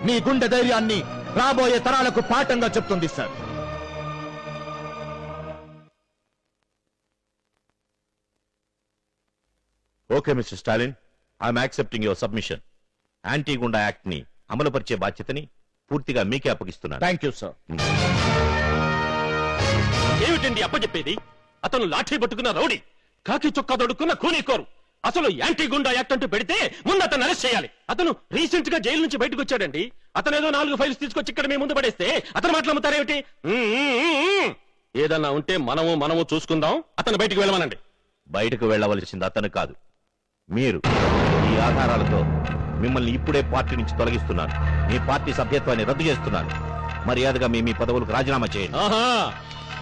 మీ గుండె ధైర్యాన్ని రాబోయే తరాలకు పాఠంగా చెప్తుంది sir. Okay mister Stalin, I'm accepting your submission. Anti గుండా యాక్ట్ ని అమలుపరిచే బాధ్యతని పూర్తిగా మీకే అప్పగిస్తున్నాను. Thank you sir. ఏమిటండి అప్పచెప్పేది? అతను లాఠీ పట్టుకున్న రౌడీ, కాకి చొక్కా దొడుకున్న కూనీకోరు. అసలు యాంటీ గుండా యాక్ట్ అంటూ పెడితే ముందు అతను అరెస్ట్ చేయాలి. అతను రీసెంట్ గా జైలు నుంచి బయటకు వచ్చాడండి. అతను ఏదో 4 ఫైల్స్ తీసుకొచ్చి ఇక్కడ మీ ముందు పడేస్తే అతను మాట్లాడతారేమిటి? ఏదన్నా ఉంటే మనము చూసుకుందాం. అతను బయటకు వెళ్ళమనండి. బయటకు వెళ్ళవలసింది అతను కాదు, మీరు. ఈ ఆధారాలతో మిమ్మల్ని ఇప్పుడే పార్టీ నుంచి తొలగిస్తున్నాను. మీ పార్టీ సభ్యత్వాన్ని రద్దు చేస్తున్నాను. మర్యాదగా మీ పదవులకు రాజీనామా చేయండి. ఆహా,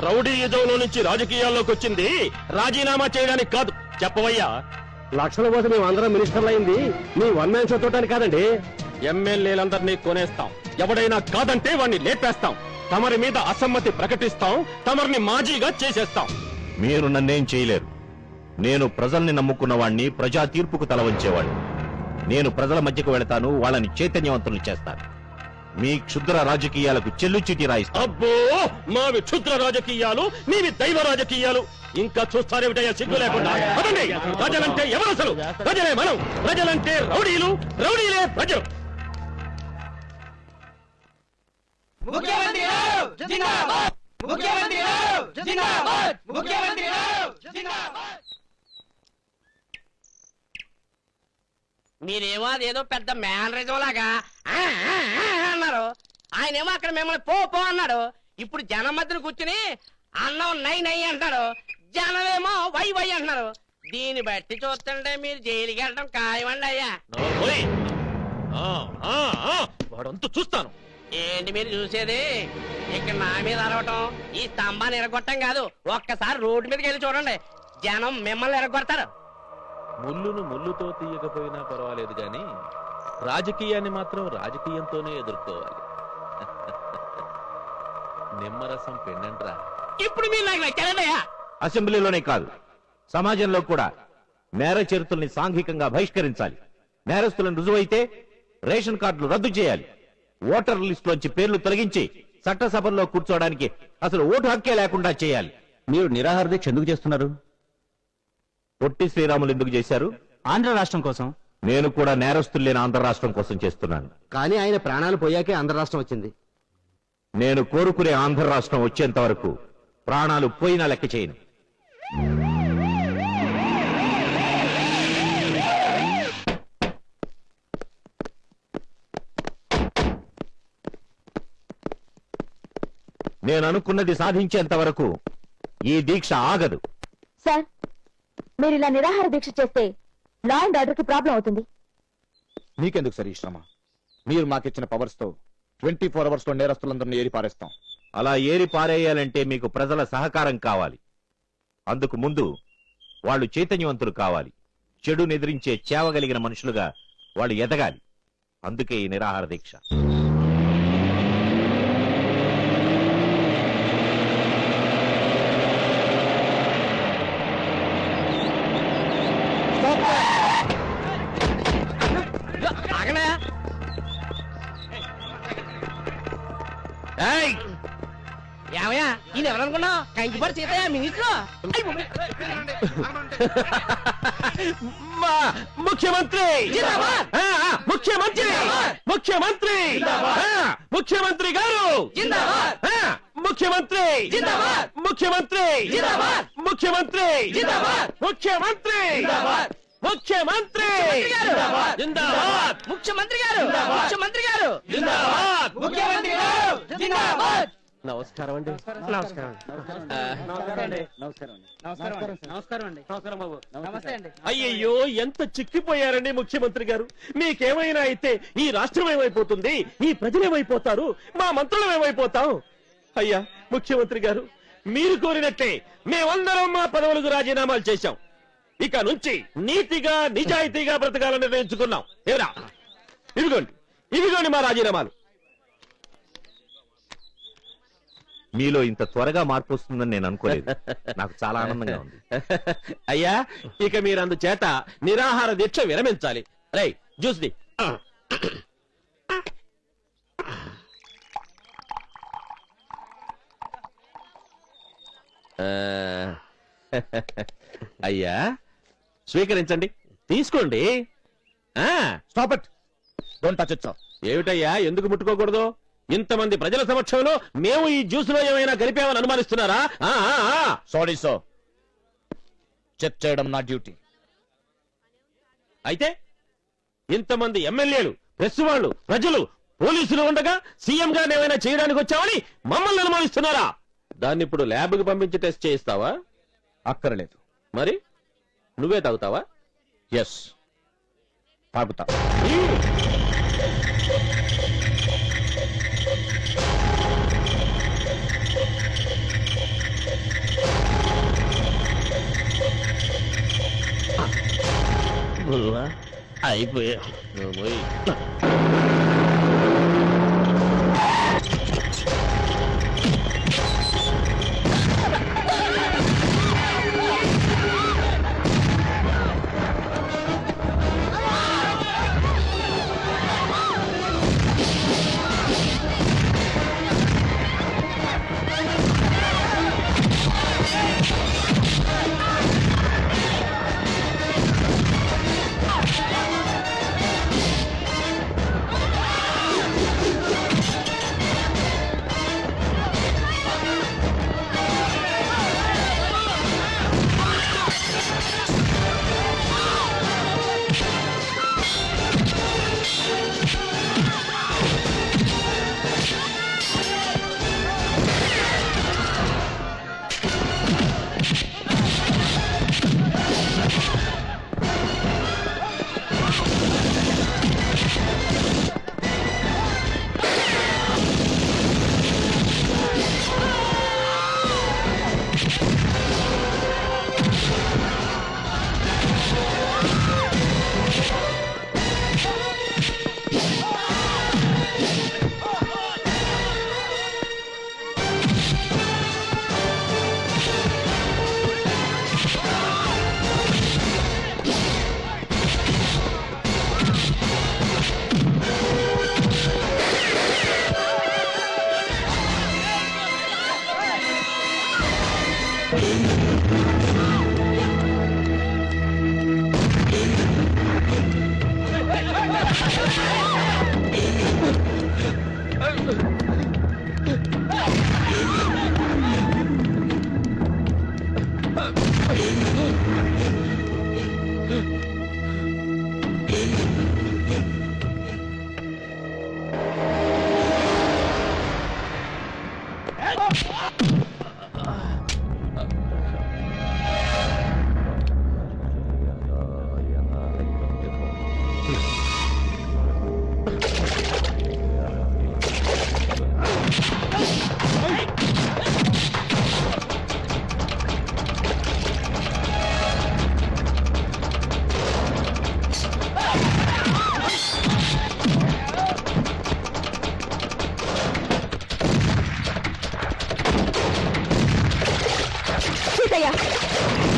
రౌడీ యుద్ధంలో నుంచి రాజకీయాల్లోకి వచ్చింది రాజీనామా చేయడానికి కాదు. చెప్పవయ్యా. లక్షల కోసం మేము అందరం మినిస్టర్లు అయింది మీ వన్ మ్యాన్ షో తోటానికి కాదండి. ఎమ్మెల్యేలందరినీ కొనేస్తాం. ఎవడైనా కాదంటే వాణ్ణి లేపేస్తాం. తమరి మీద అసమ్మతి ప్రకటిస్తాం. తమరిని మాజీగా చేసేస్తాం. మీరు నన్నేం చేయలేరు. నేను ప్రజల్ని నమ్ముకున్న వాణ్ణి, ప్రజా తీర్పుకు తల వంచేవాణ్ణి. నేను ప్రజల మధ్యకు వెళతాను, వాళ్ళని చైతన్యవంతులు చేస్తాను. మీ క్షుద్ర రాజకీయాలకు చెల్లుచీటి రాయిస్తాను. అబ్బో, మావి క్షుద్ర రాజకీయాలు, మీవి దైవ రాజకీయాలు. ఇంకా చూస్తారేమిటయ్యా సిగ్గు లేకుండా? అదండి, ప్రజలంటే ఎవరు? అసలు ప్రజలే మనం. ప్రజలంటే రౌడీలు, రౌడీలే ప్రజలు. మీరేమో అదేదో పెద్ద మేనరిజం లాగా అన్నారు. ఆయనేమో అక్కడ మిమ్మల్ని పో అన్నాడు. ఇప్పుడు జనం మధ్యన కూర్చుని అన్నం నై అంటారు, జనమేమో వై అంటున్నారు. దీన్ని బట్టి చూస్తుంటే మీరు జైలుకి వెళ్ళడం ఖాయమండి అయ్యా. వాడంతా చూస్తాను. ఏంటి మీరు చూసేది? ఇక్కడ నా మీద అరవటం, ఈ స్తంభాన్ని ఎరగొట్టం కాదు. ఒక్కసారి రోడ్డు మీదకి వెళ్ళి చూడండి, జనం మిమ్మల్ని ఎరగొడతారు. ముళ్ళును ముళ్ళుతో తీయకపోయినా పర్వాలేదు గాని రాజకీయాన్ని మాత్రం రాజకీయంతోనే ఎదుర్కోవాలి. నిమ్మరసం పెండంట్రా. ఇప్పుడు మీరు నాకు నచ్చారండియా. అసెంబ్లీలోనే కాదు, సమాజంలో కూడా నేర చరిత్రల్ని సాంఘికంగా బహిష్కరించాలి. నేరస్తులను రుజువైతే రేషన్ కార్డులు రద్దు చేయాలి. ఓటర్ లిస్టులోంచి పేర్లు తొలగించి చట్టసభల్లో కూర్చోవడానికి అసలు ఓటు హక్కే లేకుండా చేయాలి. మీరు నిరాహార దీక్ష ఎందుకు చేస్తున్నారు? పొట్టి శ్రీరాములు ఎందుకు చేశారు? ఆంధ్ర రాష్ట్రం కోసం. నేను కూడా నేరస్తులు లేని ఆంధ్ర రాష్ట్రం కోసం చేస్తున్నాను. కానీ ఆయన ప్రాణాలు పోయాకే ఆంధ్ర రాష్ట్రం వచ్చింది. నేను కోరుకునే ఆంధ్ర రాష్ట్రం వచ్చేంత వరకు ప్రాణాలు పోయినా లెక్క చేయను. నేను అనుకున్నది సాధించేంత వరకు ఈ దీక్ష ఆగదు. సార్, మీరు ఇలా నిరాహార దీక్ష చేస్తే లా అండ్ ఆర్డర్ కి ప్రాబ్లం అవుతుంది. మీకెందుకు సార్ ఈ శ్రమ? మీరు మాకిచ్చిన పవర్స్ తో 24 అవర్స్ లో నేరస్తులందరినీ ఏరి పారేస్తాం. అలా ఏరి పారేయాలంటే మీకు ప్రజల సహకారం కావాలి. అందుకు ముందు వాళ్ళు చైతన్యవంతులు కావాలి. చెడును ఎదిరించే చేవగలిగిన మనుషులుగా వాళ్ళు ఎదగాలి. అందుకే ఈ నిరాహార దీక్ష. ఏమయ్యా, ఈయన ఎవరనుకున్నావు కంకిపడి సీతయ్య మినిస్టర్ ముఖ్యమంత్రి జిందాబాద్! ముఖ్యమంత్రి ముఖ్యమంత్రి ముఖ్యమంత్రి గారు జిందాబాద్! ముఖ్యమంత్రి జిందాబాద్! ముఖ్యమంత్రి జిందాబాద్! ముఖ్యమంత్రి జిందాబాద్! ముఖ్యమంత్రి ముఖ్యమంత్రి జిందాబాద్! జిందాబాద్ ముఖ్యమంత్రి గారు ముఖ్యమంత్రి గారు జిందాబాద్ ముఖ్యమంత్రి గారు జిందాబాద్! నమస్కారం అండి నమస్కారం అయ్యయ్యో ఎంత చిక్కిపోయారండి ముఖ్యమంత్రి గారు. మీకేమైనా అయితే ఈ రాష్ట్రం ఏమైపోతుంది, ఈ ప్రజలు ఏమైపోతారు, మా మంత్రులు ఏమైపోతాం. అయ్యా ముఖ్యమంత్రి గారు, మీరు కోరినట్టే మేమందరం మా పదవులకు రాజీనామాలు చేశాం. ఇక నుంచి నీతిగా నిజాయితీగా బ్రతకాలని నిర్ణయించుకున్నాం. ఏరా ఇవిగోండి మా రాజీనామాలు. మీలో ఇంత త్వరగా మార్పు వస్తుందని నేను అనుకోలేదు. నాకు చాలా ఆనందంగా ఉంది. అయ్యా ఇక మీరు అందుచేత నిరాహార దీక్ష విరమించాలి. రై జ్యూస్ ది. అయ్యా స్వీకరించండి, తీసుకోండి. Stop it, don't touch it. ఏమిటయ్యా ఎందుకు ముట్టుకోకూడదు? ఇంతమంది ప్రజల సమక్షంలో మేము ఈ జ్యూస్ లో ఏమైనా కలిపామని అనుమానిస్తున్నారా? సారీ సార్, చెక్ చేయడం నా డ్యూటీ. అయితే ఇంతమంది ఎమ్మెల్యేలు, ప్రెస్ వాళ్ళు, ప్రజలు, పోలీసులు ఉండగా సీఎం గారిని ఏమైనా చేయడానికి వచ్చామని మమ్మల్ని అనుమానిస్తున్నారా? దాన్ని ఇప్పుడు ల్యాబ్ కి పంపించి టెస్ట్ చేయిస్తావా? అక్కర్లేదు. మరి నువ్వే తాగుతావా? ఎస్, తాగుతా. అయిపోయా.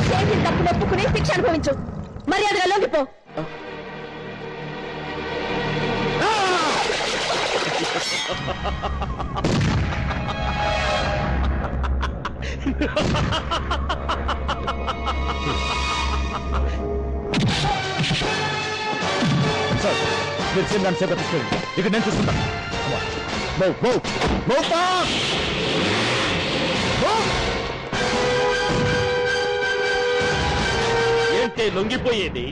చేసిన తప్పును ఒప్పుకుని శిక్ష అనుభవించు. మర్యాదగా లొంగిపో. సార్ మీరు చేయడానికి సేపు తీసుకెళ్ళండి. ఇక్కడ నేను చూసుకుంటాను. Move, move, move fast! Move! ఏంటే లొంగిపోయేది?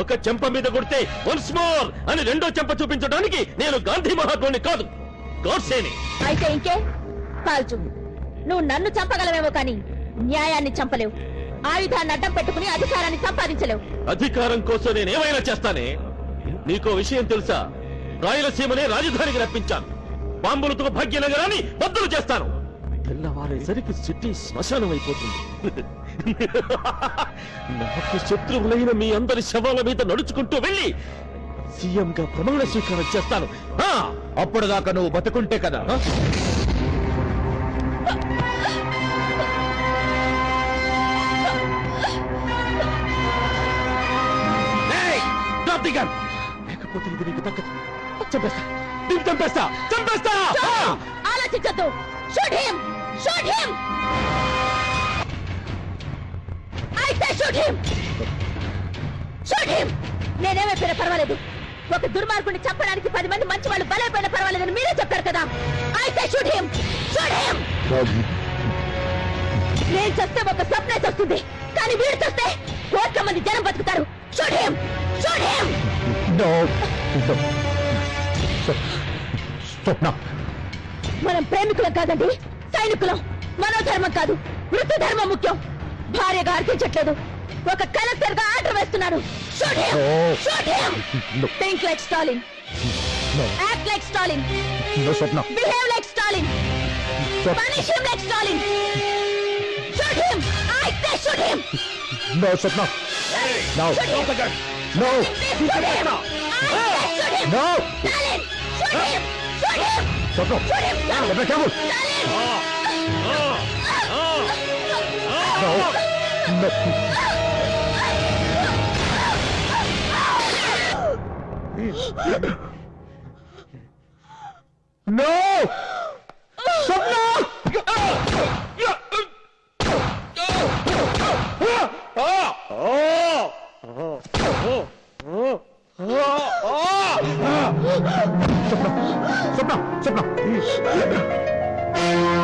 ఒక చెంప మీద కొడితే వన్స్ మోర్ అని రెండో చెంప చూపించడానికి నేను గాంధీ మహాత్ముని కాదు, గోడ్సేని. అయితే ఇంకే కాల్చు. నువ్వు నన్ను చంపగలవేమో కానీ న్యాయాన్ని చంపలేవు. ఆయుధాన్ని అడ్డం పెట్టుకుని అధికారాన్ని సంపాదించలేవు. అధికారం కోసం నేను ఏమైనా చేస్తానే. నీకో విషయం తెలుసా? రాయలసీమనే రాజధానికి రప్పించాను. బాంబులతో భాగ్యనగరాన్ని బద్దలు చేస్తాను. తెల్లవారేసరికి సిటీ శ్మశానం అయిపోతుంది. నాకు శత్రువులైన మీ అందరి శవాల మీద నడుచుకుంటూ వెళ్ళి సీఎంగా ప్రమాణ స్వీకారం చేస్తాను. అప్పటిదాకా నువ్వు బతుకుంటే కదా. లేకపోతే ఇది నీకు దక్కదు. చంపేస్తా, నేను చంపేస్తా, చంపేస్తా. ఆలోచించద్దు. Shoot him, shoot him. అయితే షూట్ హిమ్, షూట్ హిమ్. నేనేమైపోయినా పర్వాలేదు. ఒక దుర్మార్గుని చంపడానికి 10 మంది మంచి వాళ్ళు బలైపోయినా పర్వాలేదని మీరే చెప్పారు కదా. అయితే షూట్ హిమ్, షూట్ హిమ్. నేను చస్తే ఒక సర్ప్రైజ్ వస్తుంది, కానీ వీడు చస్తే కోట్ల మంది జనం బతుకుతారు. Shoot him, shoot him. మనం ప్రేమికులం కాదండి, సైనికులం. మనోధర్మం కాదు, వృత్తి ధర్మం ముఖ్యం. భార్యగా అర్థించట్లేదు, ఒక కలెక్టర్ గా ఆర్డర్ వేస్తున్నాడు. Shoot him, shoot him. Think like Stalin, act like Stalin, behave like Stalin, punish him like Stalin. Shoot him, I say shoot him. No, Swapna. No. Shoot him. No. Shoot him. Shoot him. No. Stalin, shoot him. Shoot him. Swapna. Shoot him. Swapna, careful. Stalin. No. No. No.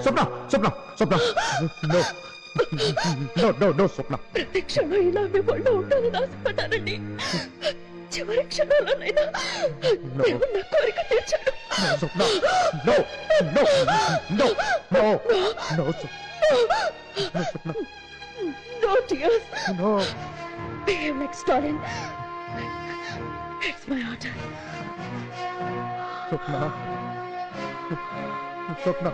Swapna. Swapna. No, Swapna. ప్రతి క్షణం ఇలా మీ ఒళ్ళో ఉండాలని ఆశపడ్డానండి. చివరి క్షణంలోనైనా దేవుడు నా కోరిక తీర్చాడు. Swapna. No, Swapna. No tears. No. Behave like Stalin. It's my order. Swapna. Swapna.